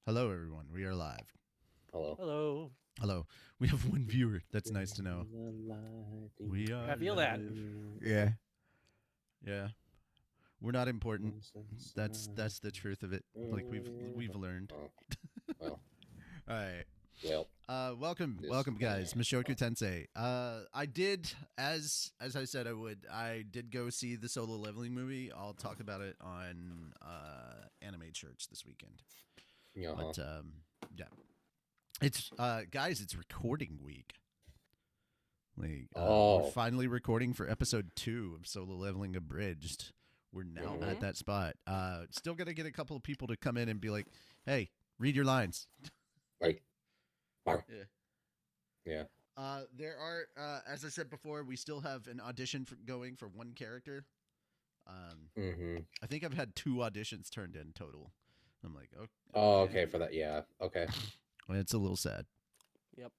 Hello, everyone. We are live. Hello. Hello. Hello. We have one viewer. That's nice to know. We I are feel that. live. Yeah. Yeah. We're not important. That's the truth of it. Like we've learned. Oh, well, All right. well, Welcome, guys. Mushoku Tensei. I did, as I said I would. I did go see the solo leveling movie. I'll talk about it on Anime Church this weekend. uh-huh. But yeah, it's guys, it's recording week. Like we're Oh, finally recording for episode 2 of Solo Leveling Abridged. We're now at Mhm. that spot. Still gonna get a couple of people to come in and be like, "Hey, read your lines." like, Yeah. yeah. There are, as I said before, we still have an audition going for one character. Mm-hmm. I think I've had 2 auditions turned in total. I'm like, Oh, okay. okay, for that, yeah. Okay. It's a little sad. Yep.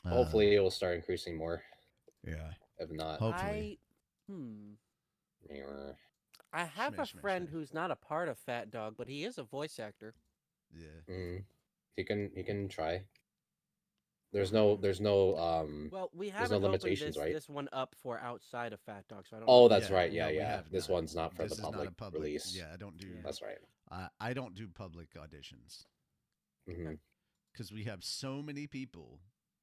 Uh, Hopefully it will start increasing more. yeah. If not, Hopefully. I hmm. yeah. I have a Smash, smash, friend smash. who's not a part of Fat Dog, but he is a voice actor. Yeah. Mm. He can try. There's Hmm. no there's no um Well, we there's no haven't opened limitations, this right? this one up for outside of Fat Dog, so I don't know Oh, if he that's has Yeah, right. one. Yeah, no, we yeah. have This not. one's not for the This is not public a public. release. Yeah, I don't do. Yeah. That's right. I don't do public auditions Mm-hmm. Okay. because we have so many people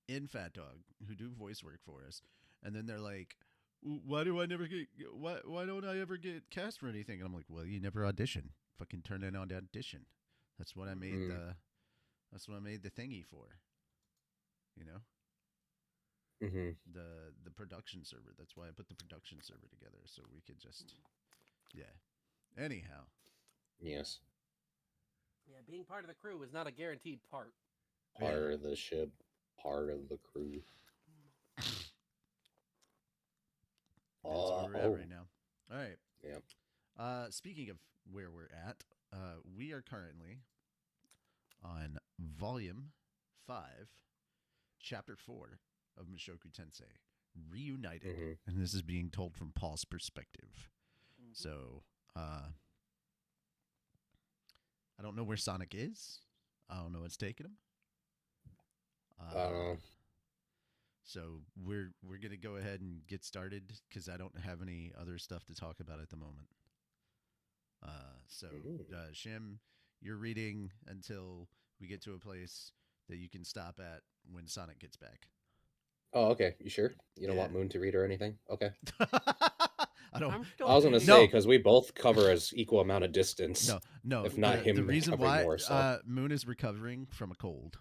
in Fat Dog who do voice work for us, and then they're like, "Why do I never get? Why don't I ever get cast for anything?" And I'm like, "Well, you never audition. Fucking turn in on audition. That's what I made Mm-hmm. the. That's what I made the thingy for. You know, Mm-hmm. the production server. That's why I put the production server together so we could just yeah. Anyhow, Yes. Yeah, being part of the crew is not a guaranteed part. yeah. Part of the ship, part of the crew. That's where we're at Oh, right now. All right. yeah. Speaking of where we're at, we are currently on Volume 5, Chapter 4 of Mushoku Tensei, Reunited. Mm-hmm. And this is being told from Paul's perspective. Mhm. So, I don't know where Sonic is. I don't know what's taking him. Uh, Uh, so we're gonna go ahead and get started because I don't have any other stuff to talk about at the moment. So, Shim, you're reading until we get to a place that you can stop at when Sonic gets back. oh, okay. You sure? You don't Yeah. want Moon to read or anything? Okay. I don't. I'm I still was gonna say reading. No, because we both cover as equal amount of distance, no. if not The him reason covering why more. So. Moon is recovering from a cold.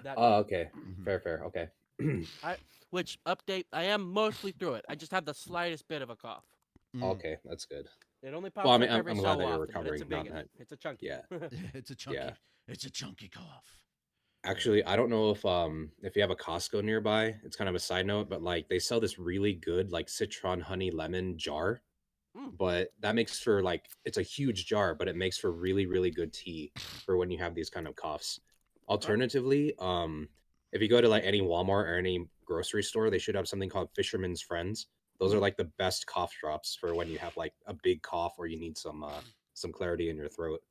That Oh, too. okay. Hmm. Fair, fair. Okay. Which update? I am mostly through it. I just have the slightest bit of a cough. Mm. Okay, that's good. It only Well, I pops mean, up I'm, every I'm glad so that you're often, but it's a recovering. Not big one. that. It's a chunky. Yeah, It's a yeah. chunky. It's a chunky cough. Yeah. Actually, I don't know if you have a Costco nearby. It's kind of a side note, but like they sell this really good like citron honey lemon jar, Mm. but that makes for like it's a huge jar, but it makes for really really good tea for when you have these kind of coughs. Oh, Alternatively, if you go to like any Walmart or any grocery store, they should have something called Fisherman's Friends. Those are mm. like the best cough drops for when you have like a big cough or you need some clarity in your throat.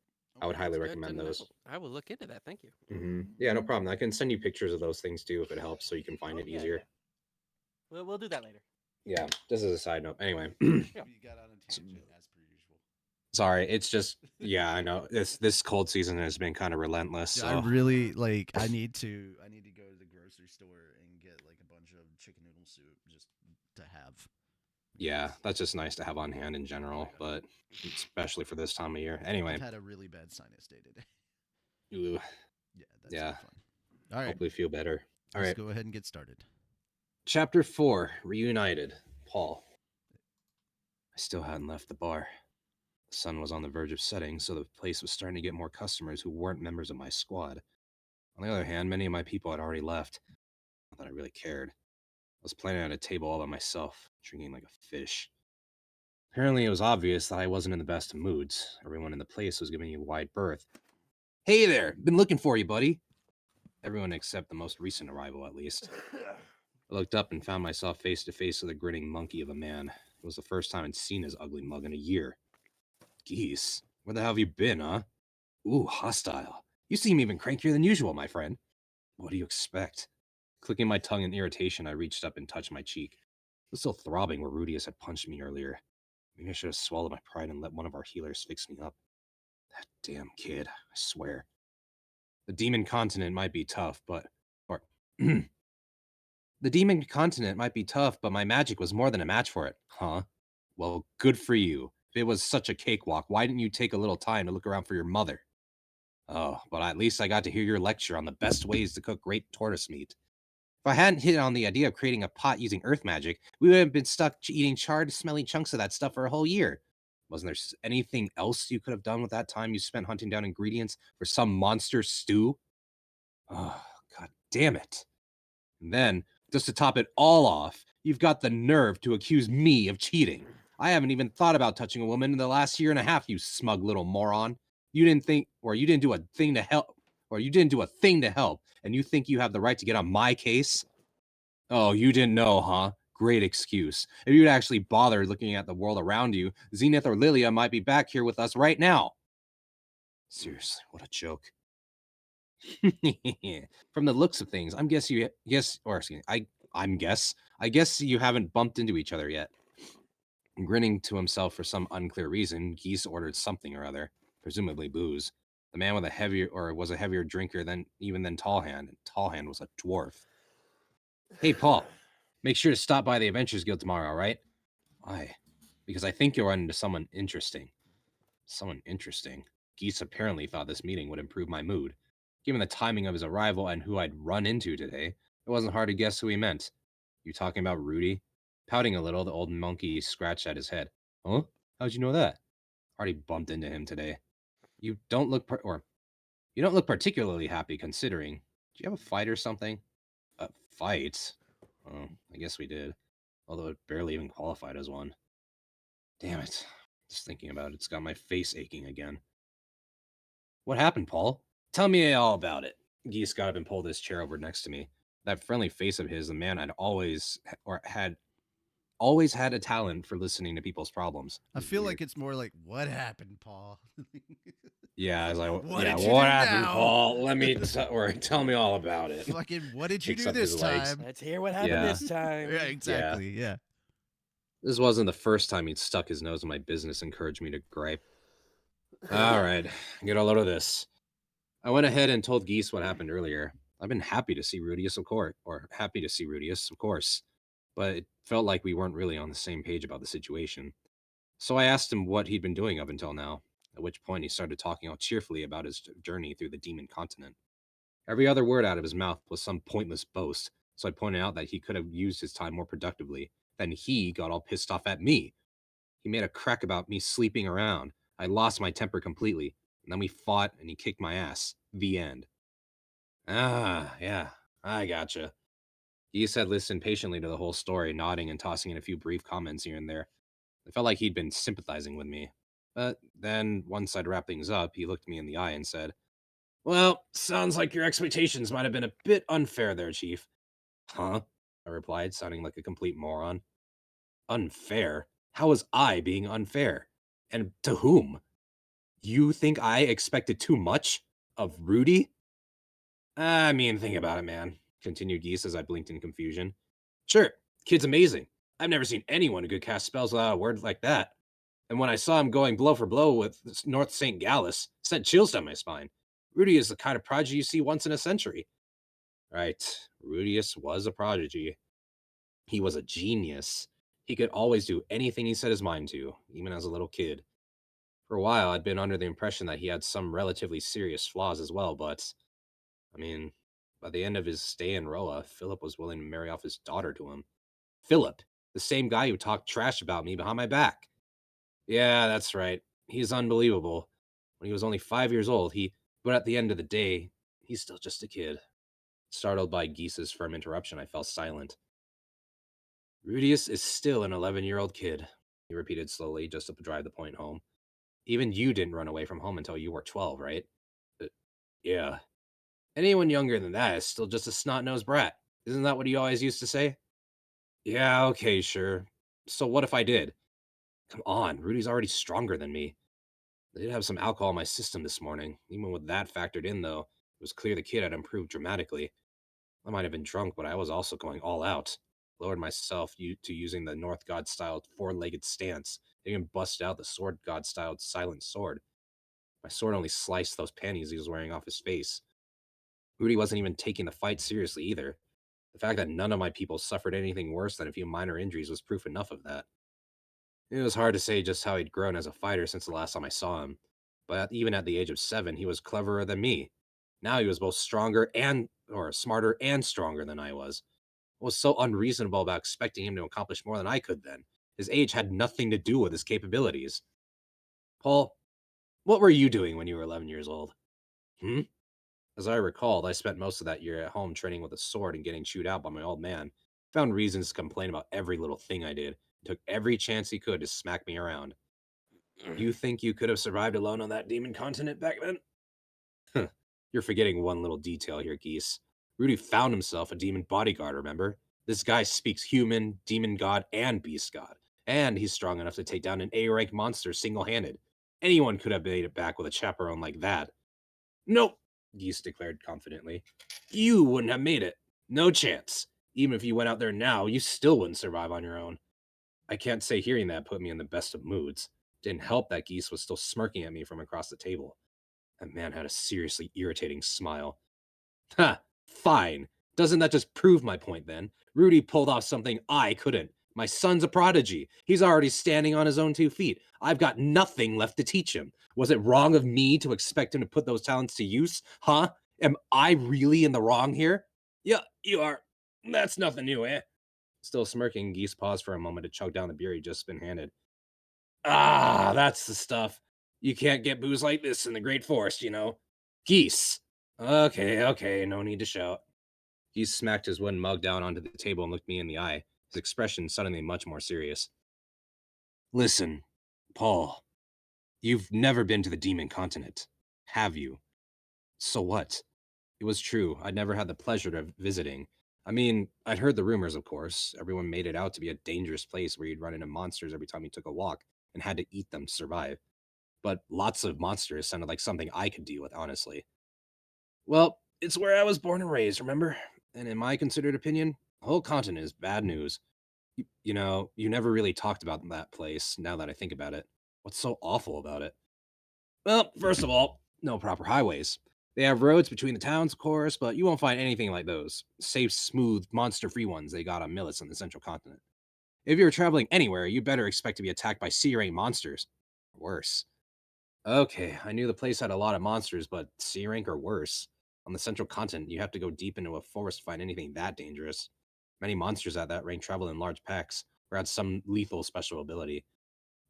I would Okay. highly That's good to recommend know. those. I will look into that. Thank you. Yeah, no problem. I can send you pictures of those things too if it helps, so you can find Oh it yeah, easier. yeah. We'll do that later. Yeah, just as a side note. Anyway, Yeah. We got on a tangent as per usual. sorry. It's just yeah, I know this cold season has been kind of relentless. I So really like. I need to go to the grocery store and get like a bunch of chicken noodle soup just to have. yeah, Because, that's just nice to have on hand in oh my general, god, but especially for this time of year. I've Anyway, had a really bad sinus day today. ooh, Yeah, that's yeah. not fun. All right, Hopefully, feel better. All let's right, go ahead and get started. chapter 4: Reunited. Paul. I still hadn't left the bar. The sun was on the verge of setting, so the place was starting to get more customers who weren't members of my squad. On the other hand, many of my people had already left. Not that I really cared. I was planning at a table all by myself, drinking like a fish. Apparently, it was obvious that I wasn't in the best of moods. Everyone in the place was giving me a wide berth. Hey there, been looking for you, buddy. Everyone except the most recent arrival, at least. I looked up and found myself face to face with a grinning monkey of a man. It was the first time I'd seen his ugly mug in a year. Geese, where the hell have you been, huh? Ooh, hostile. You seem even crankier than usual, my friend. What do you expect? Clicking my tongue in irritation, I reached up and touched my cheek. It was still throbbing where Rudius had punched me earlier. Maybe I should have swallowed my pride and let one of our healers fix me up. That damn kid, I swear. The demon continent might be tough, or the demon continent might be tough, but my magic was more than a match for it. Huh? Well, good for you. If it was such a cakewalk, why didn't you take a little time to look around for your mother? Oh, but at least I got to hear your lecture on the best ways to cook great tortoise meat. If I hadn't hit on the idea of creating a pot using earth magic, we would have been stuck eating charred, smelly chunks of that stuff for a whole year. Wasn't there anything else you could have done with that time you spent hunting down ingredients for some monster stew? Oh, god damn it. And then, just to top it all off, you've got the nerve to accuse me of cheating. I haven't even thought about touching a woman in the last year and a half, you smug little moron. You didn't think, or you didn't do a thing to help, or you didn't do a thing to help, and you think you have the right to get on my case? Oh, you didn't know, huh? Great excuse. If you'd actually bothered looking at the world around you, Zenith or Lilia might be back here with us right now. Seriously, what a joke. From the looks of things, I guess you haven't bumped into each other yet. Grinning to himself for some unclear reason, Geese ordered something or other, presumably booze. The man was a heavier drinker than Tallhand, and Tallhand was a dwarf. Hey, Paul, make sure to stop by the Adventures Guild tomorrow, all right? Why? Because I think you'll run into someone interesting. Someone interesting. Geese apparently thought this meeting would improve my mood. Given the timing of his arrival and who I'd run into today, it wasn't hard to guess who he meant. You talking about Rudy? Pouting a little, the old monkey scratched at his head. Huh? How'd you know that? Already bumped into him today. You don't look particularly happy considering. Do you have a fight or something? A fight? Oh, I guess we did. Although it barely even qualified as one. Damn it. Just thinking about it's got my face aching again. What happened, Paul? Tell me all about it. Geese got up and pulled his chair over next to me. That friendly face of his, the man I'd had always had a talent for listening to people's problems. I feel like it's more like, what happened, Paul? Yeah, I was like, What yeah, did you what do happened, now? Paul? Tell me all about it. Fucking, what did you Kicks do up his this legs. time? Let's hear what happened Yeah. this time. Yeah, exactly. Yeah. This wasn't the first time he'd stuck his nose in my business and encouraged me to gripe. All right, get a load of this. I went ahead and told Geese what happened earlier. I've been happy to see Rudius, of course, but it felt like we weren't really on the same page about the situation. So I asked him what he'd been doing up until now, at which point he started talking all cheerfully about his journey through the demon continent. Every other word out of his mouth was some pointless boast, so I pointed out that he could have used his time more productively. Then he got all pissed off at me. He made a crack about me sleeping around. I lost my temper completely, and then we fought and he kicked my ass. The end. Ah, yeah, I gotcha. Geese had listened patiently to the whole story, nodding and tossing in a few brief comments here and there. It felt like he'd been sympathizing with me. But then, once I'd wrapped things up, he looked me in the eye and said, Well, sounds like your expectations might have been a bit unfair there, Chief. Huh? I replied, sounding like a complete moron. Unfair? How was I being unfair? And to whom? You think I expected too much? Of Rudy? I mean, think about it, man, continued Geese as I blinked in confusion. Sure, kid's amazing. I've never seen anyone who could cast spells without a word like that. And when I saw him going blow for blow with North St. Gallus, it sent chills down my spine. Rudy is the kind of prodigy you see once in a century. Right, Rudius was a prodigy. He was a genius. He could always do anything he set his mind to, even as a little kid. For a while, I'd been under the impression that he had some relatively serious flaws as well, but, I mean, by the end of his stay in Roa, Philip was willing to marry off his daughter to him. Philip, the same guy who talked trash about me behind my back. Yeah, that's right. He's unbelievable. When he was only 5 years old, but at the end of the day, he's still just a kid. Startled by Geese's firm interruption, I fell silent. Rudius is still an 11-year-old kid, he repeated slowly, just to drive the point home. Even you didn't run away from home until you were 12, right? Yeah. Anyone younger than that is still just a snot-nosed brat. Isn't that what you always used to say? Yeah, okay, sure. So what if I did? Come on, Rudy's already stronger than me. I did have some alcohol in my system this morning. Even with that factored in, though, it was clear the kid had improved dramatically. I might have been drunk, but I was also going all out. Lowered myself to using the North God style four-legged stance. I even busted out the Sword God style silent sword. My sword only sliced those panties he was wearing off his face. Rudy wasn't even taking the fight seriously either. The fact that none of my people suffered anything worse than a few minor injuries was proof enough of that. It was hard to say just how he'd grown as a fighter since the last time I saw him, but even at the age of 7, he was cleverer than me. Now he was both smarter and stronger than I was. I was so unreasonable about expecting him to accomplish more than I could then. His age had nothing to do with his capabilities. Paul, what were you doing when you were 11 years old? Hmm? As I recalled, I spent most of that year at home training with a sword and getting chewed out by my old man. Found reasons to complain about every little thing I did. Took every chance he could to smack me around. You think you could have survived alone on that demon continent back then? Huh. You're forgetting one little detail here, Geese. Rudy found himself a demon bodyguard, remember? This guy speaks human, demon god, and beast god. And he's strong enough to take down an A-rank monster single-handed. Anyone could have made it back with a chaperone like that. Nope, Geese declared confidently. You wouldn't have made it. No chance. Even if you went out there now, you still wouldn't survive on your own. I can't say hearing that put me in the best of moods. Didn't help that Geese was still smirking at me from across the table. That man had a seriously irritating smile. Ha! Fine. Doesn't that just prove my point then? Rudy pulled off something I couldn't. My son's a prodigy. He's already standing on his own 2 feet. I've got nothing left to teach him. Was it wrong of me to expect him to put those talents to use? Huh? Am I really in the wrong here? Yeah, you are. That's nothing new, eh? Still smirking, Geese paused for a moment to chug down the beer he'd just been handed. Ah, that's the stuff. You can't get booze like this in the Great Forest, you know. Geese. Okay, no need to shout. Geese smacked his wooden mug down onto the table and looked me in the eye, his expression suddenly much more serious. Listen, Paul, you've never been to the Demon Continent, have you? So what? It was true. I'd never had the pleasure of visiting. I mean, I'd heard the rumors, of course. Everyone made it out to be a dangerous place where you'd run into monsters every time you took a walk and had to eat them to survive. But lots of monsters sounded like something I could deal with, honestly. Well, it's where I was born and raised, remember? And in my considered opinion, the whole continent is bad news. You never really talked about that place now that I think about it. What's so awful about it? Well, first of all, no proper highways. They have roads between the towns, of course, but you won't find anything like those safe, smooth, monster free ones they got on Millis on the central continent. If you're traveling anywhere, you better expect to be attacked by sea rank monsters. Worse. Okay, I knew the place had a lot of monsters, but C rank or worse. On the central continent, you have to go deep into a forest to find anything that dangerous. Many monsters at that rank travel in large packs, or had some lethal special ability.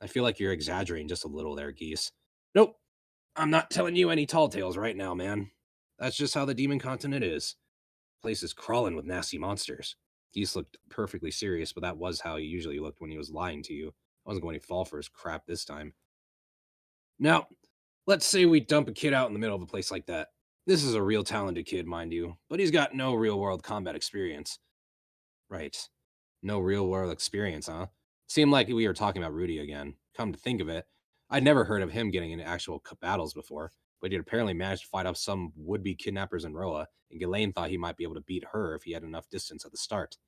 I feel like you're exaggerating just a little there, Geese. Nope, I'm not telling you any tall tales right now, man. That's just how the demon continent is. The place is crawling with nasty monsters. Geese looked perfectly serious, but that was how he usually looked when he was lying to you. I wasn't going to fall for his crap this time. Now, let's say we dump a kid out in the middle of a place like that. This is a real talented kid, mind you, but he's got no real world combat experience. Right. No real world experience, huh? Seemed like we were talking about Rudy again. Come to think of it, I'd never heard of him getting into actual battles before, but he'd apparently managed to fight off some would be kidnappers in Roa, and Ghislaine thought he might be able to beat her if he had enough distance at the start.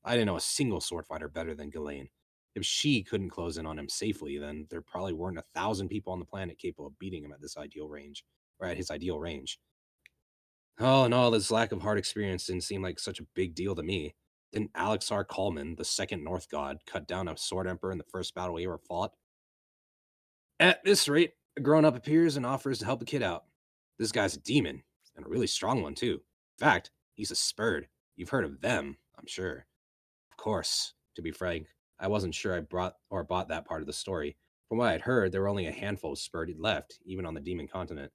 I didn't know a single sword fighter better than Ghislaine. If she couldn't close in on him safely, then there probably weren't 1,000 people on the planet capable of beating him at this ideal range, or at his ideal range. All in all, this lack of hard experience didn't seem like such a big deal to me. Didn't Alexar Kallman, the second North God, cut down a sword emperor in the first battle he ever fought? At this rate, a grown-up appears and offers to help the kid out. This guy's a demon, and a really strong one, too. In fact, he's a Spurd. You've heard of them, I'm sure. Of course, to be frank, I wasn't sure I bought that part of the story. From what I'd heard, there were only a handful of Spurd left, even on the demon continent.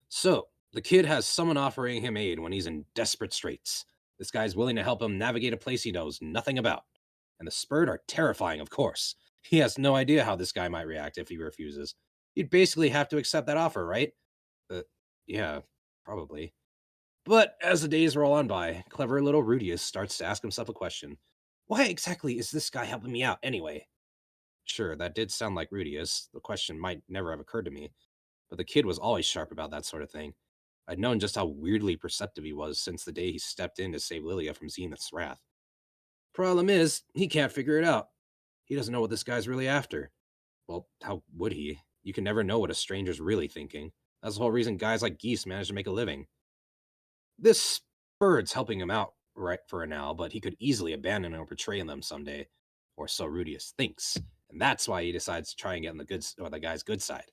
So, the kid has someone offering him aid when he's in desperate straits. This guy's willing to help him navigate a place he knows nothing about. And the Spurd are terrifying, of course. He has no idea how this guy might react if he refuses. You'd basically have to accept that offer, right? Yeah, probably. But as the days roll on by, clever little Rudius starts to ask himself a question. Why exactly is this guy helping me out anyway? Sure, that did sound like Rudius. The question might never have occurred to me, but the kid was always sharp about that sort of thing. I'd known just how weirdly perceptive he was since the day he stepped in to save Lilia from Zenith's wrath. Problem is, he can't figure it out. He doesn't know what this guy's really after. Well, how would he? You can never know what a stranger's really thinking. That's the whole reason guys like Geese manage to make a living. This bird's helping him out right for now, but he could easily abandon or betray them someday, or so Rudius thinks, and that's why he decides to try and get on the guy's good side.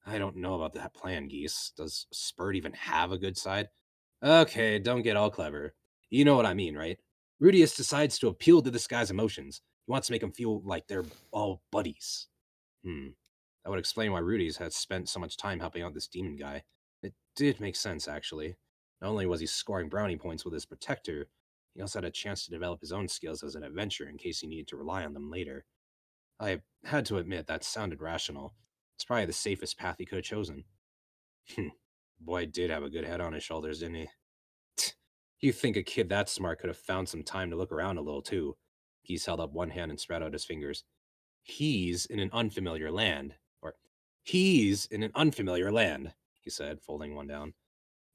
I don't know about that plan, Geese. Does Spurt even have a good side? Okay, don't get all clever. You know what I mean, right? Rudius decides to appeal to this guy's emotions. He wants to make him feel like they're all buddies. That would explain why Rudy's had spent so much time helping out this demon guy. It did make sense, actually. Not only was he scoring brownie points with his protector, he also had a chance to develop his own skills as an adventurer in case he needed to rely on them later. I had to admit that sounded rational. It's probably the safest path he could have chosen. Boy did have a good head on his shoulders, didn't he? You think a kid that smart could have found some time to look around a little, too. Geese held up one hand and spread out his fingers. He's in an unfamiliar land. Or, he's in an unfamiliar land, he said, folding one down.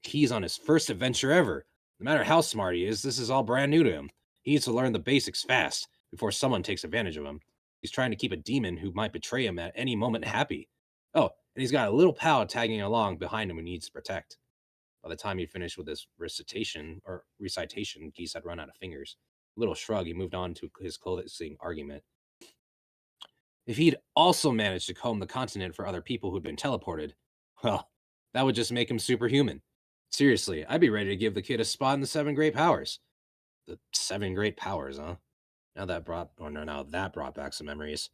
He's on his first adventure ever. No matter how smart he is, this is all brand new to him. He needs to learn the basics fast before someone takes advantage of him. He's trying to keep a demon who might betray him at any moment happy. Oh, and he's got a little pal tagging along behind him who needs to protect. By the time he finished with his recitation, Geese had run out of fingers. A little shrug, he moved on to his closing argument. If he'd also managed to comb the continent for other people who'd been teleported, well, that would just make him superhuman. Seriously, I'd be ready to give the kid a spot in the 7 great powers. The 7 great powers, huh? That brought back some memories.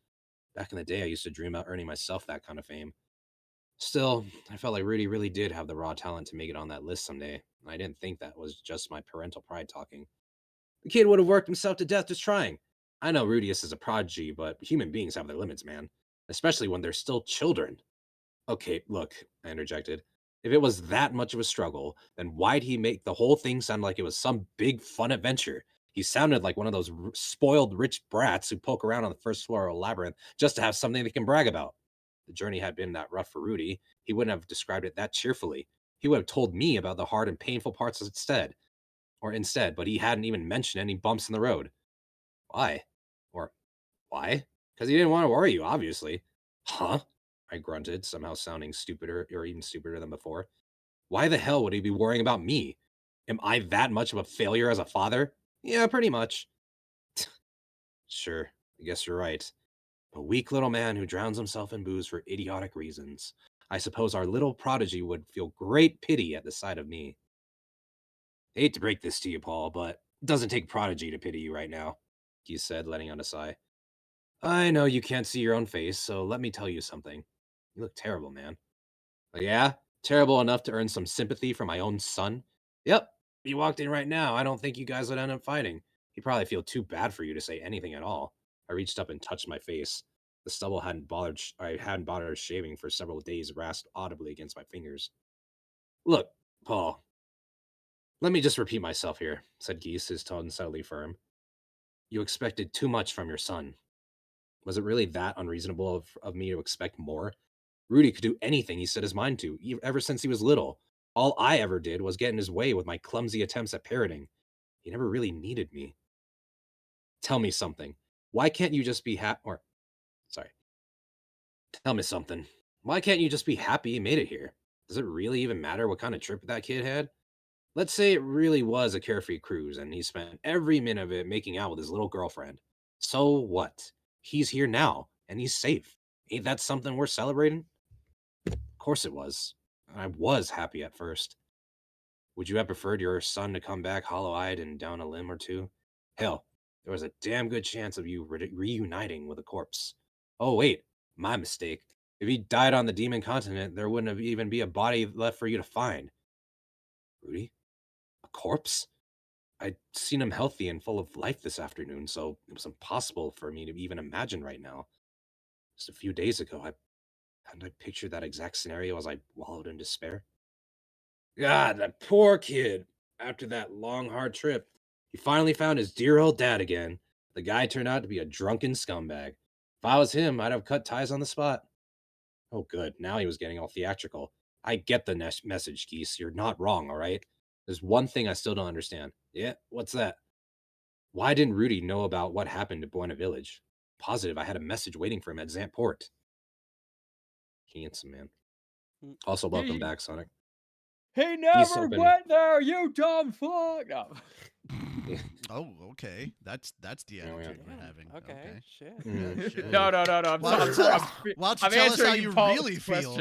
Back in the day, I used to dream about earning myself that kind of fame. Still, I felt like Rudy really did have the raw talent to make it on that list someday. I didn't think that was just my parental pride talking. The kid would have worked himself to death just trying. I know Rudius is a prodigy, but human beings have their limits, man. Especially when they're still children. Okay, look, I interjected. If it was that much of a struggle, then why'd he make the whole thing sound like it was some big fun adventure? He sounded like one of those spoiled rich brats who poke around on the first floor of a labyrinth just to have something they can brag about. The journey had been that rough for Rudy. He wouldn't have described it that cheerfully. He would have told me about the hard and painful parts instead, but he hadn't even mentioned any bumps in the road. Why? Or why? Because he didn't want to worry you, obviously. Huh? I grunted, somehow sounding stupider or even stupider than before. Why the hell would he be worrying about me? Am I that much of a failure as a father? Yeah, pretty much. Sure, I guess you're right. A weak little man who drowns himself in booze for idiotic reasons. I suppose our little prodigy would feel great pity at the sight of me. Hate to break this to you, Paul, but it doesn't take prodigy to pity you right now, he said, letting out a sigh. I know you can't see your own face, so let me tell you something. You look terrible, man. Yeah? Terrible enough to earn some sympathy from my own son? Yep. If you walked in right now, I don't think you guys would end up fighting. He'd probably feel too bad for you to say anything at all. I reached up and touched my face. The stubble I hadn't bothered shaving for several days rasped audibly against my fingers. Look, Paul, let me just repeat myself here, said Geese, his tone subtly firm. You expected too much from your son. Was it really that unreasonable of me to expect more? Rudy could do anything he set his mind to, ever since he was little. All I ever did was get in his way with my clumsy attempts at parroting. He never really needed me. Tell me something. Why can't you just be sorry. Tell me something. Why can't you just be happy he made it here? Does it really even matter what kind of trip that kid had? Let's say it really was a carefree cruise and he spent every minute of it making out with his little girlfriend. So what? He's here now and he's safe. Ain't that something worth celebrating? Of course it was. I was happy at first. Would you have preferred your son to come back hollow-eyed and down a limb or two? Hell, there was a damn good chance of you reuniting with a corpse. Oh wait, my mistake. If he died on the demon continent, there wouldn't have even be a body left for you to find. Rudy? A corpse? I'd seen him healthy and full of life this afternoon, so it was impossible for me to even imagine right now. Just a few days ago, hadn't I pictured that exact scenario as I wallowed in despair? God, that poor kid. After that long, hard trip, he finally found his dear old dad again. The guy turned out to be a drunken scumbag. If I was him, I'd have cut ties on the spot. Oh, good. Now he was getting all theatrical. I get the message, Geese. You're not wrong, all right? There's one thing I still don't understand. Yeah, what's that? Why didn't Rudy know about what happened to Buena Village? Positive I had a message waiting for him at Zantport. Handsome, man. Also, welcome back, Sonic. He never went there, you dumb fuck. No. Oh, okay. That's the attitude we're having. Okay. Shit. Mm. Yeah, shit. No. Why don't you tell us how you really feel?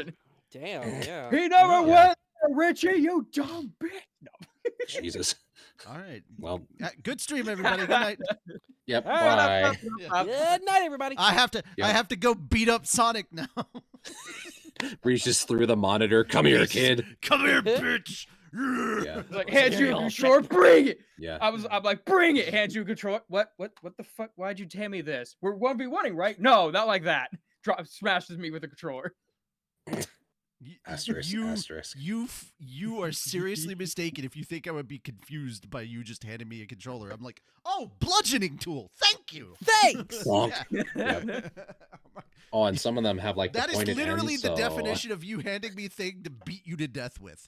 Damn. Yeah. He never went there, Richie, you dumb bitch. No. Jesus. All right. Well, good stream, everybody. Good night. Yep. Bye. Good night, everybody. I have to go beat up Sonic now. Reaches through the monitor. Come here, kid. Come here, bitch. Yeah. Like, hand you a controller, bring it. Yeah. I'm like, bring it. Hand you a controller. What the fuck? Why'd you tell me this? We're 1v1ing, right? No, not like that. Smashes me with a controller. Asterisk. You are seriously mistaken if you think I would be confused by you just handing me a controller. I'm like, oh, bludgeoning tool. Thank you. Thanks. Yep. Oh, and some of them have like the that is pointed literally ends, the so... definition of you handing me a thing to beat you to death with.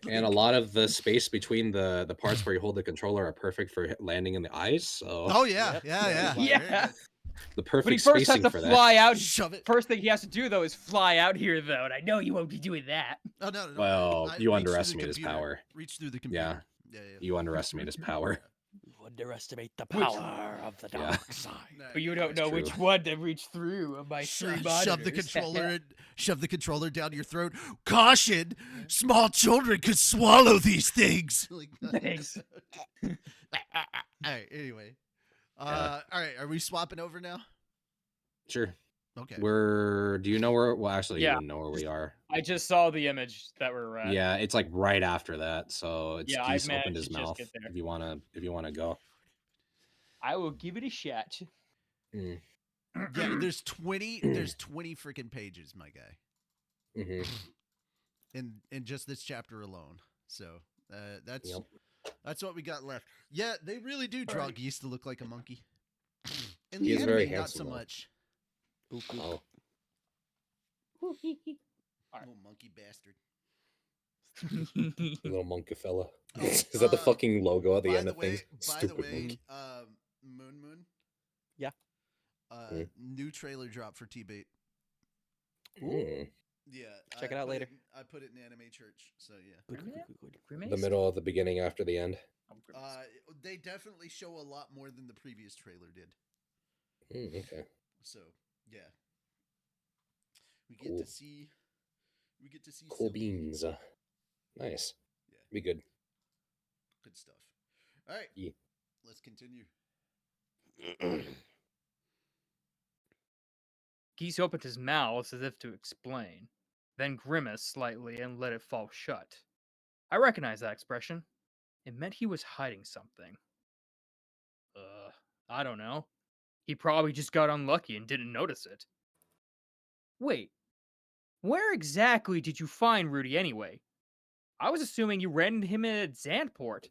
And a lot of the space between the parts where you hold the controller are perfect for landing in the ice. So. Oh yeah, yeah. The perfect But he first has spacing to for fly that. out. Shove it. First thing he has to do though is fly out here though, and I know you won't be doing that. Oh no. Well, you reach underestimate through the his power. Reach through the computer. Yeah. You underestimate his power. You underestimate the power of the dark side. But you don't know which one to reach through of my three monitors. Shove the controller down your throat. Caution! Small children could swallow these things. Thanks. All right. Anyway. All right. Are we swapping over now? Sure. Okay. Do you know where? Well, actually, Yeah. you don't know where we are. I just saw the image that we're at. Yeah, it's like right after that. So it's Yeah, Geese I've opened his managed to mouth. just get there. If you wanna go. I will give it a shot. Mm. Yeah, there's 20 freaking pages, my guy. Mm-hmm. In just this chapter alone. So that's what we got left. Yeah, they really do draw Geese to look like a monkey. In the He is anime, very not handsome, so though. much. Oh. Little monkey bastard. Little monkey fella. Oh, Is that the fucking logo at the end of things? By the Stupid way, monkey. Moon. Yeah. New trailer drop for T-Bait. Mm. Yeah. Check it out later. I put it in Anime Church, so yeah. The middle of the beginning after the end. They definitely show a lot more than the previous trailer did. Okay. So yeah, we get to see. Cool beans. Nice. Yeah. Be good. Good stuff. All right. Yeah. Let's continue. Geese opened his mouth as if to explain, then grimaced slightly and let it fall shut. I recognized that expression. It meant he was hiding something. I don't know. He probably just got unlucky and didn't notice it. Wait, where exactly did you find Rudy anyway? I was assuming you ran into him at Zandport.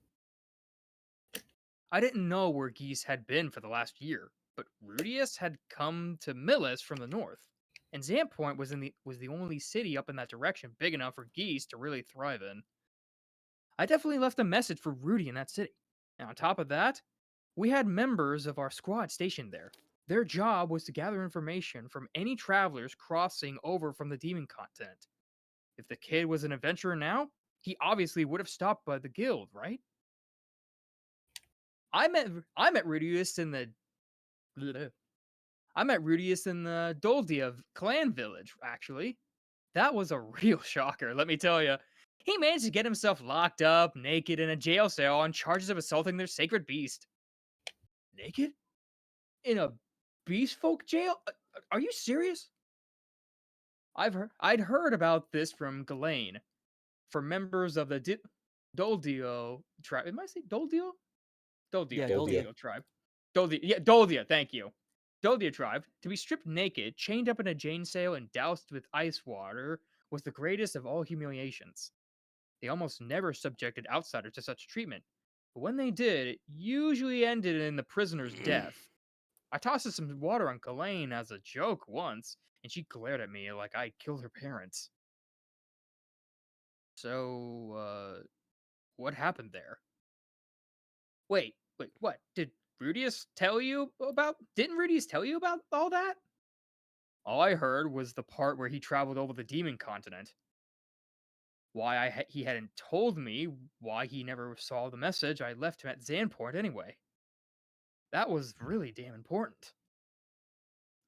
I didn't know where Geese had been for the last year, but Rudius had come to Millis from the north, and Zandport was the only city up in that direction big enough for Geese to really thrive in. I definitely left a message for Rudy in that city. And on top of that, we had members of our squad stationed there. Their job was to gather information from any travelers crossing over from the demon continent. If the kid was an adventurer now, he obviously would have stopped by the guild, right? I met Rudius in the Doldia clan village, actually. That was a real shocker, let me tell you. He managed to get himself locked up, naked, in a jail cell on charges of assaulting their sacred beast. Naked? In a beast folk jail? Are you serious? I'd heard about this from Ghislaine, from members of the Doldio tribe. Am I saying Doldio? Doldio tribe. Doldia, thank you. Doldia tribe, to be stripped naked, chained up in a jail cell, and doused with ice water was the greatest of all humiliations. They almost never subjected outsiders to such treatment, but when they did, it usually ended in the prisoner's death. I tossed her some water on Ghislaine as a joke once, and she glared at me like I killed her parents. So, what happened there? Wait, what? Didn't Rudius tell you about all that? All I heard was the part where he traveled over the demon continent. He hadn't told me why he never saw the message I left him at Zanport anyway. That was really damn important.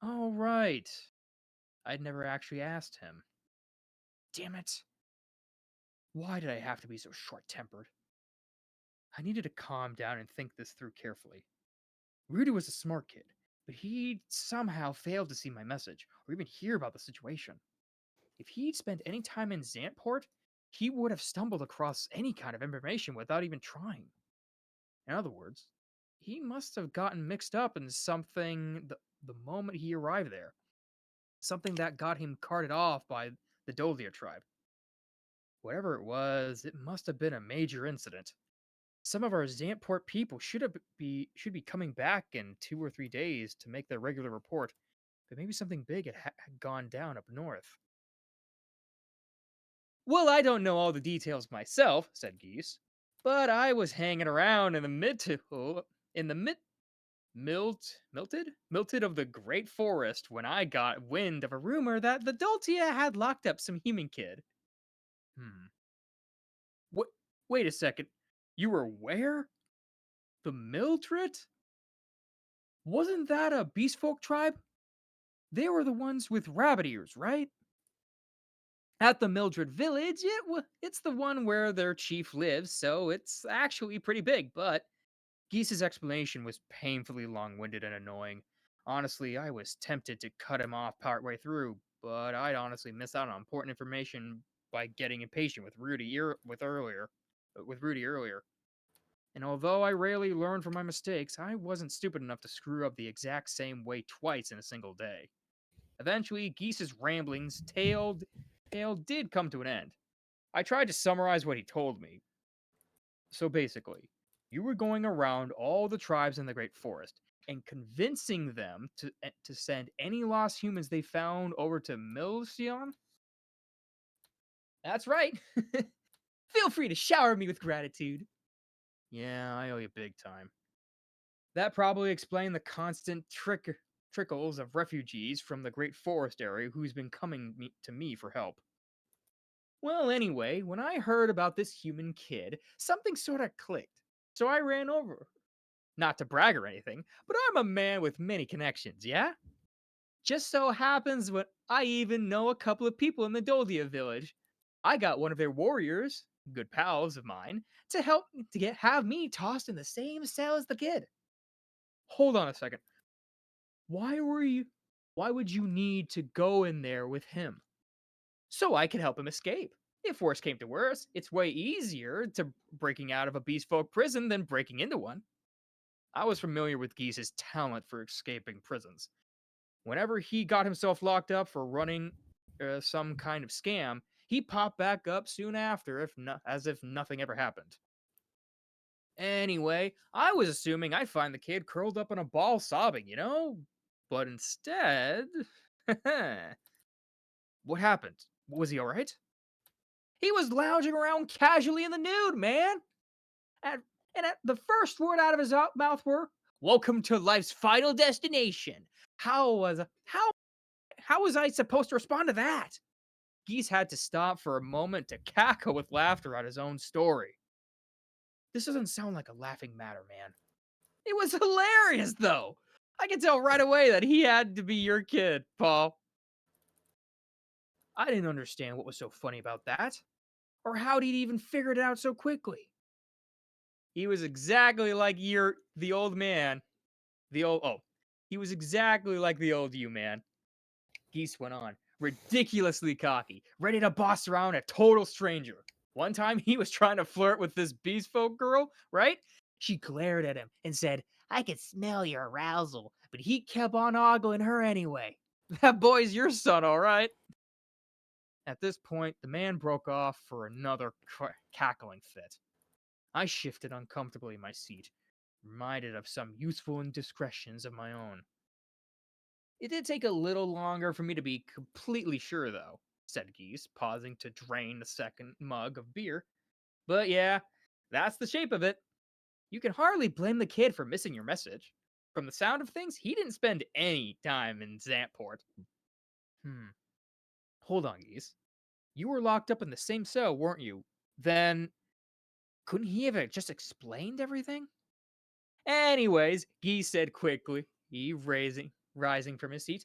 Oh, right. I'd never actually asked him. Damn it. Why did I have to be so short-tempered? I needed to calm down and think this through carefully. Rudy was a smart kid, but he somehow failed to see my message or even hear about the situation. If he'd spent any time in Zantport, he would have stumbled across any kind of information without even trying. In other words, he must have gotten mixed up in something the moment he arrived there. Something that got him carted off by the Dolia tribe. Whatever it must have been a major incident. Some of our Zantport people should be coming back in 2 or 3 days to make their regular report, but maybe something big had gone down up north. Well, I don't know all the details myself, said Geese, but I was hanging around in the milted of the Great Forest when I got wind of a rumor that the Doltia had locked up some human kid. What? Wait a second. You were where? The Mildred? Wasn't that a beastfolk tribe? They were the ones with rabbit ears, right? At the Mildred village, it's the one where their chief lives, so it's actually pretty big, but Geese's explanation was painfully long-winded and annoying. Honestly, I was tempted to cut him off partway through, but I'd honestly miss out on important information by getting impatient with Rudy earlier. And although I rarely learn from my mistakes, I wasn't stupid enough to screw up the exact same way twice in a single day. Eventually, Geese's ramblings tale did come to an end. I tried to summarize what he told me. So basically, you were going around all the tribes in the Great Forest and convincing them to send any lost humans they found over to Milsion? That's right. Feel free to shower me with gratitude. Yeah, I owe you big time. That probably explained the constant trickles of refugees from the Great Forest area who's been coming to me for help. Well, anyway, when I heard about this human kid, something sort of clicked. So I ran over. Not to brag or anything, but I'm a man with many connections, yeah? Just so happens when I even know a couple of people in the Doldia village. I got one of their warriors, good pals of mine, to help have me tossed in the same cell as the kid. Hold on a second. Why would you need to go in there with him? So I could help him escape. If worse came to worse, it's way easier to breaking out of a beastfolk prison than breaking into one. I was familiar with Geese's talent for escaping prisons. Whenever he got himself locked up for running some kind of scam, he popped back up soon after, as if nothing ever happened. Anyway, I was assuming I'd find the kid curled up in a ball sobbing, But instead. What happened? Was he alright? He was lounging around casually in the nude, man! And, and the first word out of his mouth were, "Welcome to life's final destination." How was I supposed to respond to that? Geese had to stop for a moment to cackle with laughter at his own story. This doesn't sound like a laughing matter, man. It was hilarious, though. I could tell right away that he had to be your kid, Paul. I didn't understand what was so funny about that, or how he'd even figured it out so quickly. He was exactly like the old man. He was exactly like the old you, man. Geese went on, ridiculously cocky, ready to boss around a total stranger. One time he was trying to flirt with this beastfolk girl, right? She glared at him and said, "I could smell your arousal," but he kept on ogling her anyway. That boy's your son, all right? At this point, the man broke off for another cackling fit. I shifted uncomfortably in my seat, reminded of some youthful indiscretions of my own. It did take a little longer for me to be completely sure, though, said Geese, pausing to drain the second mug of beer. But yeah, that's the shape of it. You can hardly blame the kid for missing your message. From the sound of things, he didn't spend any time in Zantport. Hold on, Geese. You were locked up in the same cell, weren't you? Then, couldn't he have just explained everything? Anyways, Geese said quickly, rising from his seat.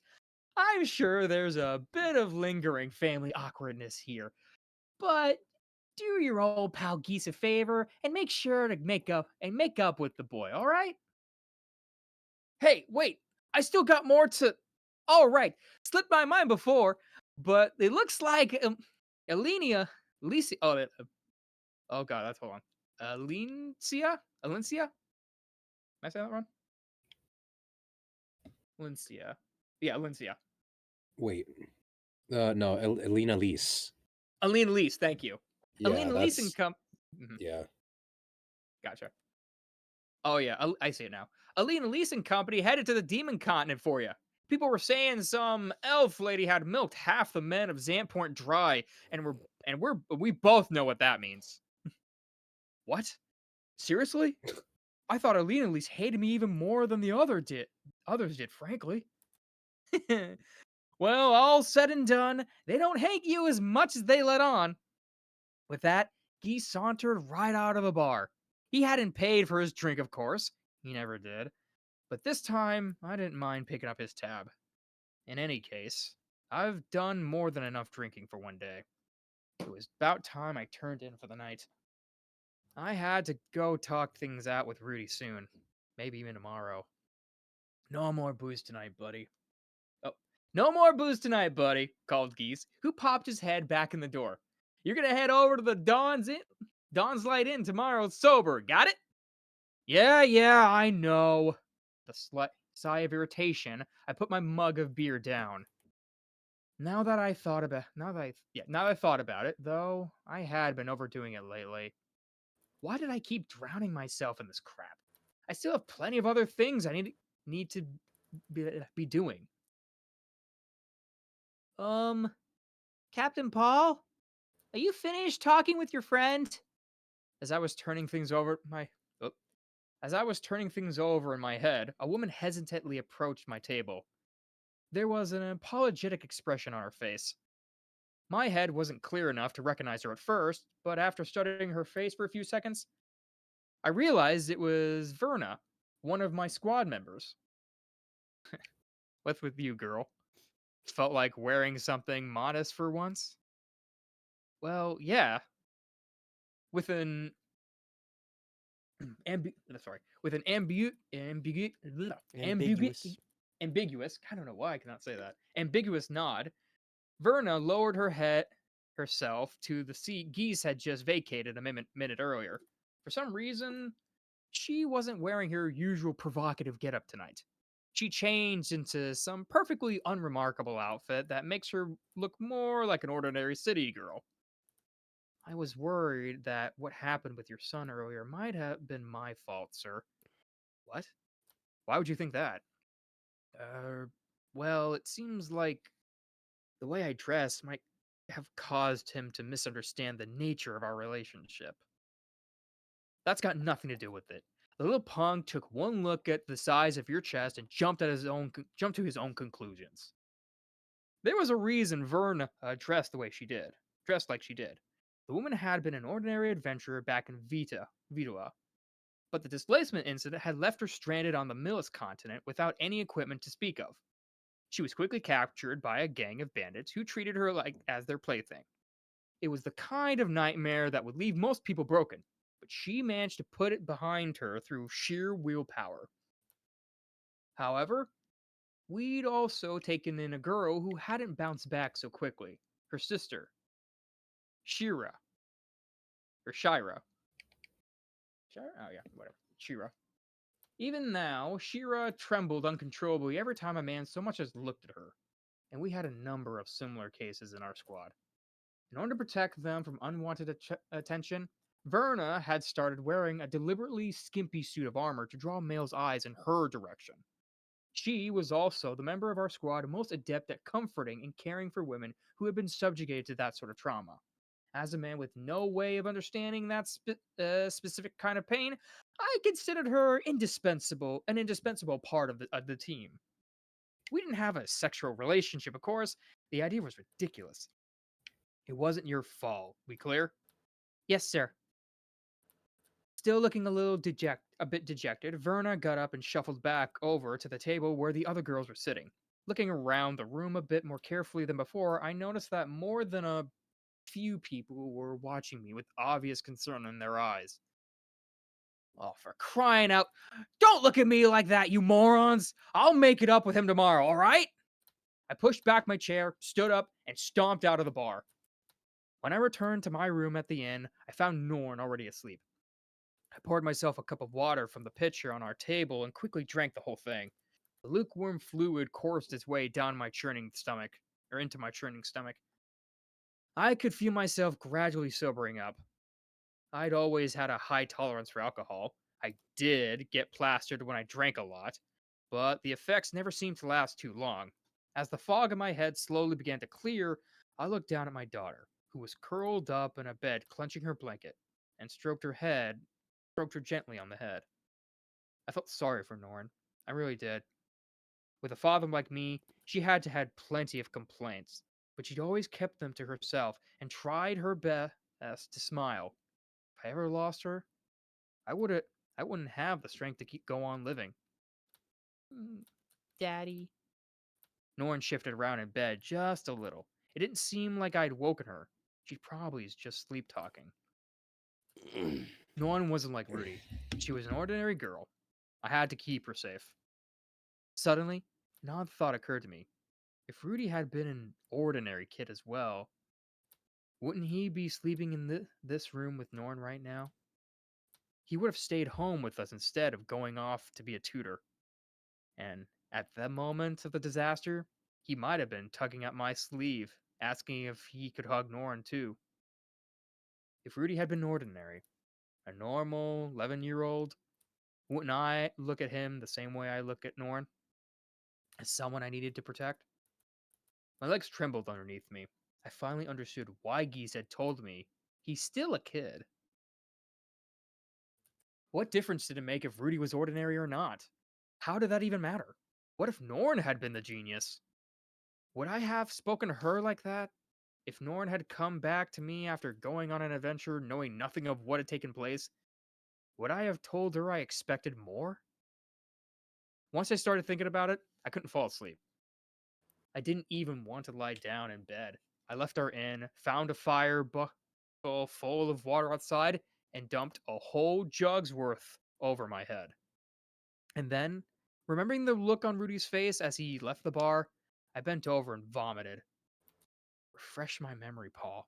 I'm sure there's a bit of lingering family awkwardness here, but do your old pal Geese a favor and make sure to make up with the boy, all right? Hey, wait, I still got more to. All right, slipped my mind before, but it looks like Elenia, Alicia. Oh god, that's hold on. Alencia. Am I saying that wrong? Alencia. Yeah, Alencia. Wait. No, Elena Lise. Alina Elise, thank you. Yeah, Alina Elise and that's yeah. Gotcha. Oh yeah, I see it now. Alina Elise and company headed to the Demon Continent for you. People were saying some elf lady had milked half the men of Zantport dry, we both know what that means. What? Seriously? I thought Alina Elise hated me even more than the others did, frankly. Well, all said and done, they don't hate you as much as they let on. With that, Guy sauntered right out of the bar. He hadn't paid for his drink, of course. He never did. But this time, I didn't mind picking up his tab. In any case, I've done more than enough drinking for one day. It was about time I turned in for the night. I had to go talk things out with Rudy soon. Maybe even tomorrow. No more booze tonight, buddy. Oh, no more booze tonight, buddy, called Geese, who popped his head back in the door. You're gonna head over to the Dawn's Light Inn tomorrow sober, got it? Yeah, I know. The slight sigh of irritation, I put my mug of beer down. Now that I thought about it, though, I had been overdoing it lately. Why did I keep drowning myself in this crap? I still have plenty of other things I need to be doing. Captain Paul, are you finished talking with your friend? As I was turning things over oh, as I was turning things over in my head, a woman hesitantly approached my table. There was an apologetic expression on her face. My head wasn't clear enough to recognize her at first, but after studying her face for a few seconds, I realized it was Verna, one of my squad members. What's with you, girl? Felt like wearing something modest for once? Well, yeah. With an with an Ambiguous. ambiguous. I don't know why I cannot say that. Ambiguous nod. Verna lowered her head herself to the seat Geese had just vacated a minute earlier. For some reason, she wasn't wearing her usual provocative getup tonight. She changed into some perfectly unremarkable outfit that makes her look more like an ordinary city girl. I was worried that what happened with your son earlier might have been my fault, sir. What? Why would you think that? Uh, well, it seems like the way I dress might have caused him to misunderstand the nature of our relationship. That's got nothing to do with it. The little punk took one look at the size of your chest and jumped to his own conclusions. There was a reason Vern dressed like she did. The woman had been an ordinary adventurer back in Vitoa, but the displacement incident had left her stranded on the Millis continent without any equipment to speak of. She was quickly captured by a gang of bandits who treated her like as their plaything. It was the kind of nightmare that would leave most people broken, but she managed to put it behind her through sheer willpower. However, we'd also taken in a girl who hadn't bounced back so quickly, her sister, Shira, or Shira. Shira? Oh yeah, whatever. Shira. Even now, Shira trembled uncontrollably every time a man so much as looked at her, and we had a number of similar cases in our squad. In order to protect them from unwanted attention, Verna had started wearing a deliberately skimpy suit of armor to draw males' eyes in her direction. She was also the member of our squad most adept at comforting and caring for women who had been subjugated to that sort of trauma. As a man with no way of understanding that specific kind of pain, I considered her an indispensable part of the team. We didn't have a sexual relationship, of course. The idea was ridiculous. It wasn't your fault. We clear? Yes, sir. Still looking a bit dejected, Verna got up and shuffled back over to the table where the other girls were sitting. Looking around the room a bit more carefully than before, I noticed that more than a few people were watching me with obvious concern in their eyes. Oh, for crying out. Don't look at me like that, you morons! I'll make it up with him tomorrow, alright? I pushed back my chair, stood up, and stomped out of the bar. When I returned to my room at the inn, I found Norn already asleep. I poured myself a cup of water from the pitcher on our table and quickly drank the whole thing. The lukewarm fluid coursed its way down my churning stomach, or into my churning stomach. I could feel myself gradually sobering up. I'd always had a high tolerance for alcohol. I did get plastered when I drank a lot, but the effects never seemed to last too long. As the fog in my head slowly began to clear, I looked down at my daughter, who was curled up in a bed clenching her blanket, and stroked her gently on the head. I felt sorry for Norn. I really did. With a father like me, she had plenty of complaints, but she'd always kept them to herself and tried her best to smile. If I ever lost her, I would I wouldn't have the strength to go on living. "Mm, Daddy." Norn shifted around in bed just a little. It didn't seem like I'd woken her. She probably is just sleep talking. Norn wasn't like Rudy. She was an ordinary girl. I had to keep her safe. Suddenly, an odd thought occurred to me. If Rudy had been an ordinary kid as well, wouldn't he be sleeping in this room with Norn right now? He would have stayed home with us instead of going off to be a tutor. And at the moment of the disaster, he might have been tugging at my sleeve, asking if he could hug Norn too. If Rudy had been ordinary, a normal 11-year-old, wouldn't I look at him the same way I look at Norn? As someone I needed to protect? My legs trembled underneath me. I finally understood why Geese had told me he's still a kid. What difference did it make if Rudy was ordinary or not? How did that even matter? What if Norn had been the genius? Would I have spoken to her like that? If Norn had come back to me after going on an adventure knowing nothing of what had taken place, would I have told her I expected more? Once I started thinking about it, I couldn't fall asleep. I didn't even want to lie down in bed. I left our inn, found a fire bucket full of water outside, and dumped a whole jug's worth over my head. And then, remembering the look on Rudy's face as he left the bar, I bent over and vomited. Refresh my memory, Paul.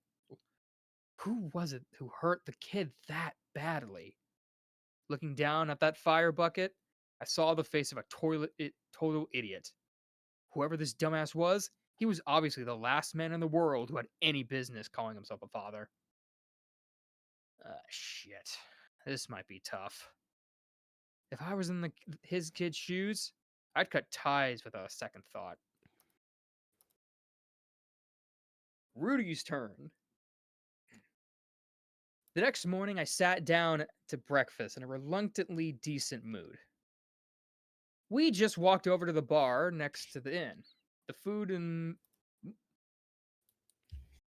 Who was it who hurt the kid that badly? Looking down at that fire bucket, I saw the face of a total idiot. Whoever this dumbass was, he was obviously the last man in the world who had any business calling himself a father. Shit. This might be tough. If I was in his kid's shoes, I'd cut ties without a second thought. Rudy's turn. The next morning, I sat down to breakfast in a reluctantly decent mood. We just walked over to the bar next to the inn. The food and...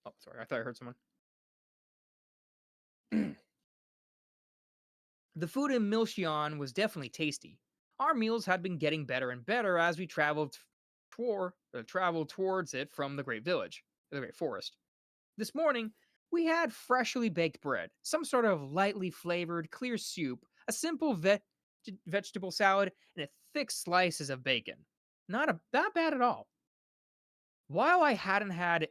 Oh, sorry, I thought I heard someone. The food in Milchion was definitely tasty. Our meals had been getting better and better as we traveled towards it from the Great Village, the Great Forest. This morning, we had freshly baked bread, some sort of lightly flavored clear soup, a simple vegetable salad, and thick slices of bacon. Not bad at all. While I hadn't had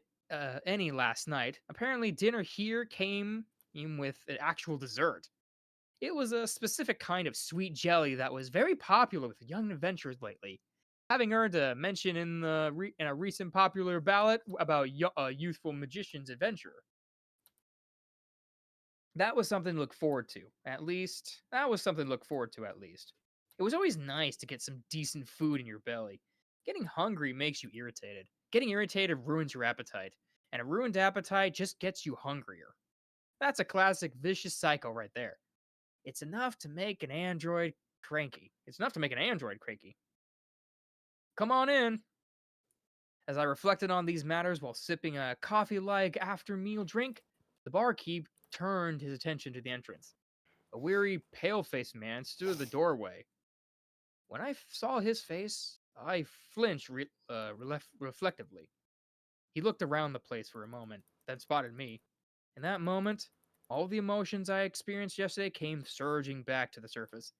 any last night, apparently dinner here came in with an actual dessert. It was a specific kind of sweet jelly that was very popular with young adventurers lately, having earned a mention in a recent popular ballad about a youthful magician's adventure. That was something to look forward to, at least. It was always nice to get some decent food in your belly. Getting hungry makes you irritated. Getting irritated ruins your appetite. And a ruined appetite just gets you hungrier. That's a classic vicious cycle right there. It's enough to make an android cranky. Come on in. As I reflected on these matters while sipping a coffee-like after-meal drink, the barkeep turned his attention to the entrance. A weary, pale-faced man stood at the doorway. When I saw his face, I flinched reflectively. He looked around the place for a moment, then spotted me. In that moment, all the emotions I experienced yesterday came surging back to the surface.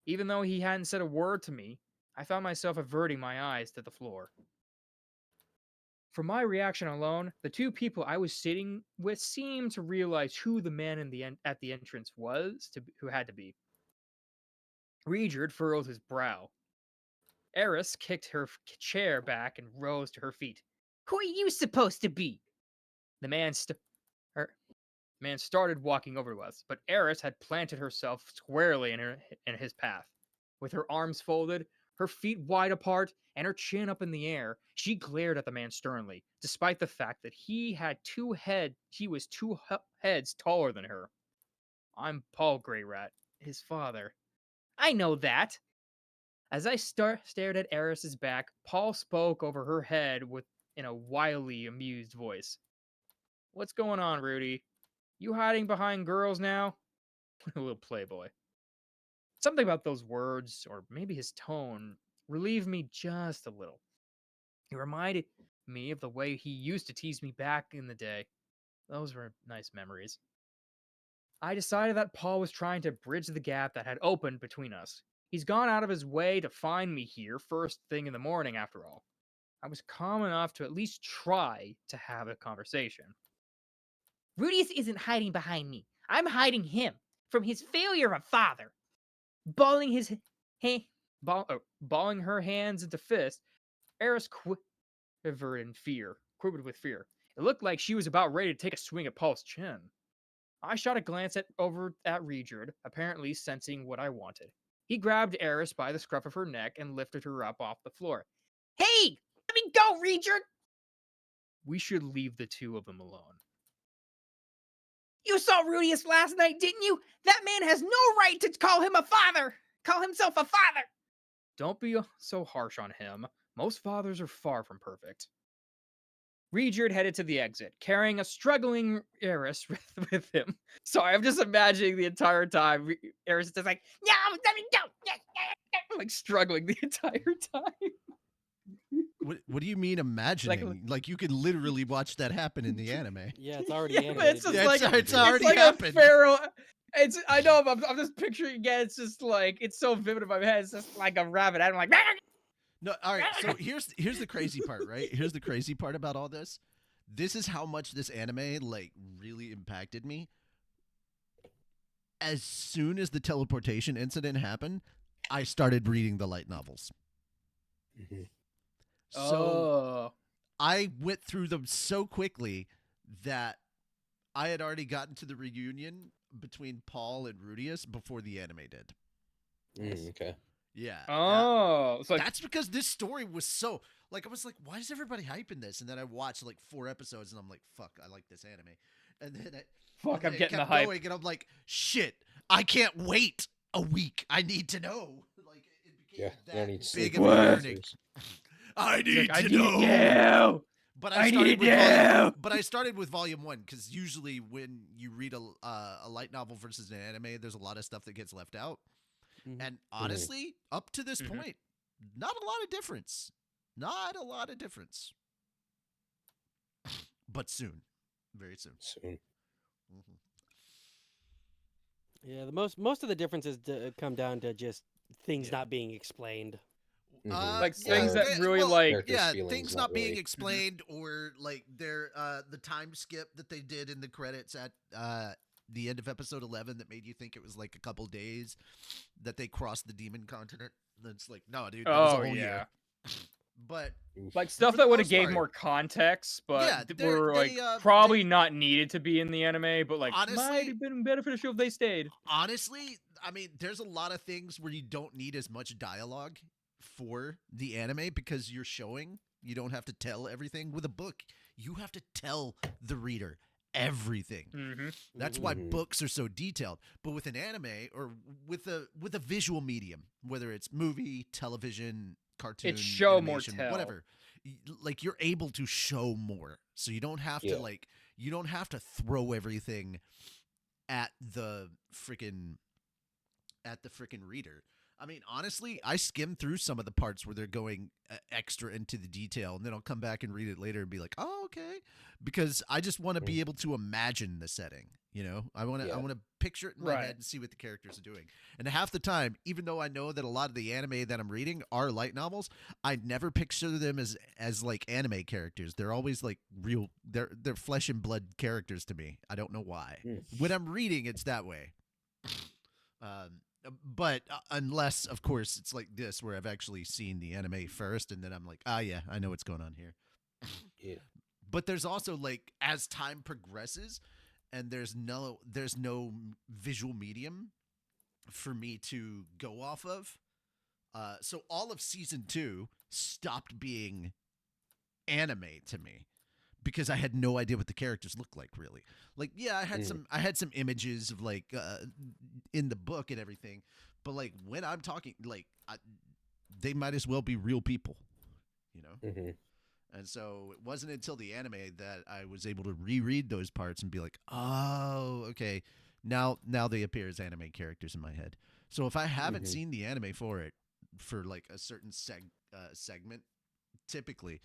Even though he hadn't said a word to me, I found myself averting my eyes to the floor. From my reaction alone, the two people I was sitting with seemed to realize who the man at the entrance was, who had to be. Regard furrowed his brow. Eris kicked her chair back and rose to her feet. Who are you supposed to be? The man started walking over to us, but Eris had planted herself squarely in his path. With her arms folded, her feet wide apart, and her chin up in the air, she glared at the man sternly, despite the fact that he was two heads taller than her. I'm Paul Greyrat, his father. I know that. As I stared at Eris's back, Paul spoke over her head in a wildly amused voice. What's going on, Rudy? You hiding behind girls now? A little playboy. Something about those words, or maybe his tone, relieved me just a little. It reminded me of the way he used to tease me back in the day. Those were nice memories. I decided that Paul was trying to bridge the gap that had opened between us. He's gone out of his way to find me here first thing in the morning, after all. I was calm enough to at least try to have a conversation. Rudius isn't hiding behind me. I'm hiding him from his failure of a father. Balling her hands into fists, Eris quivered with fear. It looked like she was about ready to take a swing at Paul's chin. I shot a glance over at Regard, apparently sensing what I wanted. He grabbed Eris by the scruff of her neck and lifted her up off the floor. Hey! Let me go, Regard! We should leave the two of them alone. You saw Rudius last night, didn't you? That man has no right to call himself a father! Don't be so harsh on him. Most fathers are far from perfect. Regard headed to the exit, carrying a struggling Eris with him. Sorry, I'm just imagining the entire time. Eris is just like, no, let me go! Like struggling the entire time. What do you mean imagining? Like you could literally watch that happen in the anime. Yeah, it's already Yeah, but animated. it's just Yeah, like it's already like happened. a pharaoh. I know, but I'm just picturing again. It's just like it's so vivid in my head. It's just like a rabbit. I'm like, No, all right. So here's the crazy part, right? Here's the crazy part about all this. This is how much this anime like really impacted me. As soon as the teleportation incident happened, I started reading the light novels. Mhm. So I went through them so quickly that I had already gotten to the reunion between Paul and Rudius before the anime did. Okay. Yeah. it's like That's because this story was so like I was like, why is everybody hyping this? And then I watched like 4 episodes and I'm like, fuck, I like this anime. And then fuck. I'm it getting the kept hype. going, and I'm like, shit, I can't wait a week. I need to know. Like it became Yeah, I need that sleep big of a yearning. answers. I need I to need know. you. But I started need with you. But I started with volume 1 because usually when you read a light novel versus an anime, there's a lot of stuff that gets left out. Mhm. And honestly, up to this point, not a lot of difference. Not a lot of difference. But soon, very soon. Soon. Mhm. Yeah, the most of the differences come down to just things Yeah. not being explained. Like yeah, things that really well, like Characters' yeah, feelings things not not being really- explained, or like their the time skip that they did in the credits at the end of episode 11 that made you think it was like a couple days that they crossed the demon continent. And it's like, no, dude, that was a whole year. But Oof. like stuff For the that would have most gave part- more context, but Yeah, were like they, probably not needed to be in the anime, but like might honestly- have been beneficial if they stayed. honestly, I mean, there's a lot of things where you don't need as much dialogue for the anime because you're showing. You don't have to tell everything. With a book, you have to tell the reader everything. Mm-hmm. That's why Mhm. books are so detailed. But with an anime or with a visual medium, whether it's movie, television, cartoon, show more animation, tell. whatever, like you're able to show more. So you don't have to Yeah. you don't have to throw everything at the freaking reader. I mean, honestly, I skim through some of the parts where they're going extra into the detail, and then I'll come back and read it later and be like, "Oh, okay," because I just want to be able to imagine the setting. You know, I want to picture it in my Right. head and see what the characters are doing. And half the time, even though I know that a lot of the anime that I'm reading are light novels, I never picture them as like anime characters. They're always like real. They're flesh and blood characters to me. I don't know why. Mm. When I'm reading, it's that way. But unless, of course, it's like this where I've actually seen the anime first, and then I'm like, yeah, I know what's going on here. Yeah. But there's also like as time progresses, and there's no visual medium for me to go off of. So all of season 2 stopped being anime to me because I had no idea what the characters looked like really. Like yeah, I had some images of like in the book and everything, but like when I'm talking like they might as well be real people, you know? Mm-hmm. And so it wasn't until the anime that I was able to reread those parts and be like, "Oh, okay. Now they appear as anime characters in my head." So if I haven't Mhm. seen the anime for like a certain segment, typically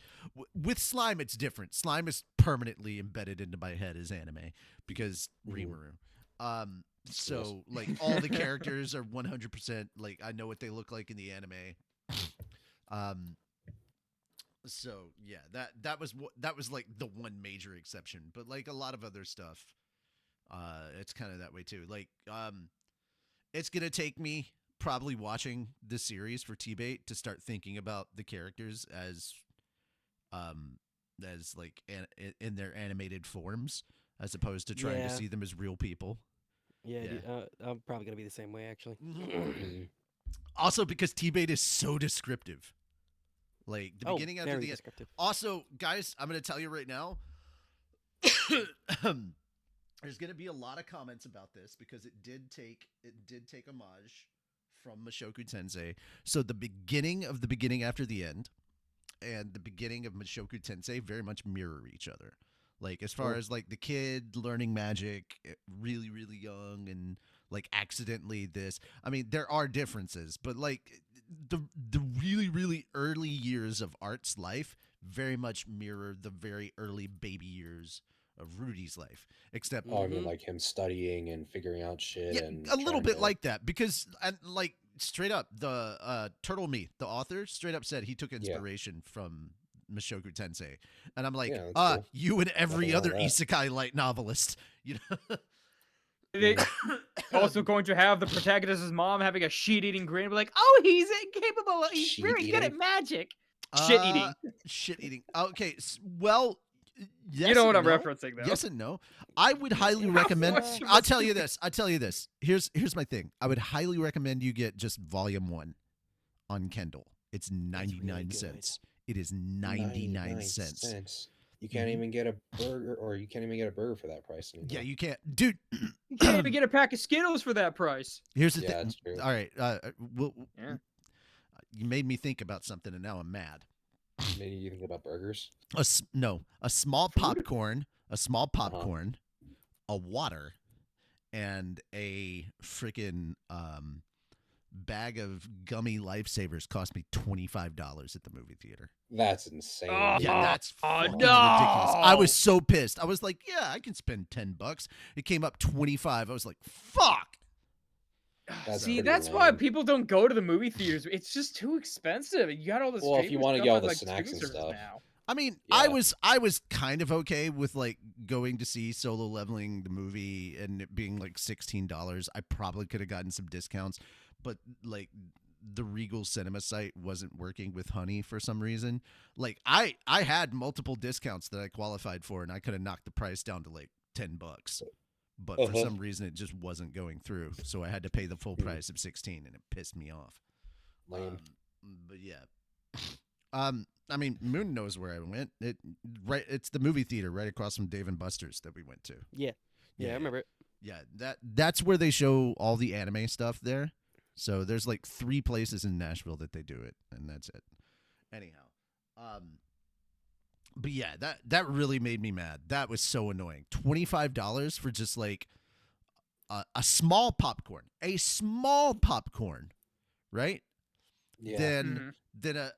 with slime it's different. Slime is permanently embedded into my head as anime because Rimuru. So like all the characters are 100% like I know what they look like in the anime. So yeah, that was like the one major exception, but like a lot of other stuff, it's kind of that way too. Like it's gonna take me probably watching the series for T-Bait to start thinking about the characters as like in their animated forms as opposed to trying to Yeah. see them as real people. Yeah, Yeah. I'm probably gonna be the same way actually. Mhm. Also because T-Bait is so descriptive. Like the beginning after very the end. descriptive. Also, guys, I'm going to tell you right now. There's going to be a lot of comments about this because it did take homage from Mushoku Tensei. So the beginning after the end and the beginning of Mushoku Tensei very much mirror each other. Like as far as like the kid learning magic really really young and like accidentally this. I mean, there are differences, but like the really really early years of Art's life very much mirror the very early baby years of Rudy's life, except Oh, I mean, like him studying and figuring out shit yeah, and a little trying bit to. like that because and like straight up the Turtle Me, the author, straight up said he took Yeah. inspiration from Mushoku Tensei, and I'm like, Yeah, that's cool. you and every Nothing wrong other with that. isekai light novelist, you know. They also going to have the protagonist's mom having a shit-eating grin, be like, "Oh, he's incapable. He's very good at Sheet-eating? magic." Shit eating. Shit eating. Okay, well, yes You know and what I'm no. referencing, though. Yes and no. I would highly Yeah. recommend. Much I'll tell you this. Here's my thing. I would highly recommend you get just volume 1 on Kindle. It's 99 good. cents. It is 99 cents. You can't Mhm. even get a burger, or you can't even get a burger for that price anymore. Yeah, you can't, dude. You can't even get a pack of Skittles for that price. Here's the Yeah, thing. that's true. All right, Yeah. you made me think about something, and now I'm mad. Maybe you think about burgers. A small popcorn, a water, and a freaking bag of gummy lifesavers cost me $25 at the movie theater. That's insane. Oh, Yeah, that's oh, fucking no. ridiculous. I was so pissed. I was like, yeah, I can spend $10. It came up 25. I was like, fuck. That's See, pretty that's why lame. people don't go to the movie theaters. It's just too expensive. You got all this. Well, if you want to get all the like, snacks streaming and services stuff. now. I mean, Yeah. I was kind of okay with like going to see Solo Leveling the movie and it being like $16. I probably could have gotten some discounts, but like the Regal Cinema site wasn't working with Honey for some reason. Like I had multiple discounts that I qualified for and I could have knocked the price down to like $10. but for some reason it just wasn't going through. So I had to pay the full price of 16, and it pissed me off. Lame. But yeah. I mean, Moon knows where I went. It's the movie theater right across from Dave and Buster's that we went to. Yeah, I remember it. Yeah, that's where they show all the anime stuff there. So there's like 3 places in Nashville that they do it, and that's it. Anyhow, but yeah, that really made me mad. That was so annoying. $25 for just like a small popcorn, right? Yeah. Then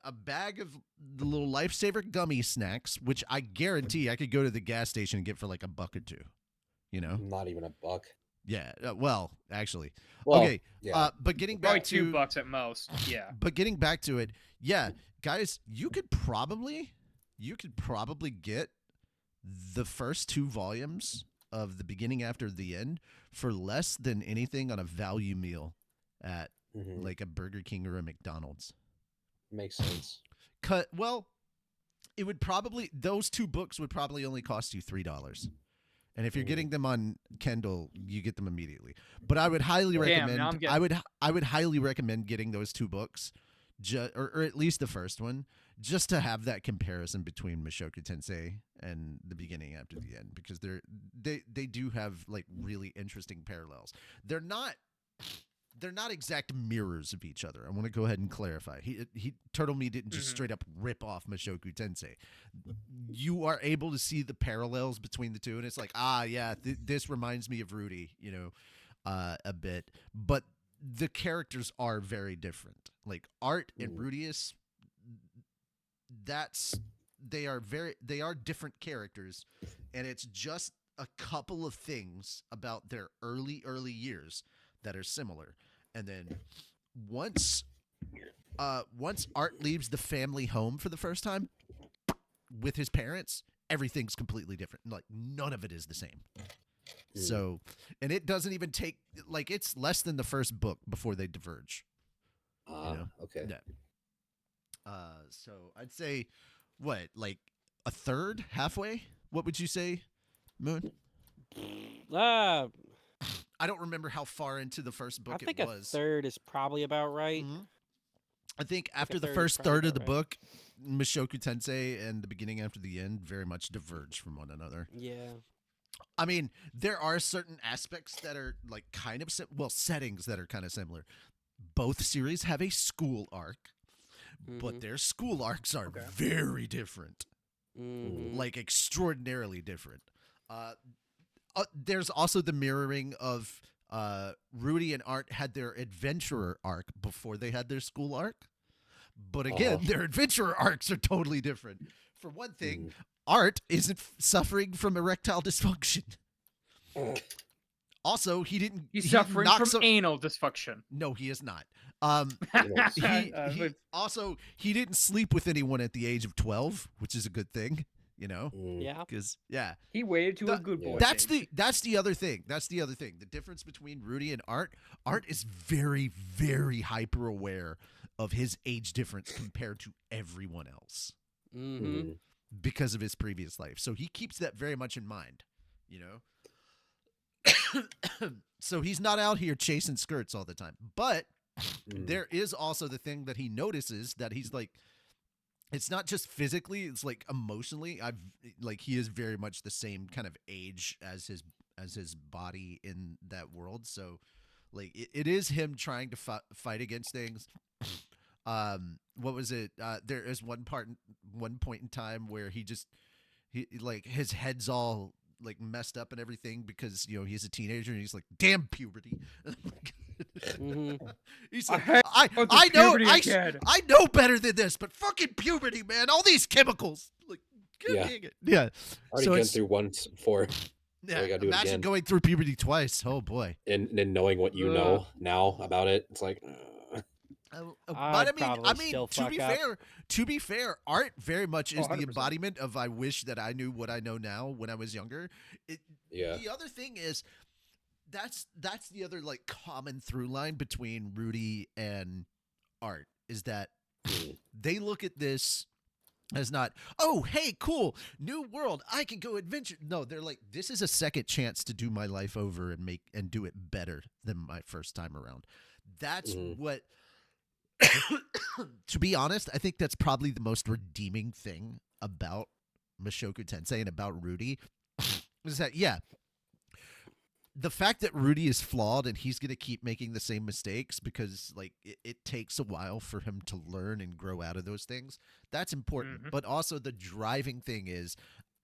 a bag of the little Lifesaver gummy snacks, which I guarantee I could go to the gas station and get for like $1 or $2. You know, Not even $1. yeah. Well, actually, Well, okay. yeah. But getting Probably back to $2 at most. Yeah. But getting back to it, yeah, guys, you could probably get the first 2 volumes of The Beginning After the End for less than anything on a value meal at like a Burger King or a McDonald's. Makes sense. Well, it would probably, those 2 books would probably only cost you $3. And if you're getting them on Kindle, you get them immediately. But I would highly recommend. now I'm getting- I would highly recommend getting those 2 books, or at least the first one, just to have that comparison between Mushoku Tensei and The Beginning After the End, because they do have like really interesting parallels. They're not exact mirrors of each other. I want to go ahead and clarify. Turtle Me didn't just straight up rip off Mushoku Tensei. You are able to see the parallels between the two, and it's like, this reminds me of Rudy, a bit. But the characters are very different. Like Art and Rudius, they are different characters, and it's just a couple of things about their early years that are similar. And then once Art leaves the family home for the first time with his parents, everything's completely different. Like none of it is the same. So, and it doesn't even take, like, it's less than the first book before they diverge. Okay. Yeah. So I'd say what, like a third, halfway? What would you say, Moon? I don't remember how far into the first book I think it was. a third is probably about right. I think after a the third is first probably third of about the right. book, Mushoku Tensei and The Beginning After the End very much diverge from one another. Yeah. I mean, there are certain aspects that are like kind of settings that are kind of similar. Both series have a school arc, but their school arcs are very different, like extraordinarily different. There's also the mirroring of Rudy and Art had their adventurer arc before they had their school arc. But again, their adventurer arcs are totally different. For one thing, Art isn't suffering from erectile dysfunction. Also, He's suffering from anal dysfunction. No, he is not. He didn't sleep with anyone at the age of 12, which is a good thing. Yeah. Because He waited to a good boy. that's the other thing. The difference between Rudy and Art is very, very hyper aware of his age difference compared to everyone else because of his previous life. So he keeps that very much in mind, So he's not out here chasing skirts all the time. But there is also the thing that he notices that he's like, it's not just physically, it's like emotionally. He is very much the same kind of age as his body in that world. So like it is him trying to fight against things. What was it? There is one point in time where he like his head's all like messed up and everything because he's a teenager and he's like, damn puberty. He's like, I know better than this, but fucking puberty, man, all these chemicals, like, dang it. Yeah. Already So been through once before. Yeah, gotta do it imagine again. going through puberty twice. Oh boy. And knowing what you know now about it, it's like But I'd I probably mean, still to fuck be up. fair, Art very much is the 100%. embodiment of I wish that I knew what I know now when I was younger. Yeah. The other thing is that's the other like common through line between Rudy and Art is that they look at this It's not, oh, hey, cool, new world, I can go adventure. No, they're like, this is a second chance to do my life over and do it better than my first time around. That's what, to be honest, I think that's probably the most redeeming thing about Mushoku Tensei and about Rudy is that, yeah, the fact that Rudy is flawed and he's going to keep making the same mistakes because like it takes a while for him to learn and grow out of those things. That's important. But also the driving thing is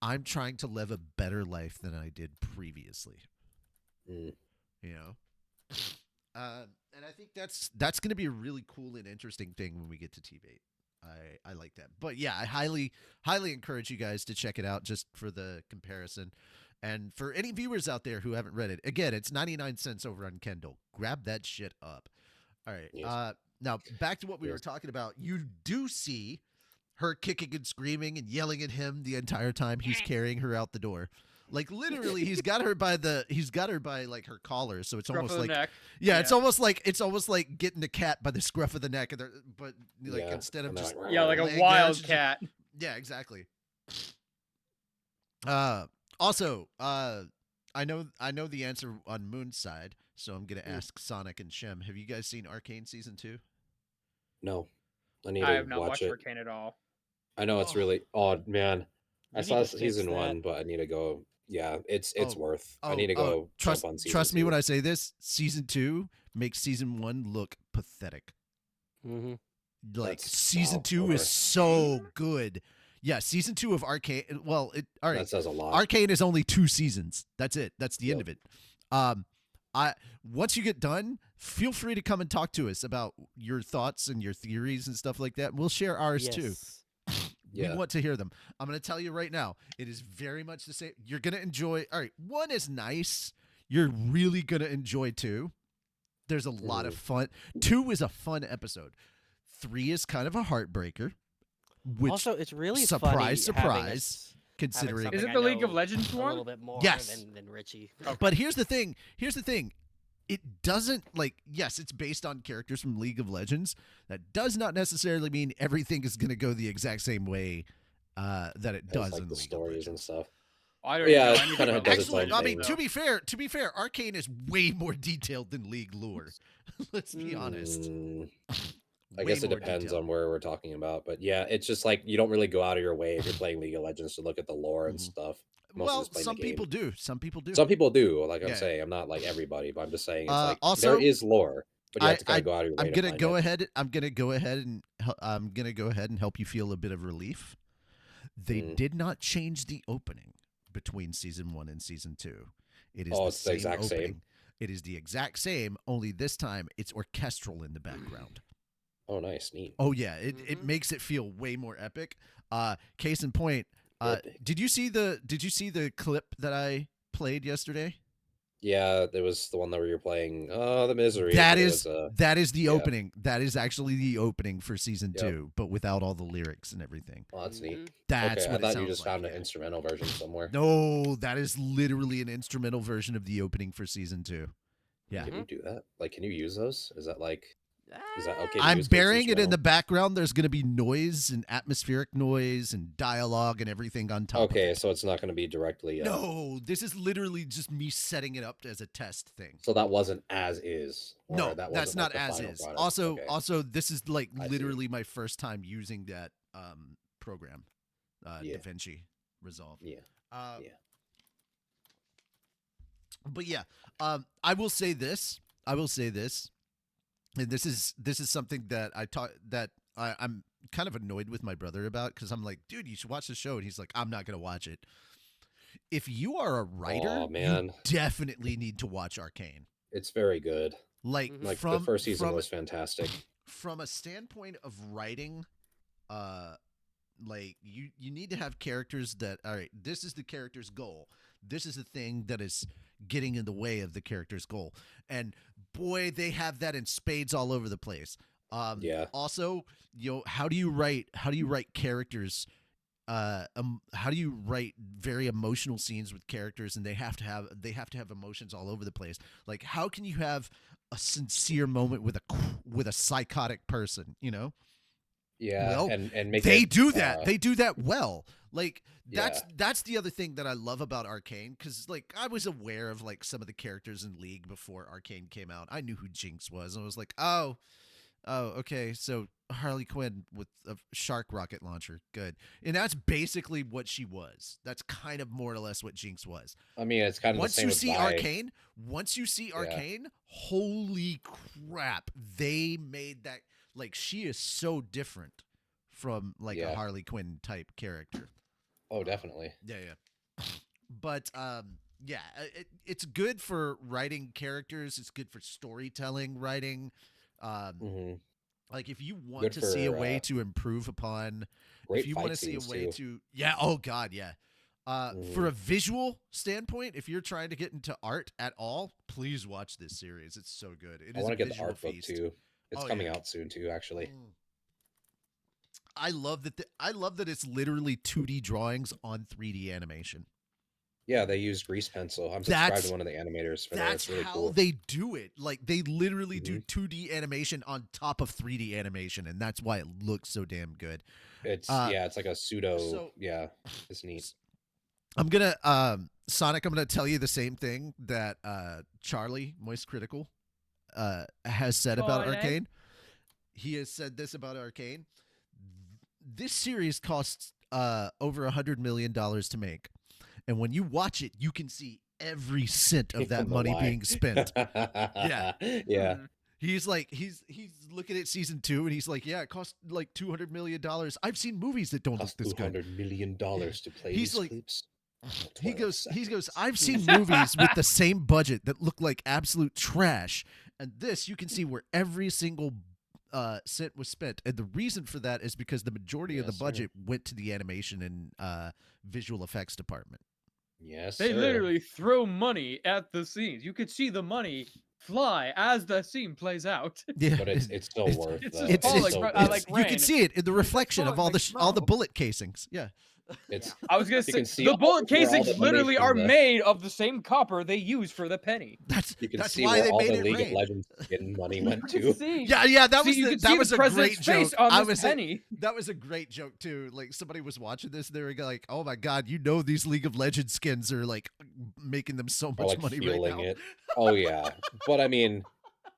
I'm trying to live a better life than I did previously. You know? And I think that's going to be a really cool and interesting thing when we get to T-Bait. I like that. But yeah, I highly encourage you guys to check it out just for the comparison. And for any viewers out there who haven't read it, again, it's 99 cents over on Kindle. Grab that shit up. All right. Yes. Now, back to what we were talking about. You do see her kicking and screaming and yelling at him the entire time he's carrying her out the door. Like literally, he's got her by like her collar, so it's almost like neck. Yeah, it's almost like getting a cat by the scruff of the neck, but like instead of just like a wild cat. Yeah, exactly. Also, I know the answer on Moon's side, so I'm gonna ask Sonic and Shem. Have you guys seen Arcane season 2? No, I have not watched Arcane at all. I know it's really odd, man. I saw need to fix season 1, that. but I need to go. Yeah, it's worth. I Oh, need to go trust jump on season trust me 2. when I say this. Season 2 makes season 1 look pathetic. Mm-hmm. Like That's- season wow, two okay. is so good. Yeah, season 2 of Arcane. Well, all right. That says a lot. Arcane is only 2 seasons. That's it. That's the end Yep. of it. I once you get done, feel free to come and talk to us about your thoughts and your theories and stuff like that. We'll share ours too. Yeah. We want to hear them. I'm going to tell you right now, it is very much the same. You're going to enjoy. All right, 1 is nice. You're really going to enjoy 2. There's a lot of fun. 2 is a fun episode. 3 is kind of a heartbreaker. Which, Also, it's really surprise, funny surprise, considering Is it I the League of know Legends a one? little bit more Yes. than Richie. But here's the thing. It doesn't yes, it's based on characters from League of Legends. That does not necessarily mean everything is going to go the exact same way that it does like in the League of stories and Legends. stuff. I don't Yeah, know it anything kinda about does its Actually, own I mean, thing. to be fair, Arcane is way more detailed than League lore. Let's be honest. I Way guess it more depends detailed. on where we're talking about, but yeah, it's just like you don't really go out of your way if you're playing League of Legends to look at the lore and Mhm. stuff. Most Well, just playing the some game. people do. Some people do. Some people do, like I'm Yeah. saying. I'm not like everybody, but I'm just saying it's like Also, there is lore, but you have to kind of go out of your way I'm to gonna find go it. ahead. I'm gonna go ahead and help you feel a bit of relief. They did not change the opening between season 1 and season 2. It is It's the exact opening. same. It is the exact same. Only this time it's orchestral in the background. Oh, nice, neat. Oh yeah, it makes it feel way more epic. Case in point. Epic. Did you see the clip that I played yesterday? Yeah, there was the one that where you're playing the misery. That but it is was, that is the yeah. opening. That is actually the opening for season Yep. 2, but without all the lyrics and everything. Oh, that's neat. That's Okay, what I thought it you sounds just like, found an yeah. instrumental version somewhere. No, that is literally an instrumental version of the opening for season 2. Yeah. Can you do that? Like, can you use those? Is that okay? to I'm use 'cause it's burying it in instrumental? the background. There's going to be noise and atmospheric noise and dialogue and everything on top of Okay, it. so it's not going to be directly. No, this is literally just me setting it up as a test thing. So that wasn't as is. or No, that that's wasn't, not like, the as final is. product. Also, Okay. also, this is like I see. literally my first time using that program, Yeah. DaVinci Resolve. Yeah. Yeah. But yeah, I will say this. And this is something that I'm kind of annoyed with my brother about, because I'm like, dude, you should watch the show, and he's like, I'm not gonna watch it. If you are a writer, Aw, man. you definitely need to watch Arcane. It's very good. Like, Like from the first season from, was fantastic. from a standpoint of writing, like you need to have characters that, all right, this is the character's goal. This is the thing that is getting in the way of the character's goal. And boy, they have that in spades all over the place. Yeah. Also, how do you write characters? How do you write very emotional scenes with characters, and they have to have emotions all over the place? Like, how can you have a sincere moment with a psychotic person? Yeah, Well, and make they it, do that. They do that well. Like Yeah. that's the other thing that I love about Arcane, because like I was aware of like some of the characters in League before Arcane came out. I knew who Jinx was, and I was like, oh, okay, so Harley Quinn with a shark rocket launcher, good. And that's basically what she was. That's kind of more or less what Jinx was. I mean, it's kind of the Once same you with see Vi. Arcane, Yeah. holy crap, they made that, like, she is so different from like a Yeah. Harley Quinn type character. Oh, definitely. Yeah. But yeah, it's good for writing characters. It's good for storytelling writing. hmm Like if you want Good to see a for way to improve upon, if great you want fight to see a scenes way too. to, yeah, oh god, yeah. For Mhm. a visual standpoint, if you're trying to get into art at all, please watch this series. It's so good. It I is want a to get the visual art book feast. too. It's Oh, coming yeah. out soon too, actually. I love that. I love that it's literally 2D drawings on 3D animation. Yeah, they use grease pencil. I'm subscribed to one of the animators for there. That's It's really how cool. they do it. Like they literally do Mhm. 2D animation on top of 3D animation, and that's why it looks so damn good. It's Uh, it's like a pseudo. so- Yeah, it's neat. I'm gonna Sonic. I'm gonna tell you the same thing that Charlie Moist Critical has said about Charlie. Arcane. He has said this about Arcane. This series costs over $100 million to make, and when you watch it, you can see every cent of that From the money Y. being spent. Yeah. Yeah. Hmm. He's like he's looking at season 2 and he's like, yeah, it cost like $200 million. I've seen movies that don't Cost look this good. $200 million to play He's these like- clips. He 12 goes, seconds. I've seen movies with the same budget that look like absolute trash, and this you can see where every single cent was spent, and the reason for that is because the majority of the Yes, sir. budget went to the animation and visual effects department. Yes, They sir. literally throw money at the scenes. You could see the money fly as the scene plays out. Yeah, But it's still it's- worth. it's the- just falling still right- worth like it. you rain. can see it in the reflection of falling like all the snow. bullet casings. Yeah. It's I was gonna You say can see the all- bullet where all casings the money literally from are the- made of the same copper they use for the penny. you can That's see why where they all made the it League rain. of Legends skin money went You to. could see, Yeah, that see, was you the, could that see was the a great president's joke. face on I this was penny. that was a great joke too. Like somebody was watching this, they were like, "Oh my god, you know these League of Legends skins are like making them so Or much like money right fueling now." it. Oh yeah, but I mean,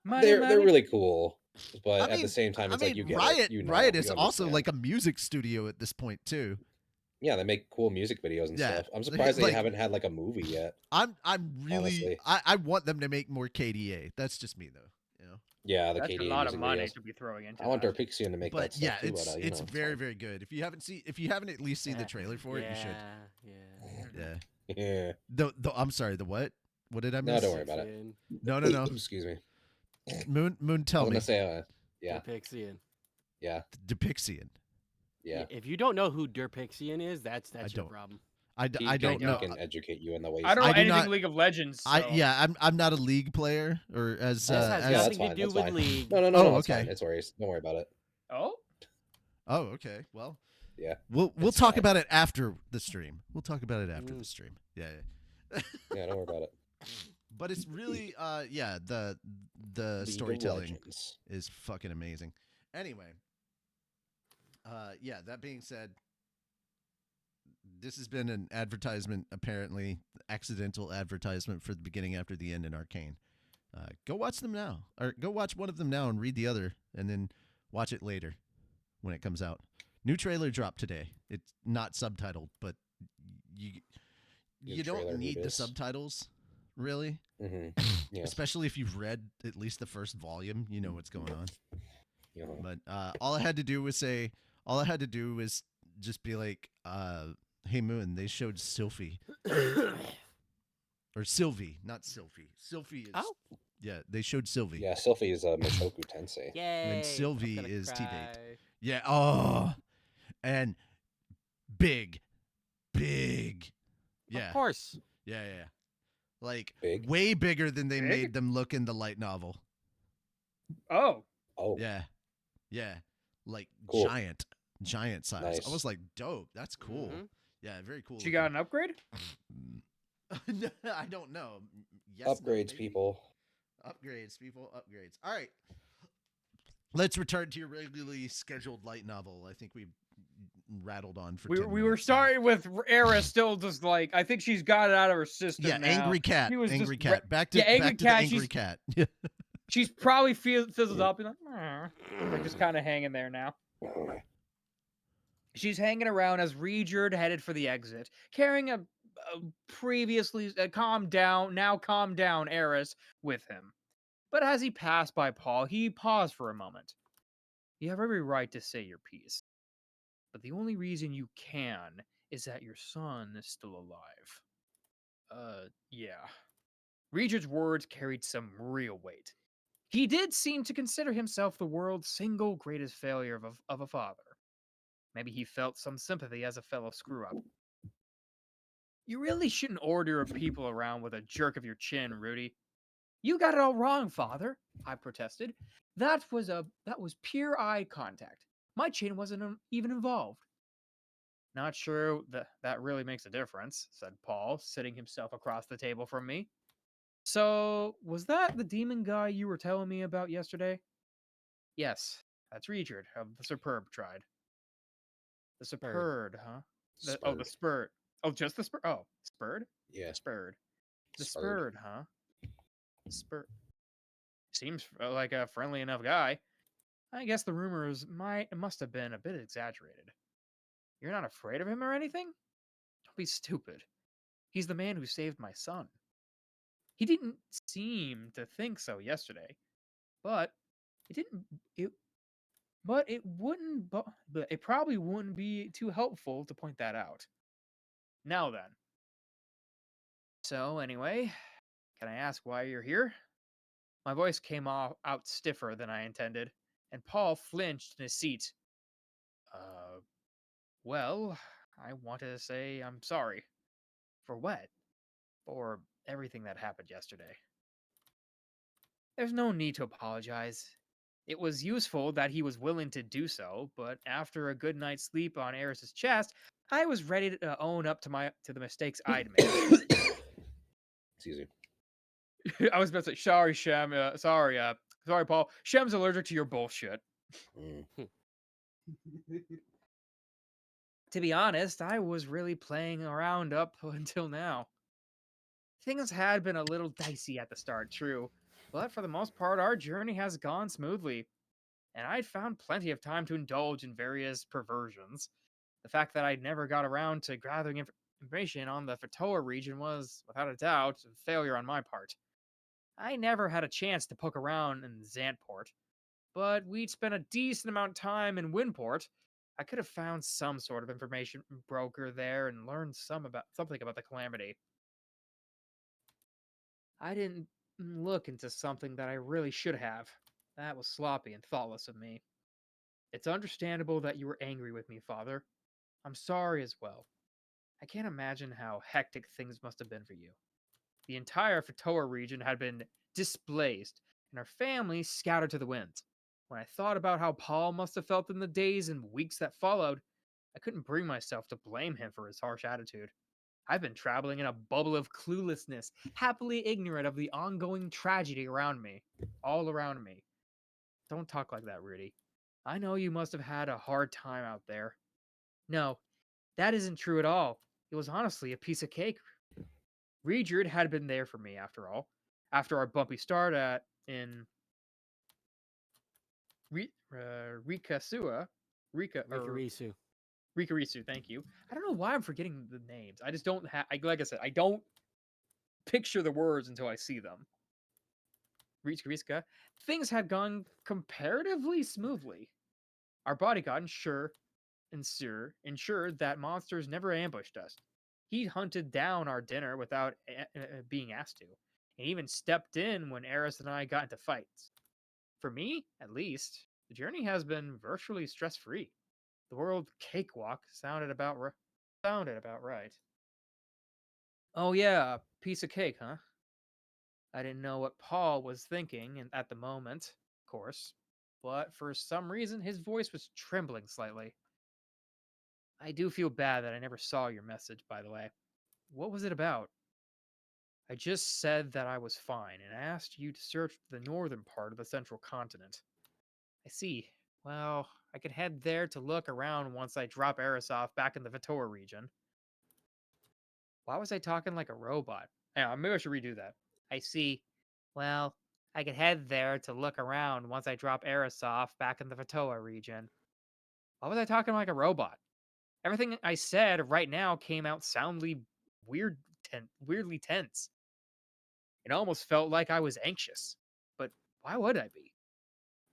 Money, they're money. really cool. But at the same time, it's like you get Riot, it. You know, Riot you is also understand. like a music studio at this point too. Yeah, they make cool music videos and Yeah, stuff. I'm surprised they like- haven't had like a movie yet. I'm really Honestly. I want them to make more KDA. That's just me though, you know. Yeah, the That's KDA a lot of music money videos. to be throwing into I want that. Darpixian to make But that stuff yeah, too. it's But, you it's know, very fine. very good. If you haven't at least seen the trailer for it, you should. Yeah. Yeah. Yeah. The I'm sorry, the what? What did I No, miss? don't worry about it. No. Excuse me. Moon, tell I'm me. gonna say, yeah, Derpixian. yeah, Depixian. yeah. If you don't know who Derpixian is, that's your don't. problem. I don't know. He can educate you in the ways. I don't know I do anything not- League of Legends. So. I'm not a league player or as This has yeah, that's nothing fine. to do That's with fine. League. No, Oh, that's okay. fine. It's worries. Don't worry about it. Oh, Oh, okay. Well, Yeah, we'll it's talk fine. about it after the stream. We'll talk about it after Mm. the stream. Yeah. yeah. Don't worry about it. But it's really yeah, the League of storytelling Legends. is fucking amazing. Anyway, yeah, that being said, this has been an advertisement, apparently accidental advertisement for the beginning after the end in Arcane. Go watch them now, or go watch one of them now and read the other, and then watch it later when it comes out. New trailer dropped today. It's not subtitled, but you New don't trailer, need the Hooters. subtitles, really. Yeah. Especially if you've read at least the first volume, you know what's going on. You know. But all I had to do was just be like, "Hey Moon, they showed Sylphie or Sylvie, not Sylphie. Sylphie is Oh. yeah, they showed Sylvie. Yeah, Sylphie is Mushoku Tensei. Yay! Sylvie I'm gonna is teabait. cry. Yeah. Oh, and big. Yeah. Of course. Yeah. Like Big? way bigger than they Big? made them look in the light novel. oh, Oh, Yeah. Like Cool. giant size. Nice. I was like, dope. That's cool. Mhm. Yeah, very cool. she got an upgrade. No, I don't know. Yes, no, upgrades, maybe. people. Upgrades, people. Upgrades. All right. let's return to your regularly scheduled light novel. I think we rattled on for We 10 were minutes. starting with Eris still just like I think she's got it out of her system Yeah, now. angry cat. She was Angry just cat. Back to yeah, angry back to cat. the angry cat. She's probably fizzled up and like just kind of hanging there now. She's hanging around as Regerd headed for the exit, carrying a previously calmed down Eris with him. But as he passed by Paul, he paused for a moment. You have every right to say your piece, but the only reason you can is that your son is still alive. Yeah. Regerd's words carried some real weight. He did seem to consider himself the world's single greatest failure of a father. Maybe he felt some sympathy as a fellow screw-up. You really shouldn't order people around with a jerk of your chin, Rudy. You got it all wrong, father, I protested. That was pure eye contact. My chin wasn't even involved. Not sure that really makes a difference, said Paul, sitting himself across the table from me. So, was that the demon guy you were telling me about yesterday? Yes, that's Regerd of the Superb tribe. The Superb, huh? The Spurred. Oh, just the Spurred? Oh, Spurred? Yeah. Spurred. The Spurred. Spurred, huh? Spurred. Seems like a friendly enough guy. I guess the rumors must have been a bit exaggerated. You're not afraid of him or anything? Don't be stupid. He's the man who saved my son. He didn't seem to think so yesterday, but it didn't. But it probably wouldn't be too helpful to point that out. Now then. So anyway, can I ask why you're here? My voice came out stiffer than I intended, and Paul flinched in his seat. Well, I want to say I'm sorry. For what? For everything that happened yesterday. There's no need to apologize. It was useful that he was willing to do so, but after a good night's sleep on Eris's chest, I was ready to own up to the mistakes I'd made. Excuse me. I was about to say, sorry, Shem. Sorry, Paul. Shem's allergic to your bullshit. To be honest, I was really playing around up until now. Things had been a little dicey at the start, true, but for the most part, our journey has gone smoothly, and I'd found plenty of time to indulge in various perversions. The fact that I never got around to gathering information on the Fatoa region was, without a doubt, a failure on my part. I never had a chance to poke around in Zantport, but we'd spent a decent amount of time in Winport. I could have found some sort of information broker there and learned something about the calamity. I didn't look into something that I really should have. That was sloppy and thoughtless of me. It's understandable that you were angry with me, Father. I'm sorry as well. I can't imagine how hectic things must have been for you. The entire Fatoa region had been displaced, and our family scattered to the winds. When I thought about how Paul must have felt in the days and weeks that followed, I couldn't bring myself to blame him for his harsh attitude. I've been traveling in a bubble of cluelessness, happily ignorant of the ongoing tragedy around me, all around me. Don't talk like that, Rudy. I know you must have had a hard time out there. No, that isn't true at all. It was honestly a piece of cake. Regerd had been there for me, after all. After our bumpy start in Rikasua, Rikarisu. Rikarisu, thank you. I don't know why I'm forgetting the names. I just don't have, like I said, I don't picture the words until I see them. Rikariska, things had gone comparatively smoothly. Our bodyguard ensured that monsters never ambushed us. He hunted down our dinner without being asked to, and even stepped in when Eris and I got into fights. For me, at least, the journey has been virtually stress-free. The word cakewalk sounded about right. Oh yeah, a piece of cake, huh? I didn't know what Paul was thinking at the moment, of course, but for some reason his voice was trembling slightly. I do feel bad that I never saw your message, by the way. What was it about? I just said that I was fine and asked you to search the northern part of the central continent. I I see. Well, I could head there to look around once I drop Arisov back in the Vitoa region. Why was I talking like a robot? Yeah, maybe I should redo that. I see. Well, I could head there to look around once I drop Arisov back in the Vitoa region. Why was I talking like a robot? Everything I said right now came out soundly weirdly tense. It almost felt like I was anxious. But why would I be?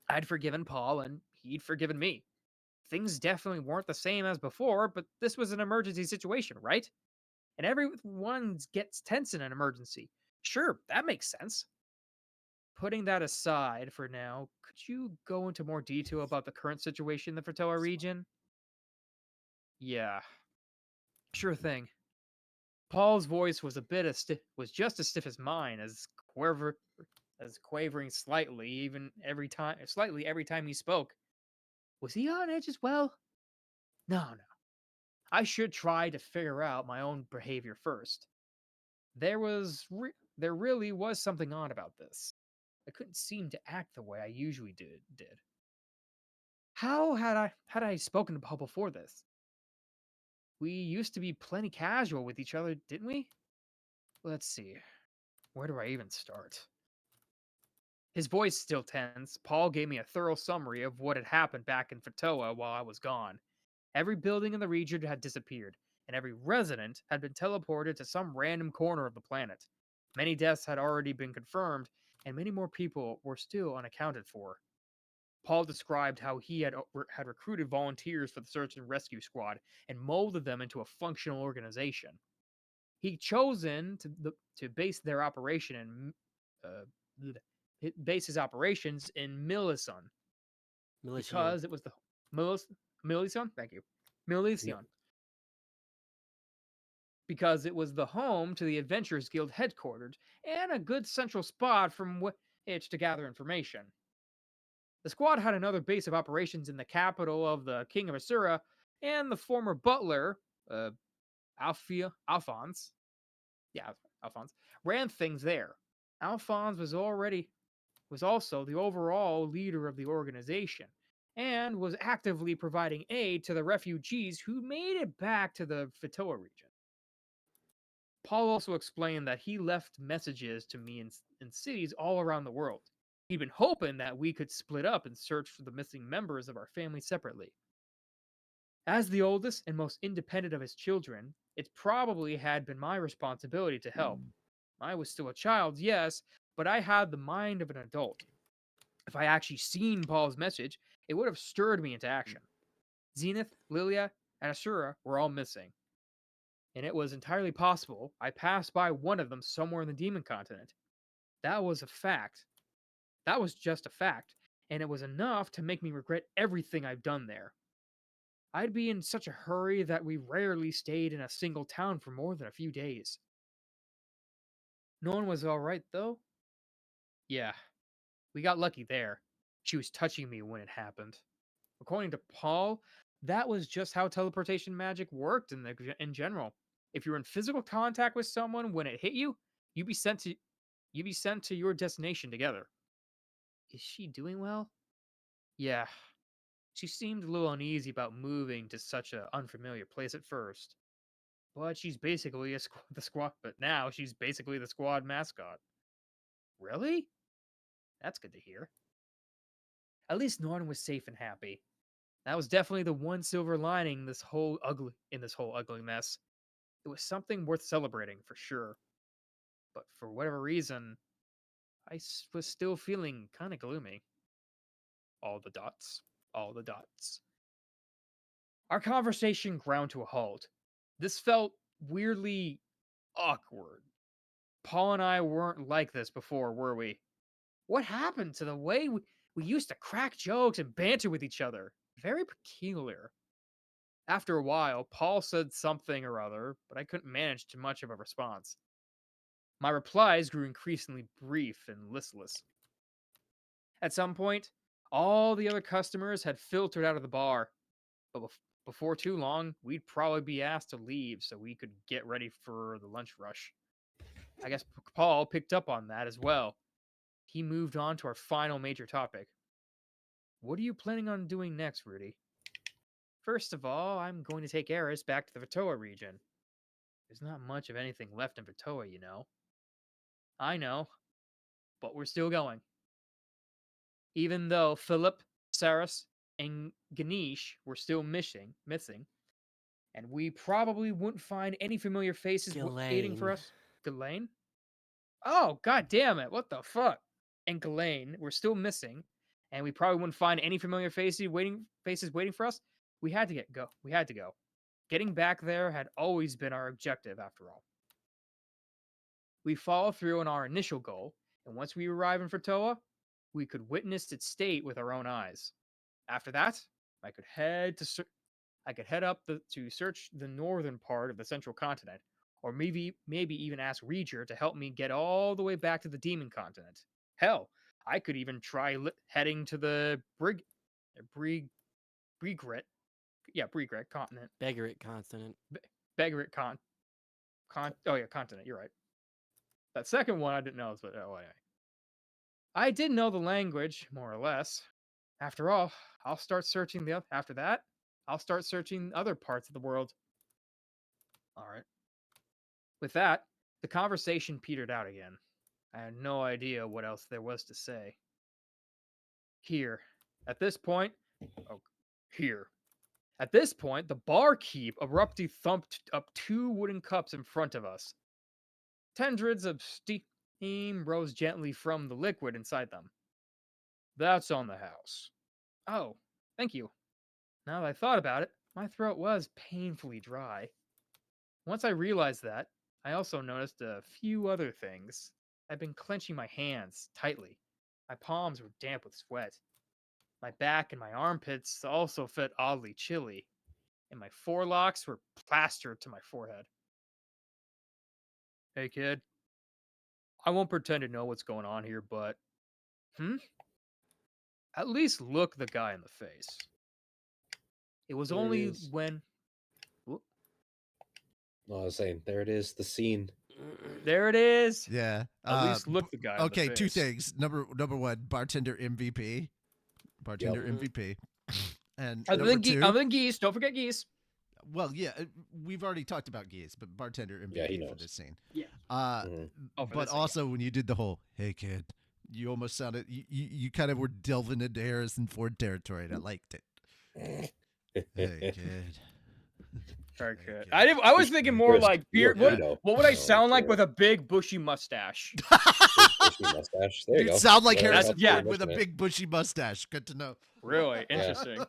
I'd forgiven Paul and he'd forgiven me. Things definitely weren't the same as before, but this was an emergency situation, right? And everyone gets tense in an emergency. Sure, that makes sense. Putting that aside for now, could you go into more detail about the current situation in the Fertoa region? Yeah, sure thing. Paul's voice was was just as stiff as mine, as quavering slightly every time he spoke. Was he on edge as well? No, no. I should try to figure out my own behavior first. There really was something odd about this. I couldn't seem to act the way I usually did. How had I spoken to Paul before this? We used to be plenty casual with each other, didn't we? Let's see. Where do I even start? His voice still tense, Paul gave me a thorough summary of what had happened back in Fatoa while I was gone. Every building in the region had disappeared, and every resident had been teleported to some random corner of the planet. Many deaths had already been confirmed, and many more people were still unaccounted for. Paul described how he had recruited volunteers for the search and rescue squad and molded them into a functional organization. He'd chosen to base their operation in base his operations in Milison because it was the Milison. Thank you, Milison. Yep. Because it was the home to the Adventurers Guild headquarters and a good central spot from which to gather information. The squad had another base of operations in the capital of the King of Asura, and the former butler, Alphonse, ran things there. Alphonse was also the overall leader of the organization, and was actively providing aid to the refugees who made it back to the Fitoa region. Paul also explained that he left messages to me in cities all around the world. He'd been hoping that we could split up and search for the missing members of our family separately. As the oldest and most independent of his children, it probably had been my responsibility to help. I was still a child, yes, but I had the mind of an adult. If I actually seen Paul's message, it would have stirred me into action. Zenith, Lilia, and Asura were all missing, and it was entirely possible I passed by one of them somewhere in the Demon Continent. That was a fact. That was just a fact, and it was enough to make me regret everything I've done there. I'd be in such a hurry that we rarely stayed in a single town for more than a few days. No one was alright, though? Yeah, we got lucky there. She was touching me when it happened. According to Paul, that was just how teleportation magic worked in general. If you were in physical contact with someone when it hit you, you'd be sent to your destination together. Is she doing well? Yeah. She seemed a little uneasy about moving to such an unfamiliar place at first. But she's basically but now she's basically the squad mascot. Really? That's good to hear. At least Norton was safe and happy. That was definitely the one silver lining in this whole ugly mess. It was something worth celebrating for sure. But for whatever reason, was still feeling kind of gloomy. All the dots. All the dots. Our conversation ground to a halt. This felt weirdly awkward. Paul and I weren't like this before, were we? What happened to the way we used to crack jokes and banter with each other? Very peculiar. After a while, Paul said something or other, but I couldn't manage too much of a response. My replies grew increasingly brief and listless. At some point, all the other customers had filtered out of the bar, but before too long, we'd probably be asked to leave so we could get ready for the lunch rush. I guess Paul picked up on that as well. He moved on to our final major topic. What are you planning on doing next, Rudy? First of all, I'm going to take Eris back to the Vitoa region. There's not much of anything left in Vitoa, you know. I know, but we're still going. Even though Philip, Saras, and Ganesh were still missing, and we probably wouldn't find any familiar faces waiting for Ghislaine. us. Ghislaine? Oh, god damn it, what the fuck? And Ghislaine were still missing, and we probably wouldn't find any familiar faces waiting for us. We had to go. We had to go. Getting back there had always been our objective, after all. We followed through on our initial goal, and once we arrived in Fertoa, we could witness its state with our own eyes. After that, I could head up to search the northern part of the central continent, or maybe even ask Reacher to help me get all the way back to the demon continent. Hell, I could even try heading to the Brigret continent. Beggarit consonant. Beggarit continent. You're right. That second one I didn't know, but anyway. I did know the language more or less. After all, I'll start searching after that. I'll start searching other parts of the world. All right. With that, the conversation petered out again. I had no idea what else there was to say. Here. At this point, the barkeep abruptly thumped up 2 wooden cups in front of us. Tendrils of steam rose gently from the liquid inside them. That's on the house. Oh, thank you. Now that I thought about it, my throat was painfully dry. Once I realized that, I also noticed a few other things. I'd been clenching my hands tightly. My palms were damp with sweat. My back and my armpits also felt oddly chilly, and my forelocks were plastered to my forehead. Hey, kid. I won't pretend to know what's going on here, but... At least look the guy in the face. It was There it only is. when... No, I was saying, there it is, the scene. There it is. Yeah. At least look the guy in the face. Okay, 2 things. Number 1, bartender MVP. Bartender Yep. MVP. And Other number 2, than Geese, don't forget Geese. well, yeah, we've already talked about Geese, but bartender Yeah, he MVP for knows. this scene. Yeah. Mhm. Oh, for But this thing, also when you did the whole, hey kid, you almost sounded, you kind of were delving into Harrison Ford territory, and I liked it. Hey kid. Okay. Hey, kid. I was thinking more Chris, like you're beard. a pedo. What would I Oh, sound like sure. with a big bushy mustache? Bushy mustache. There you You'd go. sound like Whatever Harrison helps you Ford with a mention it. big bushy mustache. Good to know. Really Yeah. interesting.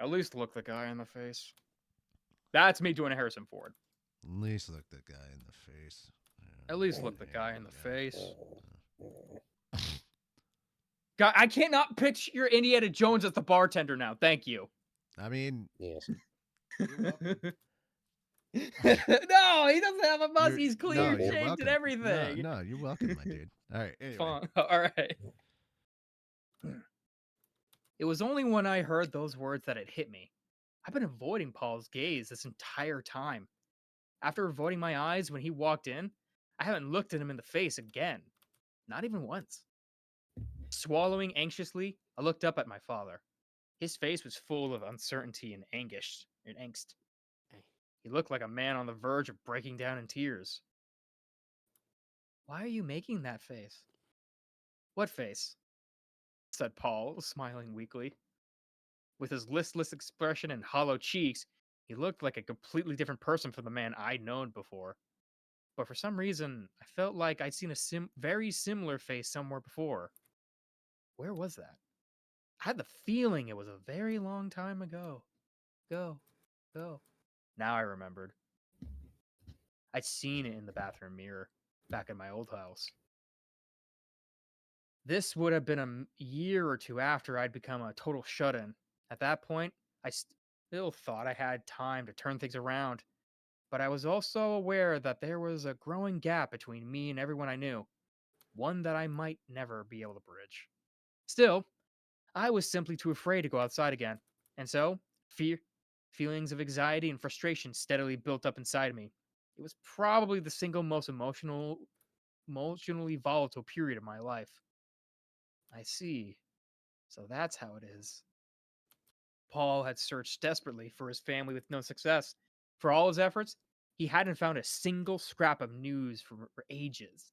At least look the guy in the face. That's me doing a Harrison Ford. At least look the guy in the face. At least look the guy in the Yeah. face. God, I cannot picture Indiana Jones as the bartender now. Thank you. I mean, Yes. No, he doesn't have a mustache. He's clean no, shaved you're and welcome. everything. No, you're welcome, my dude. All right. Anyway. Fine. All right. It was only when I heard those words that it hit me. I've been avoiding Paul's gaze this entire time. After avoiding my eyes when he walked in, I haven't looked at him in the face again. Not even once. Swallowing anxiously, I looked up at my father. His face was full of uncertainty and angst. He looked like a man on the verge of breaking down in tears. Why are you making that face? What face? Said Paul, smiling weakly. With his listless expression and hollow cheeks, he looked like a completely different person from the man I'd known before. But for some reason, I felt like I'd seen a very similar face somewhere before. Where was that? I had the feeling it was a very long time ago. Go. Now I remembered. I'd seen it in the bathroom mirror, back in my old house. This would have been a year or 2 after I'd become a total shut-in. At that point, I still thought I had time to turn things around, but I was also aware that there was a growing gap between me and everyone I knew, one that I might never be able to bridge. Still, I was simply too afraid to go outside again, and so, feelings of anxiety and frustration steadily built up inside me. It was probably the single most emotionally volatile period of my life. I see, So that's how it is. Paul had searched desperately for his family with no success. For all his efforts, he hadn't found a single scrap of news for ages.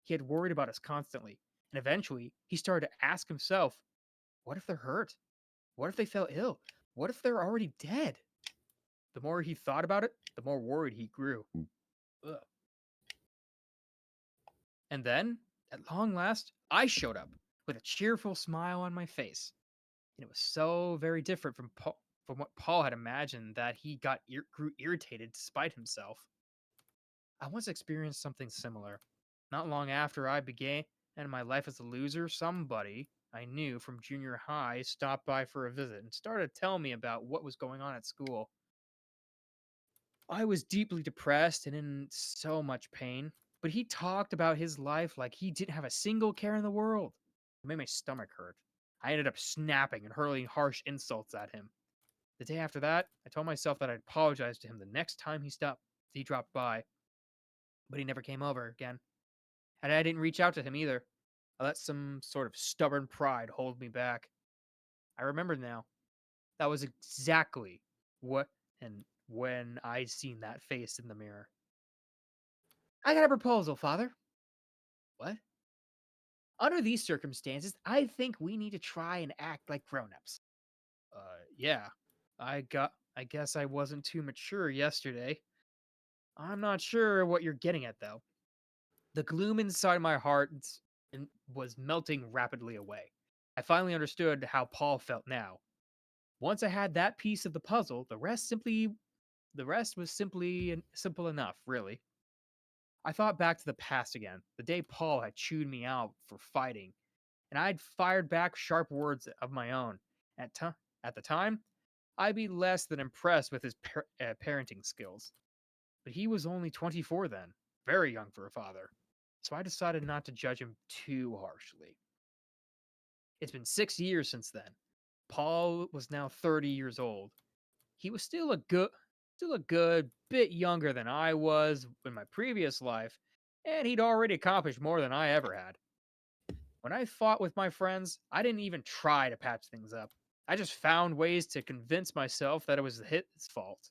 He had worried about us constantly, and eventually he started to ask himself, what if they're hurt? What if they fell ill? What if they're already dead? The more he thought about it, the more worried he grew. Ugh. And then, at long last, I showed up with a cheerful smile on my face. And it was so very different from what Paul had imagined that he grew irritated despite himself. I once experienced something similar. Not long after I began my life as a loser, somebody I knew from junior high stopped by for a visit and started to tell me about what was going on at school. I was deeply depressed and in so much pain, but he talked about his life like he didn't have a single care in the world. It made my stomach hurt. I ended up snapping and hurling harsh insults at him. The day after that, I told myself that I'd apologize to him the next time he dropped by, but he never came over again. And I didn't reach out to him either. I let some sort of stubborn pride hold me back. I remember now. That was exactly what and when I seen that face in the mirror. I got a proposal, Father. What? Under these circumstances, I think we need to try and act like grown-ups. Yeah. I guess I wasn't too mature yesterday. I'm not sure what you're getting at, though. The gloom inside my heart was melting rapidly away. I finally understood how Paul felt now. Once I had that piece of the puzzle, the rest was simply simple enough, really. I thought back to the past again, the day Paul had chewed me out for fighting, and I'd fired back sharp words of my own. At, t- at the time, I'd be less than impressed with his parenting skills. But he was only 24 then, very young for a father. So I decided not to judge him too harshly. It's been 6 years since then. Paul was now 30 years old. He was still a good bit younger than I was in my previous life, and he'd already accomplished more than I ever had. When I fought with my friends, I didn't even try to patch things up. I just found ways to convince myself that it was his fault.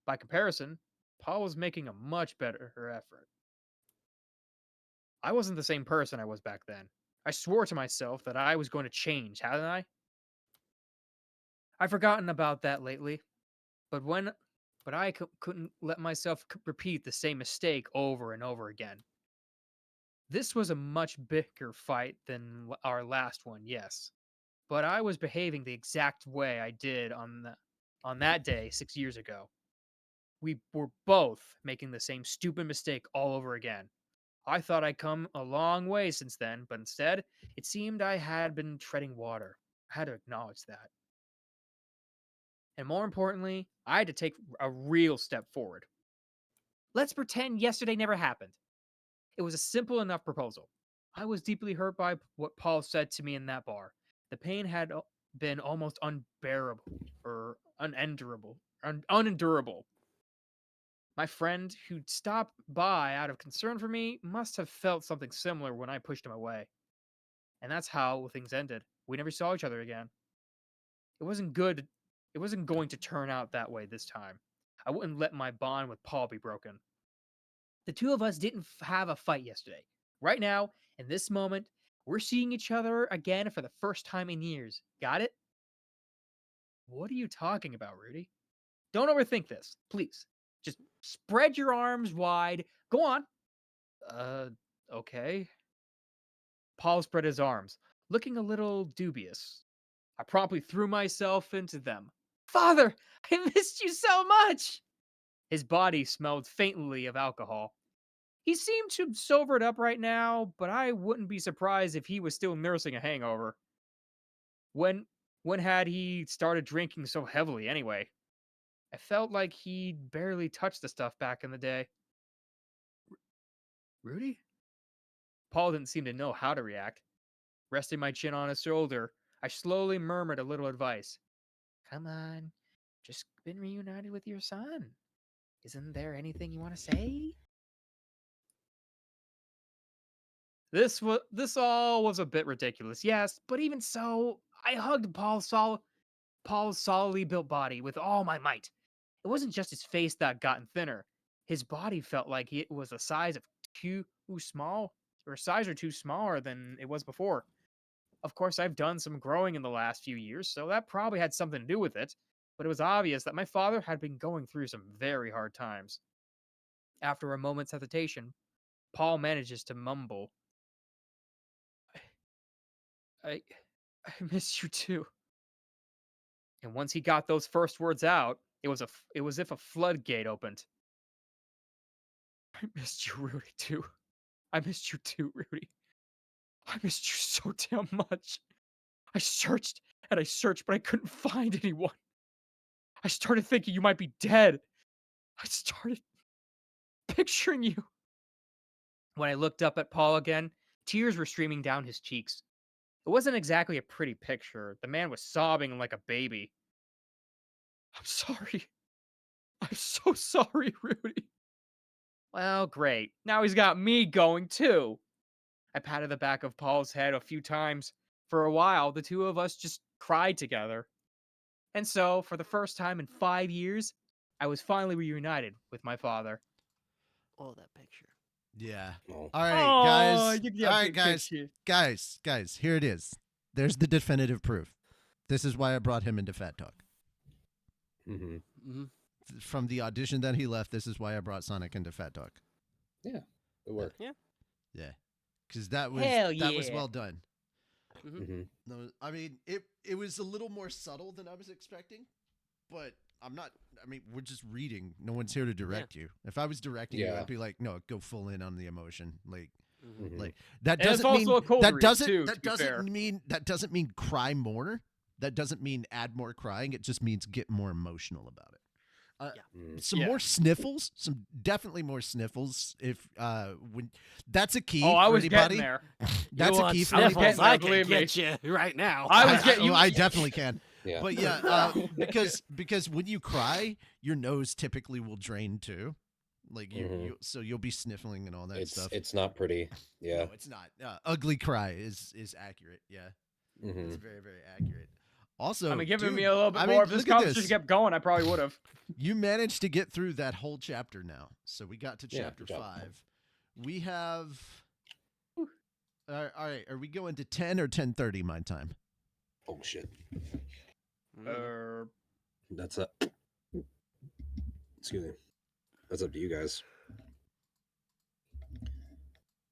By comparison, Paul was making a much better effort. I wasn't the same person I was back then. I swore to myself that I was going to change, hadn't I? I've forgotten about that lately, but I couldn't let myself repeat the same mistake over and over again. This was a much bigger fight than our last one, yes, but I was behaving the exact way I did on that day 6 years ago. We were both making the same stupid mistake all over again. I thought I'd come a long way since then, but instead, it seemed I had been treading water. I had to acknowledge that. And more importantly, I had to take a real step forward. Let's pretend yesterday never happened. It was a simple enough proposal. I was deeply hurt by what Paul said to me in that bar. The pain had been almost unbearable or unendurable. My friend who'd stopped by out of concern for me must have felt something similar when I pushed him away. And that's how things ended. We never saw each other again. It wasn't good. It wasn't going to turn out that way this time. I wouldn't let my bond with Paul be broken. The two of us didn't have a fight yesterday. Right now, in this moment, we're seeing each other again for the first time in years. Got it? What are you talking about, Rudy? Don't overthink this, please. Just spread your arms wide. Go on. Uh, okay. Paul spread his arms, looking a little dubious. I promptly threw myself into them. Father, I missed you so much! His body smelled faintly of alcohol. He seemed to have sobered up right now, but I wouldn't be surprised if he was still nursing a hangover. When when had he started drinking so heavily anyway? I felt like he'd barely touched the stuff back in the day. Rudy? Paul didn't seem to know how to react. Resting my chin on his shoulder, I slowly murmured a little advice. Come on, just been reunited with your son. Isn't there anything you want to say? This all was a bit ridiculous, yes, but even so, I hugged Paul's solidly built body with all my might. It wasn't just his face that gotten thinner. His body felt like it was a size of too small, or a size or two smaller than it was before. Of course, I've done some growing in the last few years, so that probably had something to do with it, but it was obvious that my father had been going through some very hard times. After a moment's hesitation, Paul manages to mumble, I, I miss you too. And once he got those first words out, it was as if a floodgate opened. I missed you, Rudy, too. I missed you too, Rudy. I missed you so damn much. I searched and I searched, but I couldn't find anyone. I started thinking you might be dead. I started picturing you. When I looked up at Paul again, tears were streaming down his cheeks. It wasn't exactly a pretty picture. The man was sobbing like a baby. I'm sorry. I'm so sorry, Rudy. Well, great. Now he's got me going too. I patted the back of Paul's head a few times. For a while, the two of us just cried together. And so, for the first time in 5 years, I was finally reunited with my father. Oh, that picture. Yeah. Oh. All right, guys. you get All a right, big guys. picture. Guys. Here it is. There's the definitive proof. This is why I brought him into Fat Talk. Mm-hmm. Mm-hmm. From the audition that he left, this is why I brought Sonic into Fat Talk. Yeah, it worked. Yeah. Because that was Hell that was yeah. well done. Mm-hmm. Mm-hmm. No, I mean it was a little more subtle than I was expecting, but we're just reading. No one's here to direct you. If I was directing you, Yeah. I'd be like, no, go full in on the emotion. Like Mm-hmm. like that And it's doesn't mean also a cold that read, doesn't too, that to be doesn't fair. mean that doesn't mean cry more. That doesn't mean add more crying. It just means get more emotional about it. Some Yeah. more sniffles, some definitely more sniffles. If when that's a key Oh, I for was anybody. getting there. That's you a key want for I was anybody. sniffles, getting I there, can believe me. get you right now. I was getting you. I definitely can. Yeah. But yeah, because when you cry, your nose typically will drain too. Like so you'll be sniffling and all that stuff. It's not pretty. Yeah. No, it's not. Ugly cry is accurate. Yeah, Mm-hmm. it's very very accurate. Also, I mean, giving dude, me a little bit I more. mean, If this look at conversation this. kept going, I probably would have. You managed to get through that whole chapter now. So we got to Yeah, chapter good job. 5. We have. All right. Are we going to 10 or 10:30 my time? Oh shit. Mm. That's up. Excuse me. That's up to you guys.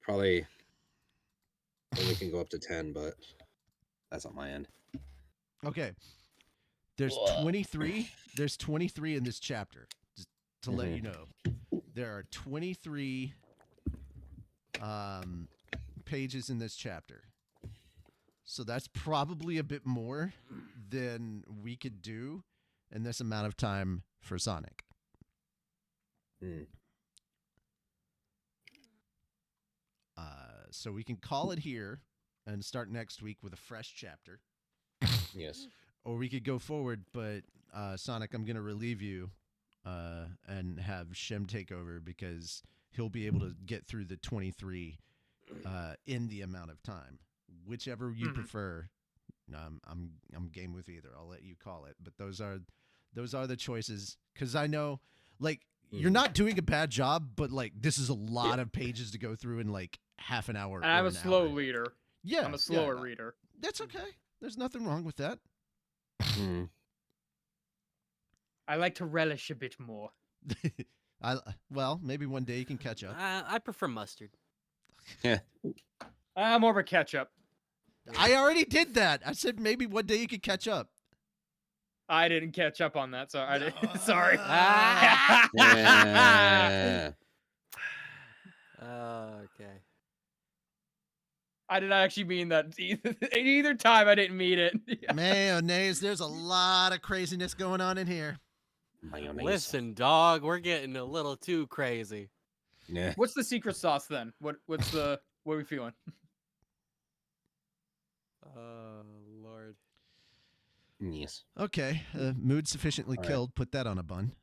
Probably only can go up to 10, but that's on my end. Okay. There's 23. There's 23 in this chapter. Just to let you know, there are 23 pages in this chapter. So that's probably a bit more than we could do in this amount of time for Sonic. Mm. So we can call it here and start next week with a fresh chapter. Yes. Or we could go forward, but Sonic, I'm going to relieve you and have Shem take over because he'll be able to get through the 23 in the amount of time. Whichever you prefer, I'm game with either. I'll let you call it. But those are the choices because I know, like, you're not doing a bad job, but like this is a lot of pages to go through in like half an hour. And I'm or a an slow hour. reader. Yeah, I'm a slower reader. That's okay. There's nothing wrong with that. Mm. I like to relish a bit more. Well, maybe one day you can catch up. I prefer mustard. I'm more of a ketchup. I already did that. I said maybe one day you could catch up. I didn't catch up on that, so I didn't. Sorry. Yeah. Okay. I did not actually mean that either time. I didn't mean it. Yeah. Mayonnaise, there's a lot of craziness going on in here. Mayonnaise. Listen, dog, we're getting a little too crazy. Yeah. What's the secret sauce then? What are we feeling? Oh, Lord. Yes. Okay, mood sufficiently All right. killed. Put that on a bun.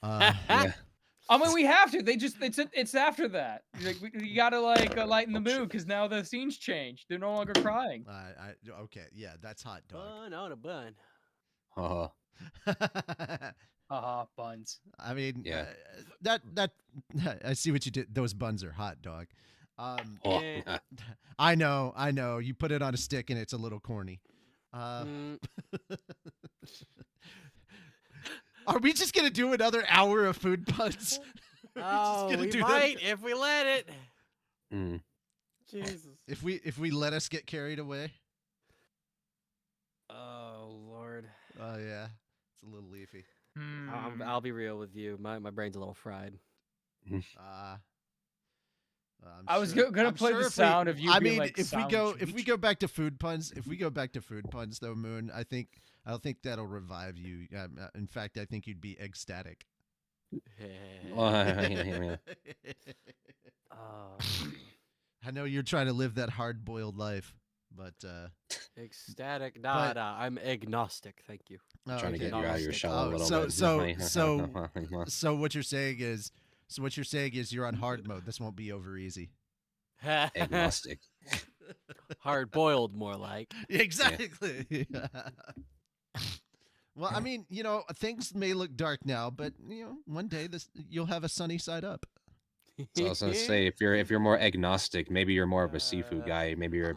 Yeah. I mean, we have to. It's after that. You gotta lighten the Oh, mood shit. because now the scene's changed. They're no longer crying. Okay, yeah, that's hot dog. Bun on a bun. Haha, buns. I mean, Yeah. that I see what you did. Those buns are hot dog. Eh. I know. You put it on a stick and it's a little corny. Mm, Are we just gonna do another hour of food puns? oh, gonna we do that? might if we let it. Mm. Jesus. If we let us get carried away. Oh Lord. Oh yeah, it's a little leafy. I'll be real with you. My brain's a little fried. I was gonna play the sound of you being like, if we go back to food puns, though, Moon, I don't think that'll revive you. In fact, I think you'd be ecstatic. Oh. I know you're trying to live that hard-boiled life, but Ecstatic. Nah, I'm agnostic. Thank you. Trying to get you out of your shell Oh, a little bit. so what you're saying is you're on hard mode. This won't be over easy. Agnostic. Hard boiled, more like. Exactly. Well, I mean, things may look dark now, but one day you'll have a sunny side up. So I was gonna say, if you're more agnostic, maybe you're more of a seafood guy. Maybe you're a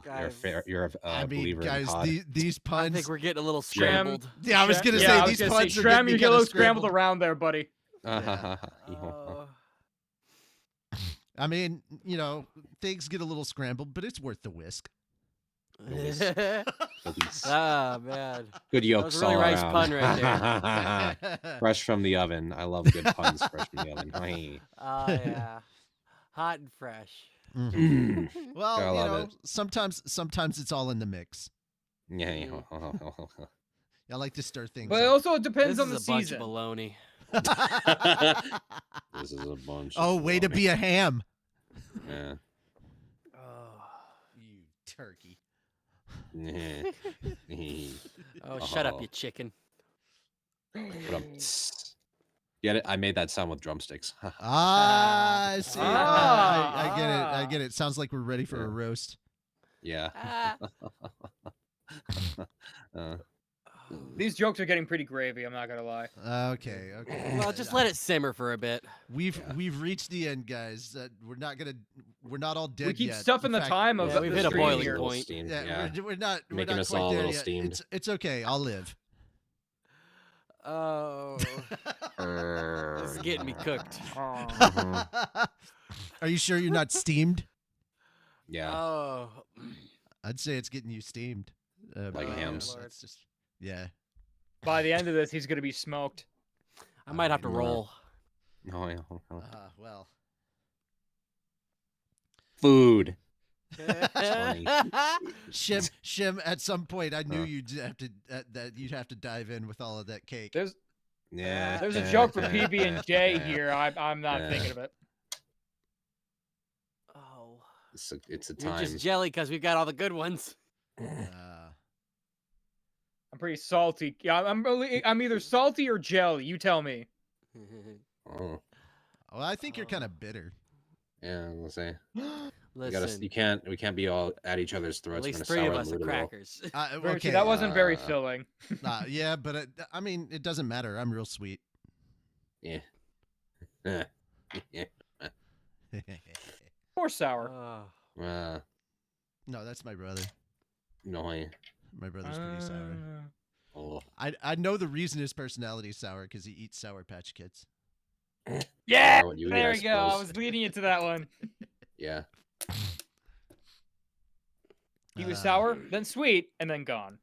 believer guys, in cod. these puns. I think we're getting a little scrambled. Yeah, I was gonna say these puns are Shram, you getting get a little scrambled around there, buddy. Oh. I mean, things get a little scrambled, but it's worth the whisk. Ah, man. Good yolks That was a really all nice around. pun right there. Fresh from the oven. I love good puns fresh from the oven. Oh, yeah. Hot and fresh. Mhm. Mm. Well, I love it. sometimes it's all in the mix. Yeah. I like to stir things But it up. also depends This on the is a bunch season. of baloney. This is a bunch. Oh, way to be a ham. Yeah. Oh, You turkey. shut up, you chicken. Yeah, I made that sound with drumsticks. I see. I get it. I Ah. get it. Sounds like we're ready for a roast. Yeah. Ah. These jokes are getting pretty gravy. I'm not gonna lie. Okay. Well, just let it simmer for a bit. We've reached the end, guys. We're not all dead We keep yet. stuffing In the fact, time of Yeah, the we've hit a stream boiling here. point. Yeah, we're not Making us quite all a there little yet. steamed. It's okay. I'll live. Oh, this is getting me cooked. Aw. Are you sure you're not steamed? Yeah. Oh, I'd say it's getting you steamed. Like but, hams. Lord. That's just yeah. By the end of this, he's gonna be smoked. I might have to no. roll. Well. Food. funny. Shim. At some point, I knew Huh. you'd have to that you'd have to dive in with all of that cake. There's Yeah. a joke for PB and J here. I'm not thinking of it. Oh, It's a you're time. just jelly because we've got all the good ones. I'm pretty salty. Yeah, I'm either salty or jelly. You tell me. Oh, Well, I think you're kind of bitter. yeah. We'll say. Listen, We can't be all at each other's at throats. least when a 3 of sour us are noodle- crackers. Very Okay. true. That wasn't very uh, filling. Yeah, but I mean, it doesn't matter. I'm real sweet. Yeah. Yeah. Or sour. Oh. No, that's my brother. No. My brother's pretty sour. Oh. I know the reason his personality is sour because he eats Sour Patch Kids. Yeah, what you eat, there I we go. I suppose. was leading you to that one. Yeah. He was sour, then sweet, and then gone.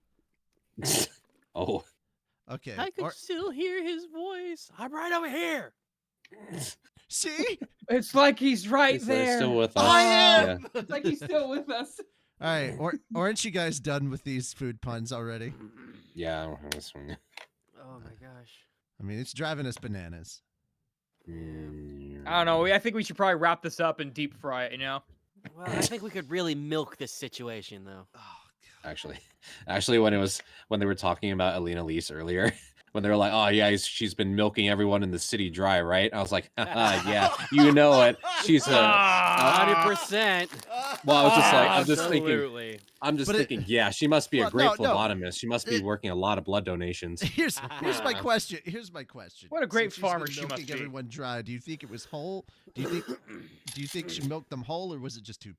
Oh. Okay. I could still hear his voice. I'm right over here. See? It's like he's right It's there. still with us. I Yeah. am. It's like he's still with us. All right. Aren't you guys done with these food puns already? Yeah. This one. Oh my gosh. I mean, it's driving us bananas. Mm. I don't know. I think we should probably wrap this up and deep fry it. Well, I think we could really milk this situation, though. Oh, Actually, when they were talking about Alina Lise earlier, when they're like, "Oh yeah, she's been milking everyone in the city dry, right?" I was like, haha, "Yeah, you know it. She's a." 100%. Well, I was just like, Absolutely. I'm just But thinking, yeah, she must be a Well, great no. phlebotomist. She must be working a lot of blood donations. Here's my question. What a great Since she's farmer been she must milking be. everyone dry. Do you think it was whole? Do you think she milked them whole, or was it just 2%?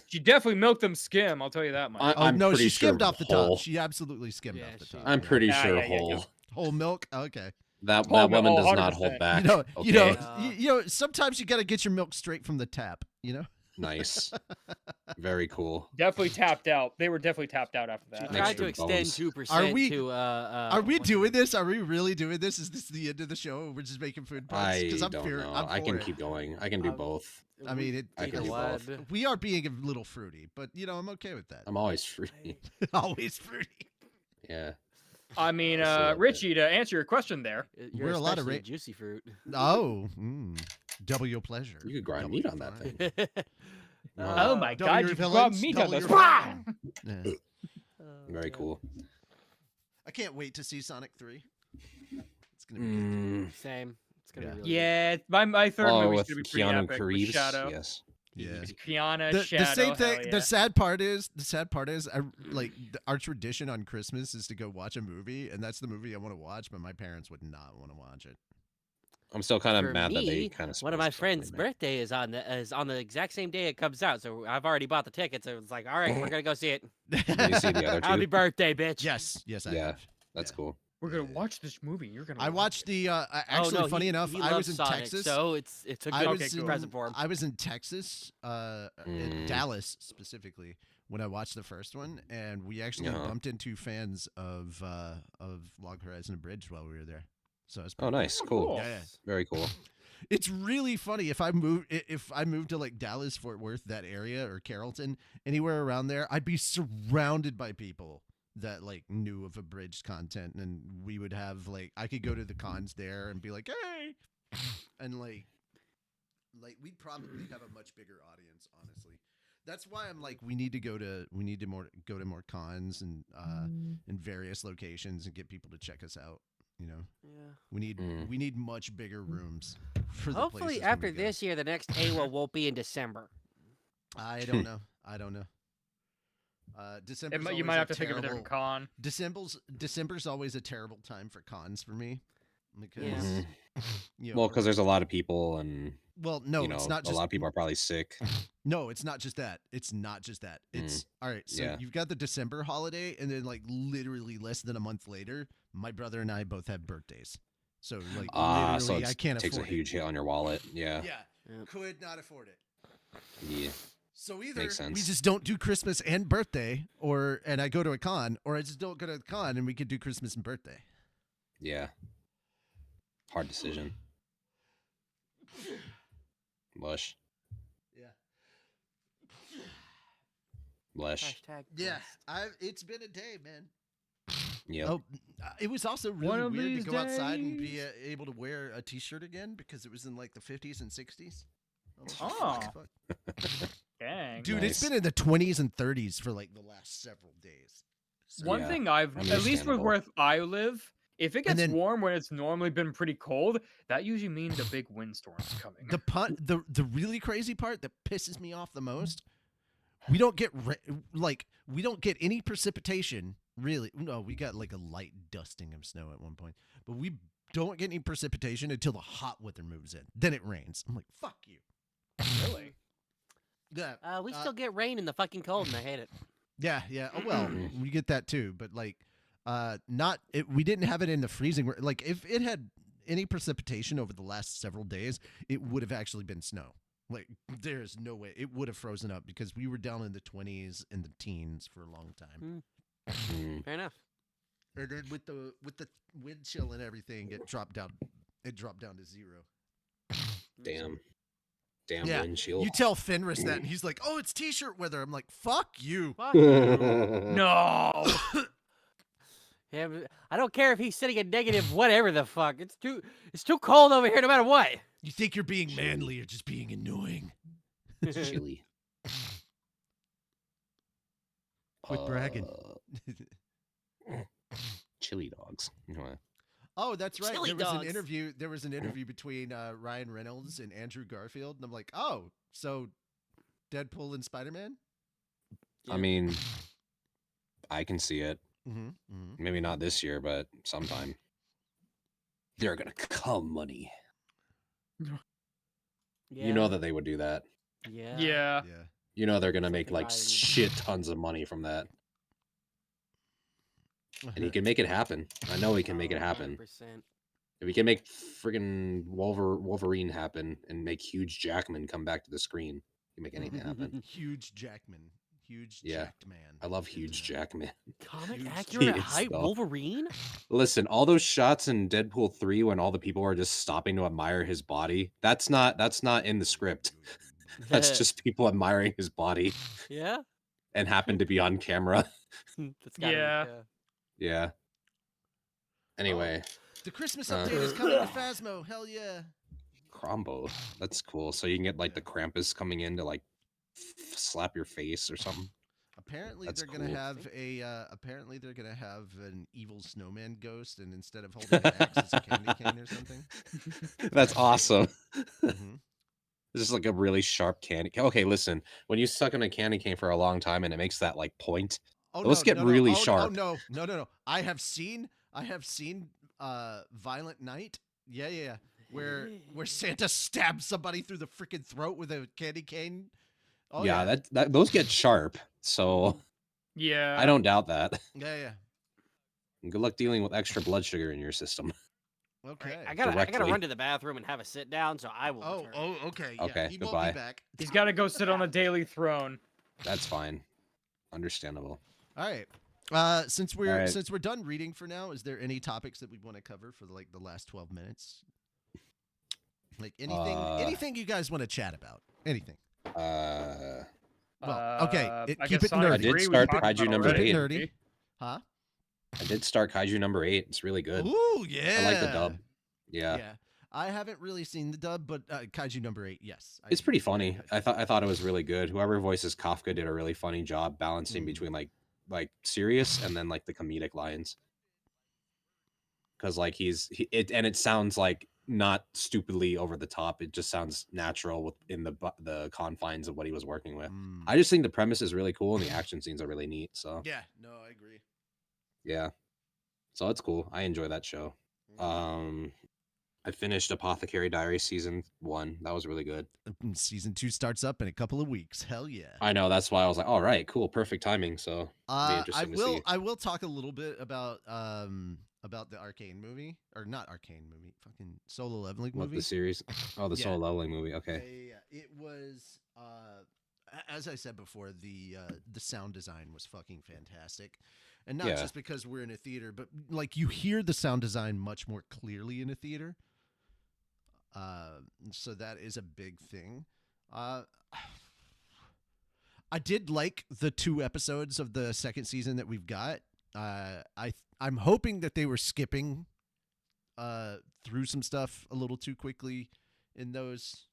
She definitely milked them skim. I'll tell you that much. I'm no, pretty she sure skimmed off the whole. top. She absolutely skimmed Yeah, off the she- top. I'm pretty Yeah, sure yeah, yeah, whole. Whole milk. Okay. That Whole woman milk, does not 100%. hold back. You know, okay? sometimes you got to get your milk straight from the tap. You know. Nice. Very cool. Definitely tapped out. They were definitely tapped out after She that. tried to Extra extend bones. 2% Are we- to Are we what's doing it? this? Are we really doing this? Is this the end of the show? We're just making food puns? I I'm don't fear- know. I'm I can for it. keep going. I can do Um, both. I mean, I can Either do both. one. We are being a little fruity, but I'm okay with that. I'm always free. Always fruity. Yeah. I mean, Just a little bit. Richie, to answer your question there. You're We're a lot of especially ra- juicy fruit. Oh, double your pleasure. You could grind Double meat your on that fun. thing. Oh my double God, your you brought villains, meat double on this. your Bah! fun. Yeah. Very cool. I can't wait to see Sonic 3. It's gonna be good. Same. It's gonna be really Yeah, my third Oh, movie's with gonna be pretty Keanu epic. With Reeves. Shadow. Yes. Yeah. It's Keanu, The Shadow. same thing. hell yeah. The sad part is, our tradition on Christmas is to go watch a movie, and that's the movie I want to watch. But my parents would not want to watch it. I'm still kind of For mad that they me, kind of. one of my friends' birthday is on the exact same day it comes out, so I've already bought the tickets. So it's like, all right, we're gonna go see it. Did you see the other two? Happy birthday, bitch! Yes, I Yeah. have. That's Yeah. cool. We're gonna watch this movie. You're gonna. I watched the. Actually, oh, no, funny he, enough, he I was loves in Sonic, Texas. so it's a I good was present for him. I was in Texas, in Dallas specifically, when I watched the first one, and we actually bumped into fans of Log Horizon Bridge while we were there. So it's Oh, nice. Cool. Yeah. Very cool. It's really funny if I moved to like Dallas, Fort Worth, that area, or Carrollton, anywhere around there, I'd be surrounded by people that like knew of Abridged content, and we would have like I could go to the cons there and be like, hey, and like we'd probably have a much bigger audience, honestly. That's why I'm like we need to go to more cons and in various locations and get people to check us out. Yeah. We need much bigger rooms for the Hopefully, places when after we go. this year, the next AWA won't be in December. I don't know. December. You might have to think of a different con. December's always a terrible time for cons for me because Yeah. Well, because there's a lot of people, and no, it's not just a lot of people are probably sick. No, it's not just that. It's all right. So you've got the December holiday, and then like literally less than a month later, my brother and I both have birthdays. So like So literally, I can't takes afford a huge hit on your wallet. Yeah. Yep. Could not afford it. Yeah. So either Makes sense. we just don't do Christmas and birthday, and I go to a con, or I just don't go to a con and we could do Christmas and birthday. Yeah. Hard decision. Lush. Yeah. Lush. Hashtag Yeah. blessed. It's been a day, man. Yep. Oh, it was also One really of weird to these go outside and be days. able to wear a t-shirt again because it was in like the 50s and 60s. Oh. Fuck. Dang. Dude, Nice. it's been in the 20s and 30s for like the last several days. So, One Yeah, thing at least with understandable. where I live, if it And gets then- warm when it's normally been pretty cold, that usually means a big windstorm's coming. the really crazy part that pisses me off the most, we don't get we don't get any precipitation really. No, we got like a light dusting of snow at one point, but we don't get any precipitation until the hot weather moves in. Then it rains. I'm like, fuck you. Really? Yeah. We still get rain in the fucking cold, and I hate it. Yeah. Oh, well, we get that too, but like, we didn't have it in the freezing. Like, if it had any precipitation over the last several days, it would have actually been snow. Like, there's no way it would have frozen up because we were down in the 20s and the teens for a long time. Fair enough. And then with the wind chill and everything, it dropped down. It dropped down to 0. Damn Yeah, wind chill. you tell Fenris that, and he's like, "Oh, it's t-shirt weather." I'm like, "Fuck you." Fuck you. No. Yeah, I don't care if he's sitting at negative whatever the fuck. It's too cold over here no matter what. You think you're being manly or just being annoying? It's chilly. Quit bragging. chili dogs. Anyway. Oh, that's right. Chili There was dogs. an interview. There was an interview between Ryan Reynolds and Andrew Garfield, and I'm like, oh, so Deadpool and Spider-Man. I mean, I can see it. Mm-hmm, mm-hmm. Maybe not this year, but sometime. They're gonna come money. Yeah. You know that they would do that. Yeah. Yeah. Yeah. You know they're gonna It's make like like Ryan- shit tons of money from that, and he can make it happen. I know he can make it happen. 100%. If he can make friggin' Wolverine happen and make Huge Jackman come back to the screen, he can make anything happen. Huge Jackman. Huge Yeah. jacked man. I love Into Huge that. Jackman. Comic Huge accurate at He is, height though. Wolverine? Listen, all those shots in Deadpool 3 when all the people are just stopping to admire his body, that's not in the script. That's just people admiring his body Yeah. and happen to be on camera. That's gotta Yeah. Be, Yeah. Anyway, The Christmas update is coming to Phasmo. Hell yeah. Crombo. That's cool. So you can get like the Krampus coming in to like slap your face or something. Apparently That's they're gonna cool. have apparently they're gonna have an evil snowman ghost, and instead of holding an axe, it's a candy cane or something. That's awesome. Mm-hmm. This is like a really sharp candy cane. Okay, listen. When you suck on a candy cane for a long time and it makes that like point, Oh those no, get no, really no. Oh, sharp. no. I have seen Violent Night. Yeah. Where Santa stabs somebody through the freaking throat with a candy cane. Oh yeah, that those get sharp. So Yeah. I don't doubt that. Yeah. Good luck dealing with extra blood sugar in your system. Okay. I gotta Directly. run to the bathroom and have a sit down, so I will. return. Okay. Okay, Yeah, he won't goodbye. be back. He's got to go sit on a daily throne. That's fine. Understandable. All right. Since we're done reading for now, is there any topics that we want to cover for the last 12 minutes? Like anything you guys want to chat about? Anything? Well, okay. I Keep guess it Sonic nerdy. I did 3 we start talked Kaiju about number already, 8. didn't Nerdy. we? Huh? I did start Kaiju number 8. It's really good. Ooh, yeah. I like the dub. Yeah. I haven't really seen the dub, but Kaiju number 8, yes. It's pretty funny. I thought it was really good. Whoever voices Kafka did a really funny job balancing Mhm. between like serious and then like the comedic lines. Because like it sounds like not stupidly over the top. It just sounds natural within the confines of what he was working with. Mm. I just think the premise is really cool and the action scenes are really neat. So Yeah, no, I agree. yeah, so it's cool. I enjoy that show. I finished Apothecary Diaries season 1. That was really good. Season 2 starts up in a couple of weeks. Hell yeah. I know, that's why I was like, all right, cool, perfect timing. So be I interesting to see. will talk a little bit about the Arcane movie, or not Arcane movie, fucking Solo Leveling What, movie. the series? Oh, the Yeah. Solo Leveling movie. Okay. Yeah. It was as I said before, the sound design was fucking fantastic. And not Yeah. just because we're in a theater, but like you hear the sound design much more clearly in a theater. So that is a big thing. I did like the 2 episodes of the second season that we've got. I'm hoping that they were skipping through some stuff a little too quickly in those.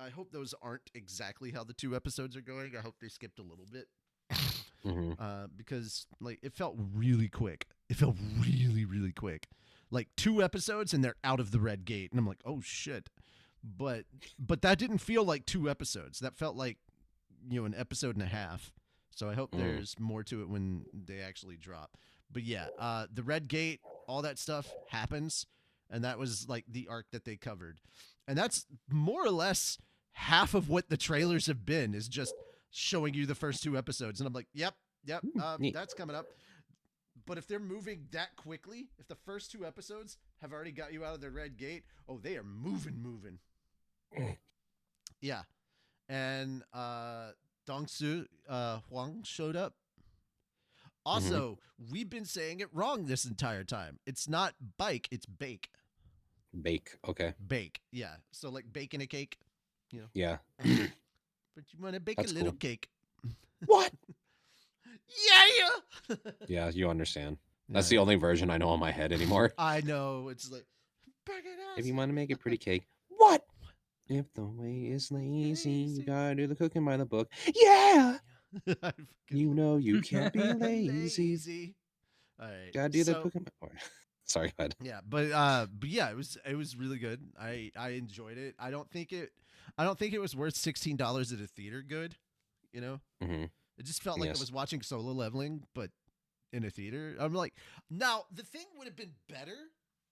I hope those aren't exactly how the 2 episodes are going. I hope they skipped a little bit. Because like it felt really quick. It felt really, really quick. Like 2 episodes and they're out of the red gate, and I'm like, oh shit. But that didn't feel like 2 episodes. That felt like an episode and a half. So I hope there's more to it when they actually drop. But yeah, the red gate, all that stuff happens, and that was like the arc that they covered, and that's more or less half of what the trailers have been, is just showing you the first 2 episodes, and I'm like, yep, that's coming up. But if they're moving that quickly, if the first 2 episodes have already got you out of the red gate, oh, they are moving. Yeah. And Dongsu Huang showed up. Also, we've been saying it wrong this entire time. It's not bike, it's bake. Bake. Okay. Bake. Yeah. So like baking a cake, Yeah. But you want to bake That's a little cool. cake. What? Yeah. Yeah, you understand. That's the only version I know in my head anymore. I know. It's like, If you want to make a pretty cake, what? If the way is lazy, you gotta do the cooking by the book. Yeah! You know you can't be lazy. All right. Gotta do the So, Pokemon part. Sorry, go ahead. yeah, but yeah, it was really good. I enjoyed it. I don't think it was worth $16 at a theater. Good, you know. Mm-hmm. It just felt like I Yes. was watching Solo Leveling, but in a theater. I'm like, now the thing would have been better.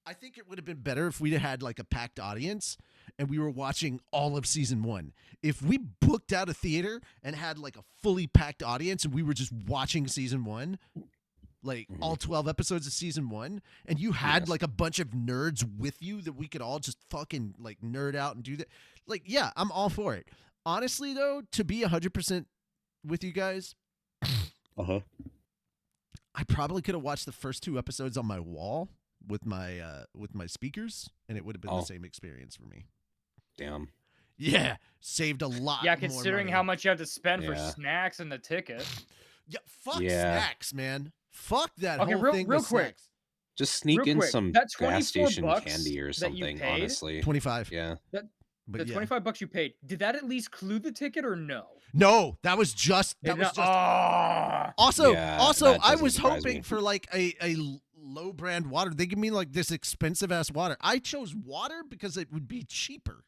I think it would have been better if we'd had like a packed audience and we were watching all of season 1. If we booked out a theater and had like a fully packed audience and we were just watching season 1, like all 12 episodes of season 1, and you had Yes. like a bunch of nerds with you that we could all just fucking like nerd out and do that. Like, yeah, I'm all for it. Honestly, though, to be 100% with you guys, Uh-huh. I probably could have watched the first 2 episodes on my wall with my speakers, and it would have been the same experience for me. Damn. Yeah, saved a lot. Yeah, more considering money. how much you have to spend for Yeah. snacks and the ticket. Yeah, fuck Yeah. snacks, man. Fuck that Okay, whole real- thing real with quick. snacks. Just sneak Real in quick, some that gas 24 station bucks candy or that you something, paid? honestly. 25. Yeah. But The yeah. 25 bucks you paid, did that at least include the ticket or no? No, that was just Ah. Also, Yeah, also, that I doesn't was surprise hoping me. for like a low brand water. They give me like this expensive ass water. I chose water because it would be cheaper.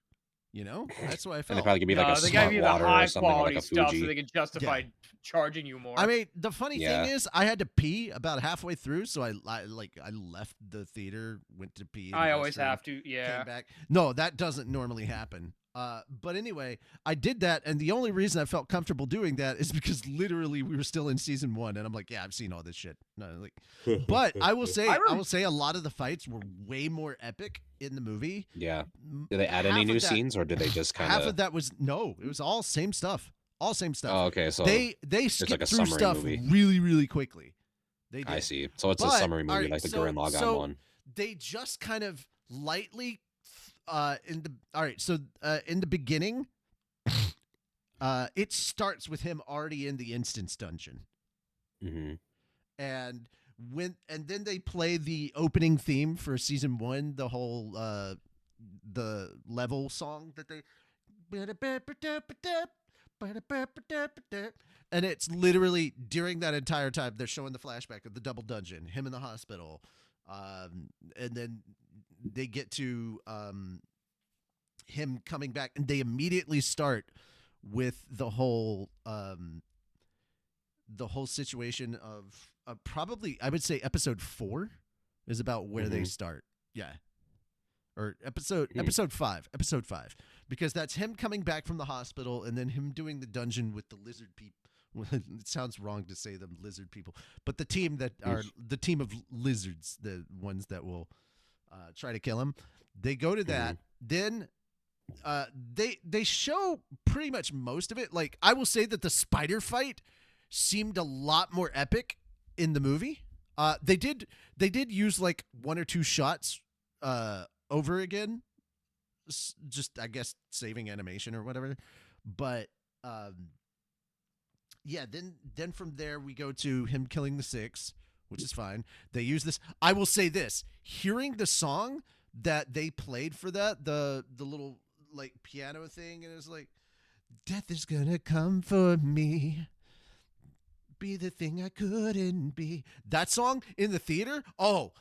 You know, that's what I And felt. they probably give me like a they smart gave you the water high or something, or quality like a stuff Fuji. so they can justify charging you more. I mean, the funny Yeah. thing is, I had to pee about halfway through, so I left the theater, went to pee. in the I always restroom, have to, yeah. Came back. No, that doesn't normally happen. But anyway, I did that, and the only reason I felt comfortable doing that is because literally we were still in season 1, and I'm like, yeah, I've seen all this shit. No, like, but I will say, a lot of the fights were way more epic in the movie. Yeah. Did they add any new scenes, or did they just kind Half of that was no, it was all same stuff. All same stuff. Oh, okay. So they it's skipped like a through summary stuff movie. really, really quickly. They did. I see. So it's a But, summary movie, alright, like the so- Gurren Lagann so one. They just kind of lightly in the beginning, it starts with him already in the instance dungeon. Mm-hmm. And then they play the opening theme for season 1, the whole the level song that they, and it's literally during that entire time they're showing the flashback of the double dungeon, him in the hospital, and then they get to him coming back, and they immediately start with the whole situation of probably, I would say episode 4 is about where they start. Yeah. Or episode 5, because that's him coming back from the hospital and then him doing the dungeon with the lizard people. It sounds wrong to say them lizard people, but the team that are the team of lizards, the ones that will try to kill him. They go to that. Then they show pretty much most of it. Like, I will say that the spider fight seemed a lot more epic in the movie. They did use like 1 or 2 shots over again, just I guess saving animation or whatever. But yeah, then from there we go to him killing the 6, which is fine. They use this. I will say this: hearing the song that they played for that, the little like piano thing, and it's like, death is gonna come for me, be the thing I couldn't be. That song in the theater, oh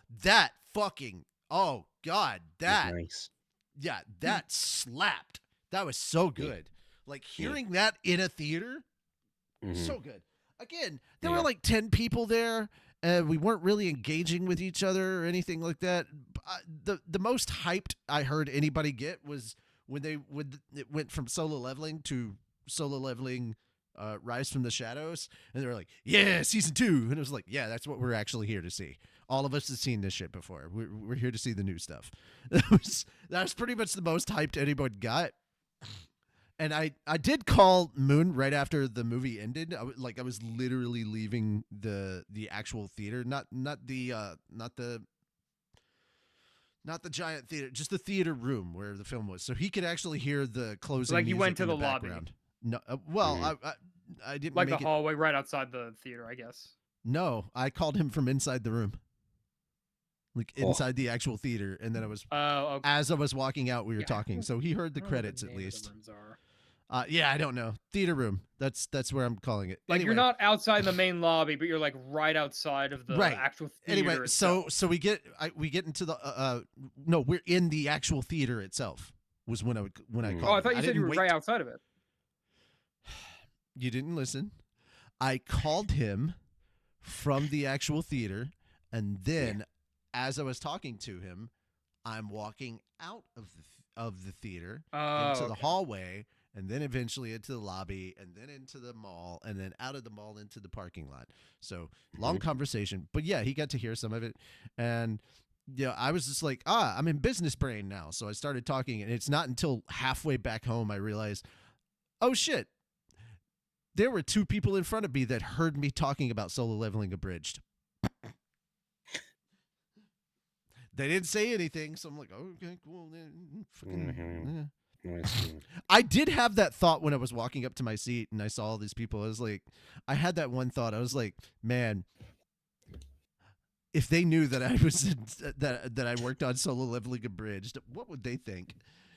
god, that Nice. yeah, that slapped. That was so good. Like, hearing that in a theater, so good. Again, there were like 10 people there, and we weren't really engaging with each other or anything like that. The most hyped I heard anybody get was when it went from solo leveling to solo leveling Rise from the Shadows, and they were like, yeah, season 2. And it was like, yeah, that's what we're actually here to see. All of us have seen this shit before. We're here to see the new stuff. That was pretty much the most hyped anyone got. And I did call Moon right after the movie ended. I was literally leaving the actual theater, not the giant theater, just the theater room where the film was, so he could actually hear the closing. Like, you went music to in the the lobby. background. No, well, I didn't Like make the it. hallway right outside the theater, I guess. No, I called him from inside the room, like inside the actual theater, and then I was Oh, okay. as I was walking out, we were Yeah, I talking, don't- so he heard the I don't know what credits the at name of the least. rooms are. Yeah, I don't know. Theater room. That's where I'm calling it. Like Anyway, you're not outside the main lobby, but you're like right outside of the right. actual theater Anyway, itself. so we get into the no, we're in the actual theater itself. Was when I called. Oh, I thought you said didn't you were wait right outside of it. You didn't listen. I called him from the actual theater, and then as I was talking to him, I'm walking out of the theater into the hallway, and then eventually into the lobby, and then into the mall, and then out of the mall into the parking lot. So long conversation, but yeah, he got to hear some of it, and yeah, I was just like, I'm in business brain now. So I started talking, and it's not until halfway back home I realized, oh shit, there were two people in front of me that heard me talking about Solo Leveling Abridged. They didn't say anything, so I'm like, oh, okay, cool. I did have that thought when I was walking up to my seat and I saw all these people. I was like, I had that one thought. I was like, man, if they knew that I was that I worked on Solo Leveling Abridged, what would they think?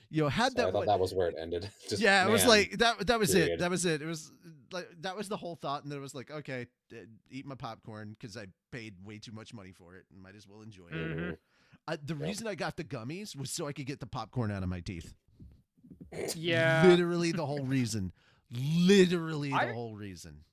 You know, had that. I thought that was where it ended. Just, yeah, it was man, like that was period. it. That was it. It was like that was the whole thought, and then it was like, okay, eat my popcorn because I paid way too much money for it, and might as well enjoy it. The reason I got the gummies was so I could get the popcorn out of my teeth. Yeah. Literally the whole reason. Literally the whole reason.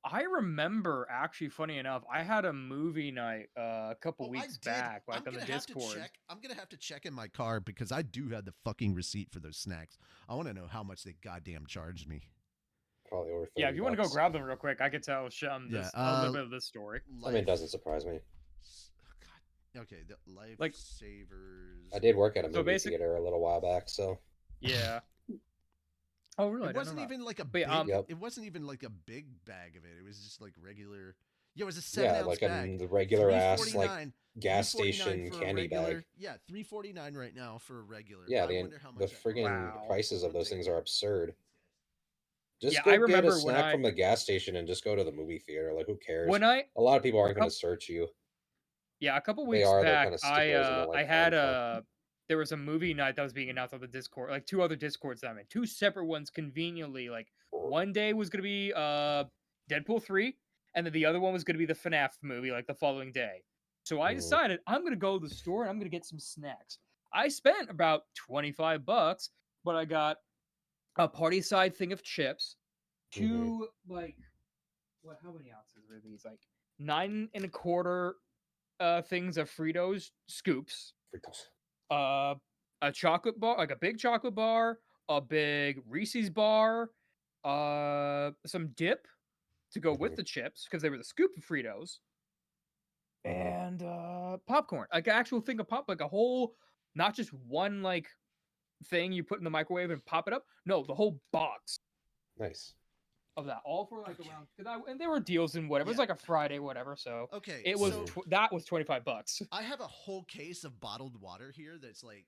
I remember, actually, funny enough, I had a movie night a couple weeks back, like on the Discord. I'm going to have to check in my car because I do have the fucking receipt for those snacks. I want to know how much they goddamn charged me. Probably over $30. Yeah, if you want to go grab them real quick, I could tell Shem a little bit of this story. I mean, it doesn't surprise me. God. Okay, the Lifesavers. I did work at a movie theater a little while back, so. Yeah. Oh, really? It wasn't even like a big. It wasn't even like a big bag of it. It was just like regular. Yeah, it was a 7-ounce bag. The regular ass like gas station candy bag. Yeah, $3.49 right now for a regular. Yeah, the friggin' prices of those things are absurd. Just go get a snack from the gas station and just go to the movie theater. Like, who cares? A lot of people aren't going to search you. Yeah, a couple weeks back, I had there was a movie night that was being announced on the Discord, like 2 other Discords that I'm in, 2 separate ones conveniently. Like one day was gonna be Deadpool 3, and then the other one was gonna be the FNAF movie, like the following day. So I decided I'm gonna go to the store and I'm gonna get some snacks. I spent about $25, but I got a party side thing of chips, 2 like how many ounces were these? Like 9 1/4 things of Fritos scoops. A chocolate bar, like a big chocolate bar, a big Reese's bar, some dip to go with the chips because they were the scoop of Fritos, and popcorn, like an actual thing of pop, like a whole, not just one like thing you put in the microwave and pop it up. No, the whole box. Nice. Of that, all for like around, and there were deals and whatever. It was like a Friday, whatever. So okay, it was that was $25. I have a whole case of bottled water here that's like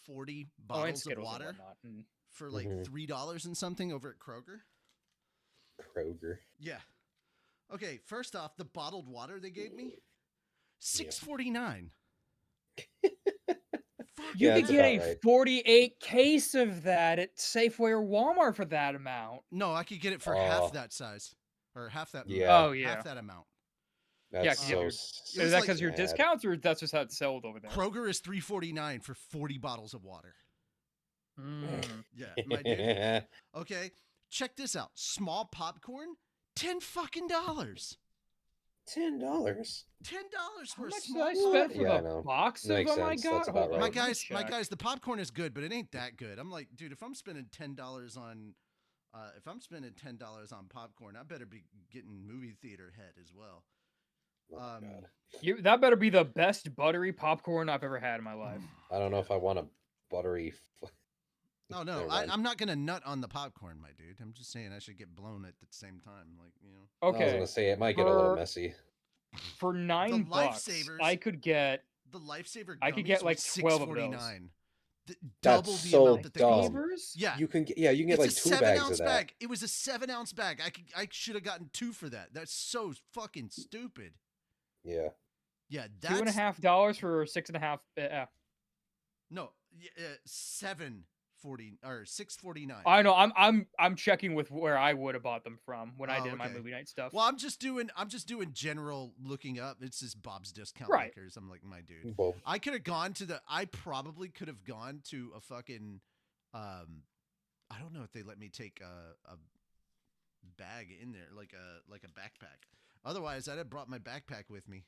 40 bottles of water for like $3 and something over at Kroger. Yeah. Okay, first off, the bottled water they gave me, $6.49. You could get a 48 case of that at Safeway or Walmart for that amount. No, I could get it for half that size, or half that. Half that amount. That's is that because your discounts, or that's just how it's sold over there? Kroger is $3.49 for 40 bottles of water. Yeah, my dude. Okay, check this out. Small popcorn, $10 fucking $10. $10 for a small. I spent for the box of them I got. Right. My guys, the popcorn is good, but it ain't that good. I'm like, dude, if I'm spending $10 on, popcorn, I better be getting movie theater head as well. That better be the best buttery popcorn I've ever had in my life. I don't know if I want a buttery. Oh no, I'm not gonna nut on the popcorn, my dude. I'm just saying I should get blown at the same time, like, you know. Okay. I was gonna say it might get a little messy. For $9, I could get the Lifesaver. I could get like 12 of those. Double the amount that they dumb. Yeah, you can get like 2 bags of that. Bag. It was a 7-ounce bag. I should have gotten 2 for that. That's so fucking stupid. Yeah. Yeah, that's $2.50 for 6.5. No, 7 $6.40 or $6.49. I know. I'm checking with where I would have bought them from when I did my okay. movie night stuff. Well, I'm just doing general looking up. It's just Bob's Discount Right. Liquors. I'm like, my dude. Well, I could have gone to I probably could have gone to a fucking I don't know if they let me take a bag in there, like a backpack. Otherwise, I'd have brought my backpack with me.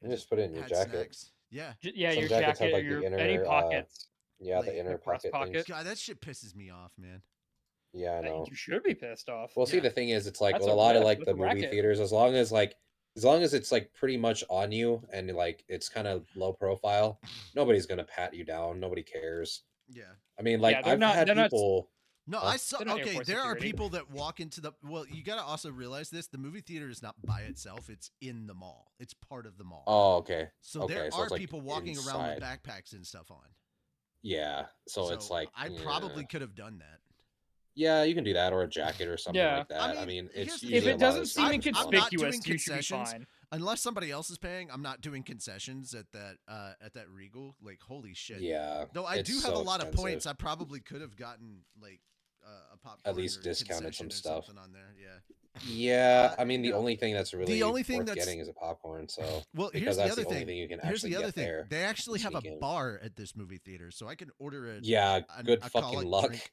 you just put it in your had jacket. Snacks. Yeah. Yeah, Some your jackets have jacket, like your the inner, any pockets. yeah, Like, the inner like breast pocket things. pocket. God, that shit pisses me off, man. Yeah, I know. You should be pissed off. Well, see, Yeah. the thing is, it's like That's with a a lot of rip. like That's the a movie racket. theaters, as long as it's like pretty much on you and like it's kind of low profile, nobody's gonna pat you down. Nobody cares. Yeah. I mean, like Yeah, they're I've not. had They're not. people. No, Huh? I saw. They're not Okay, airport there are security. people that walk into the. Well, you got to also realize this: the movie theater is not by itself; it's in the mall. It's part of the mall. Oh, okay. So Okay, there so are it's, like, people walking around with inside. backpacks and stuff on. Yeah, so it's like I yeah. probably could have done that. Yeah, you can do that or a jacket or something Yeah. like that. I mean, here's it's the usually If thing. it a lot of doesn't seem the theaters I'm on. not doing inconspicuous, you should be concessions. fine. Unless somebody else is paying, I'm not doing concessions at that Regal. Like, holy shit. Yeah, Though I it's do have so a lot of expensive. points, I probably could have gotten like a popcorn At least or discounted some concession or stuff. something on there. Yeah. Yeah, I mean, you the know, only thing that's really only thing worth that's- getting is a popcorn. So Well, here's because the that's other the only thing. thing you can Here's actually the other get thing. there. They actually have a sneak in. bar at this movie theater, so I can order a Yeah, good fucking alcoholic luck. drink.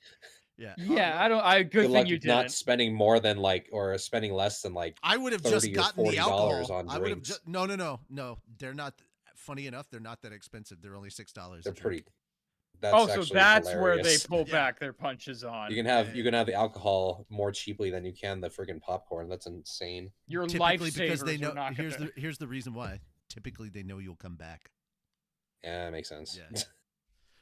Yeah. Yeah, no. I don't. Good Good thing luck you not didn't. spending more than like or spending less than like I would have just 30 or gotten the $40 alcohol. on I would have drinks. just no. They're not. Funny enough, they're not that expensive. They're only $6. They're a drink. pretty. That's Oh, so actually that's where they hilarious. pull Yeah. back their punches on. You can Yeah, have you can have the alcohol more cheaply than you can the friggin' popcorn. That's insane. Your Typically because lifesavers they know. are not gonna. Here's the reason why. Typically, they know you'll come back. Yeah, that makes sense. Yeah.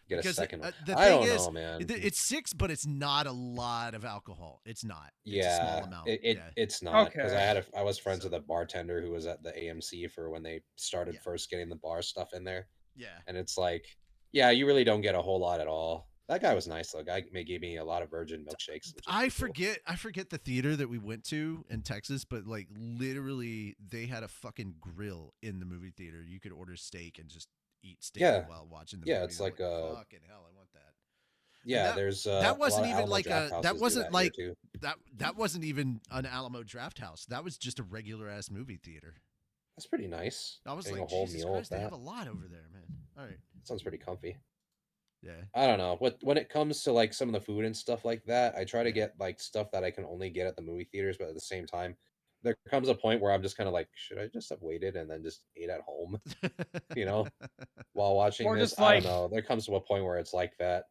Get Because a second one. the I thing don't is, know, man. it's 6, but it's not a lot of alcohol. It's not. It's a Yeah, small amount. it's not because Okay. I was friends So- with a bartender who was at the AMC for when they started Yeah. first getting the bar stuff in there, Yeah. and it's like, yeah, you really don't get a whole lot at all. That guy was nice though. Guy gave me a lot of virgin milkshakes. Which is I pretty cool. forget the theater that we went to in Texas, but like literally they had a fucking grill in the movie theater. You could order steak and just eat steak Yeah. while watching the Yeah, movie. it's I'm like a- fucking hell, I want that. Yeah, that- there's that a wasn't lot of even Alamo like Draft a that houses do wasn't that like here, too. that wasn't even an Alamo Draft House. That was just a regular ass movie theater. That's pretty nice. I was Getting like, a whole Jesus meal Christ, with they have that. a lot over there, man. All right. Sounds pretty comfy. Yeah. I don't know. When it comes to like some of the food and stuff like that, I try to Yeah. get like stuff that I can only get at the movie theaters, but at the same time, there comes a point where I'm just kind of like, should I just have waited and then just ate at home, you know, while watching Or this? just, I don't like- know. There comes to a point where it's like that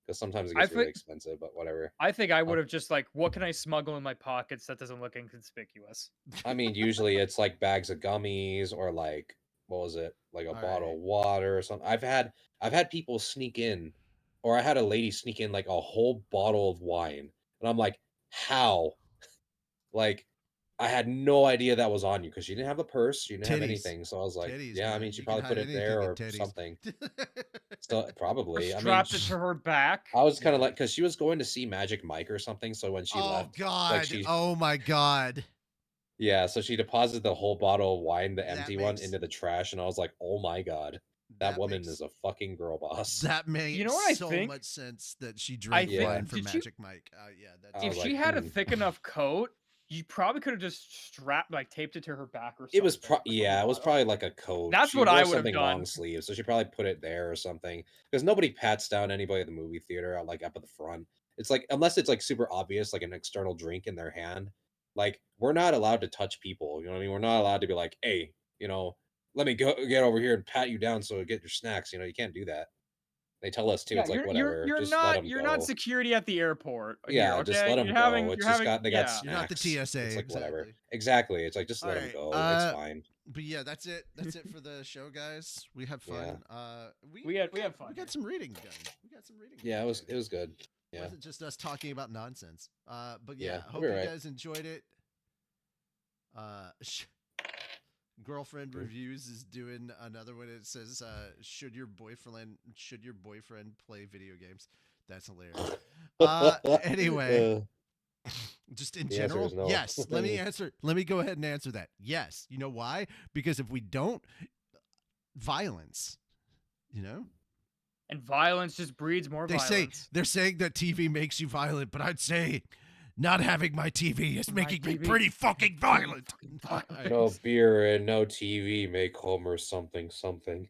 because sometimes it I gets really think- expensive, but whatever. I think I would have just like, what can I smuggle in my pockets that doesn't look inconspicuous? I mean, usually it's like bags of gummies or like what was it, like a All bottle right. of water or something. I've had people sneak in, or I had a lady sneak in like a whole bottle of wine, and I'm like, how? Like, I had no idea that was on you because she didn't have a purse, she didn't have Titties. anything. So I was like, Titties, yeah, I man. mean, she You can probably put hide it there anything in or titties. something. So Or probably, I mean, strapped it to her back. I was kind of Yeah. like, because she was going to see Magic Mike or something. So when she Oh left, God. she- Oh my God. yeah, so she deposited the whole bottle of wine, the That empty one, makes- into the trash, and I was like, "Oh my god, that woman makes- is a fucking girl boss." That makes You know what I so think? much sense that she drank think- wine for did you- Magic Mike. Yeah, that's I If was she like, had a "Hmm." thick enough coat, you probably could have just taped it to her back or something. It was like on the yeah, it was bottom. probably like a coat. That's She what I wore would've something done. long sleeve, so she probably put it there or something. Because nobody pats down anybody at the movie theater, like up at the front. It's like unless it's like super obvious, like an external drink in their hand. Like we're not allowed to touch people. You know what I mean? We're not allowed to be like, hey, you know, let me go get over here and pat you down so get your snacks. You know, you can't do that. They tell us to. Yeah, It's like you're, whatever. you're just let not them you're go. not security at the airport. Yeah, here, just okay? let them You're go. having, It's you're just having, they got yeah. snacks. You're not the TSA, It's like whatever. exactly. Exactly. It's like just let Alright, them go. It's fine. But yeah, that's it. That's it for the show, guys. We had fun. We had fun. We got some reading done. We got some reading. Yeah, done it here. was good. It Yeah. wasn't just us talking about nonsense. But yeah, Yeah, hope we're you right. guys enjoyed it. Girlfriend Reviews is doing another one. It says, should your boyfriend play video games? That's hilarious. Anyway, just in The answer general, is no. yes. Let me go ahead and answer that. Yes. You know why? Because if we don't, violence, you know? And violence just breeds more violence. They're saying that TV makes you violent, but I'd say not having my TV is making me pretty fucking violent. No beer and no TV make Homer something something.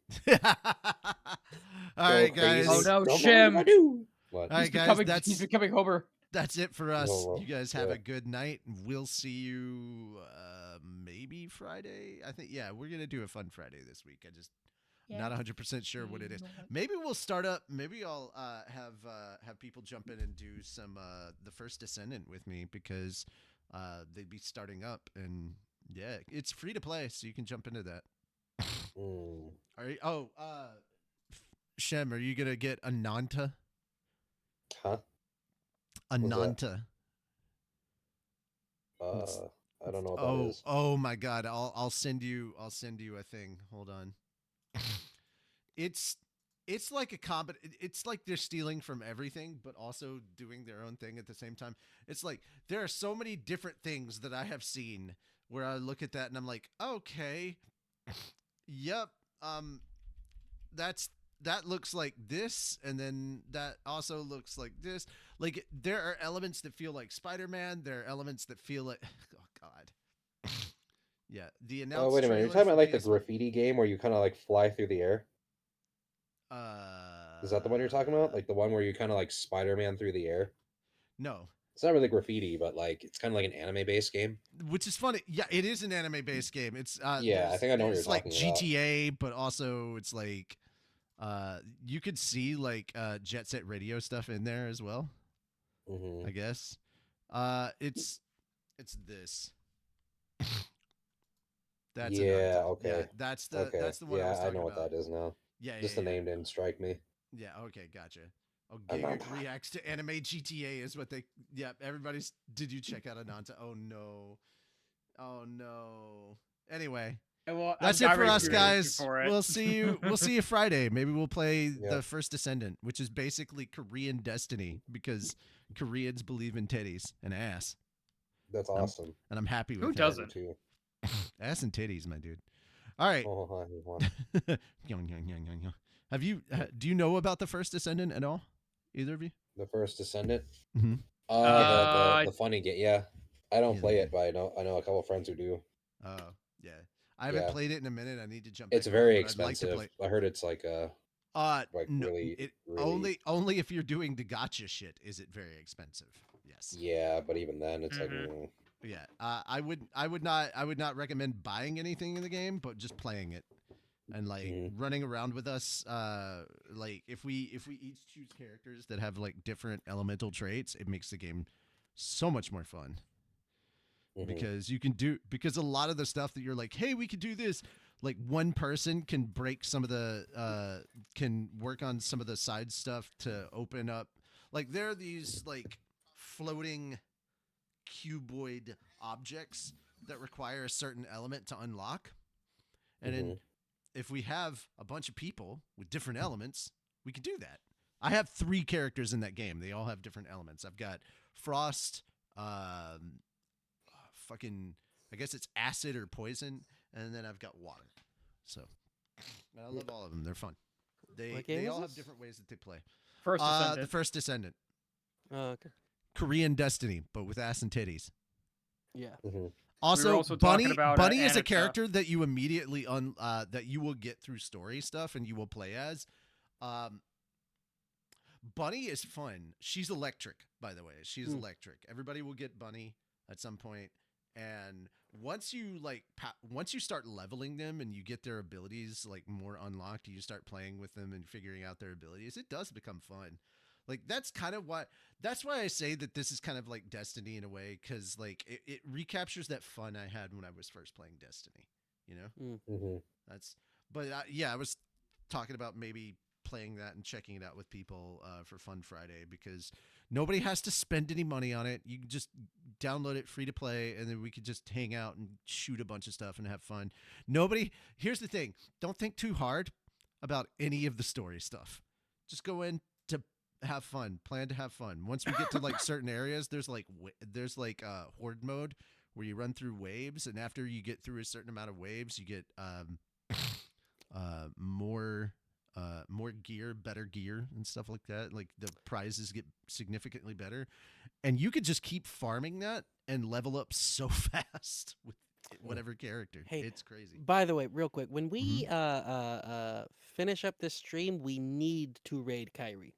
All right, guys. Oh no, Don't Shem! mind if I do. What? All right, guys. He's becoming Homer. That's it for us. Oh, You guys have yeah. a good night. We'll see you maybe Friday. I think we're gonna do a fun Friday this week. I'm not 100% sure what it is. Maybe we'll start up. Maybe I'll have people jump in and do some the First Descendant with me because they'd be starting up and it's free to play, so you can jump into that. Are you, Shem, are you gonna get Ananta? Huh? Ananta. I don't know what that is. Oh my god! I'll send you a thing. Hold on. It's like a combat. It's like they're stealing from everything, but also doing their own thing at the same time. It's like there are so many different things that I have seen where I look at that and I'm like, okay, yep, that looks like this, and then that also looks like this. Like there are elements that feel like Spider-Man. There are elements that feel like oh god. Yeah, the announced. Oh wait a minute! You're talking about like the graffiti game where you kind of like fly through the air. Is that the one you're talking about? Like the one where you kind of like Spider-Man through the air? No. It's not really graffiti, but like it's kind of like an anime-based game. Which is funny. Yeah, it is an anime-based game. It's yeah, I think I know what you're talking about. It's like GTA, but also it's like you could see like Jet Set Radio stuff in there as well. Mm-hmm. I guess. It's this. That's okay. Yeah, that's the one I was talking about. I know what that is now. Yeah, just the name didn't strike me. Yeah, okay, gotcha. Oh, Giga reacts to anime GTA is what they. Yeah, everybody's. Did you check out Ananta? Oh no, oh no. Anyway, well, that's it for us, guys. We'll see you. We'll see you Friday. Maybe we'll play the First Descendant, which is basically Korean Destiny because Koreans believe in titties and ass. That's awesome. And I'm happy with Who doesn't? Ass and titties, my dude. All right. Have you? Do you know about the First Descendant at all? Either of you? The First Descendant. Mm-hmm. The funny game. Yeah, I don't play it, but I know a couple of friends who do. Oh yeah, I haven't played it in a minute. I need to jump. It's very expensive. I heard it's like no, really only if you're doing the gotcha shit is it very expensive. Yes. Yeah, but even then, it's like. Yeah, I would not recommend buying anything in the game, but just playing it and like running around with us. Like if we each choose characters that have like different elemental traits, it makes the game so much more fun. Because because a lot of the stuff that you're like, hey, we could do this. Like one person can break some of the can work on some of the side stuff to open up. Like there are these like floating cuboid objects that require a certain element to unlock. And then if we have a bunch of people with different elements, we can do that. I have 3 characters in that game. They all have different elements. I've got Frost, I guess it's acid or poison, and then I've got water. So I love all of them. They're fun. They all have different ways that they play. The First Descendant. Oh, okay. Korean Destiny, but with ass and titties. Yeah. Also, Bunny is a character that you immediately that you will get through story stuff and you will play as. Bunny is fun. She's electric, by the way. She's electric. Everybody will get Bunny at some point, and once you start leveling them and you get their abilities like more unlocked, you start playing with them and figuring out their abilities. It does become fun. Like that's why I say that this is kind of like Destiny in a way, because like it recaptures that fun I had when I was first playing Destiny, you know. I was talking about maybe playing that and checking it out with people for Fun Friday, because nobody has to spend any money on it. You can just download it free to play, and then we could just hang out and shoot a bunch of stuff and have fun. Here's the thing: don't think too hard about any of the story stuff. Just go in to have fun, plan to have fun. Once we get to like certain areas, there's like horde mode where you run through waves, and after you get through a certain amount of waves, you get more more gear, better gear, and stuff like that. Like the prizes get significantly better, and you could just keep farming that and level up so fast with whatever character. Hey, It's crazy. By the way, real quick, when we finish up this stream, we need to raid Kyrie.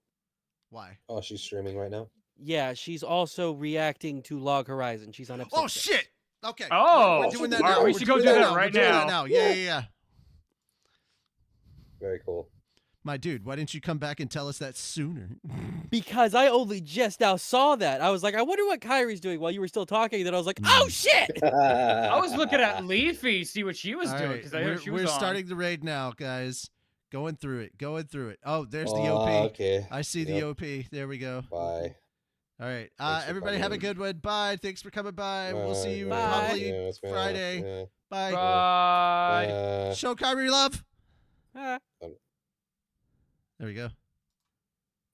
Why? Oh, she's streaming right now. Yeah, she's also reacting to Log Horizon. She's on episode. Oh 6. shit! Okay. Oh, we're doing that all right, now. we We're should go doing do that that now. right We're doing now. that now. Yeah. Very cool. My dude, why didn't you come back and tell us that sooner? Because I only just now saw that. I was like, I wonder what Kyrie's doing while you were still talking. Then I was like, oh shit! I was looking at Leafy, see what she was All doing right, because I heard she was we're on. starting the raid now, guys. Going through it. Oh, there's the Oh, OP. okay. I see the OP. There we go. Bye. All right. Thanks for Everybody have a coming. good one. Bye. Thanks for coming by. We'll see you Bye. probably Yeah, it's been- Friday. yeah. Bye. Bye. Show Kyrie love. Ah, There we go.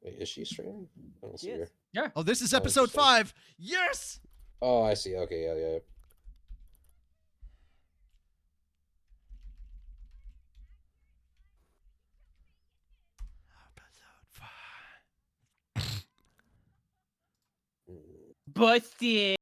Wait, is she streaming? I don't see Yes. her. Yeah. Oh, this is Oh, episode interesting. 5. Yes. Oh, I see. Okay, yeah. Episode 5. Mm. Busted.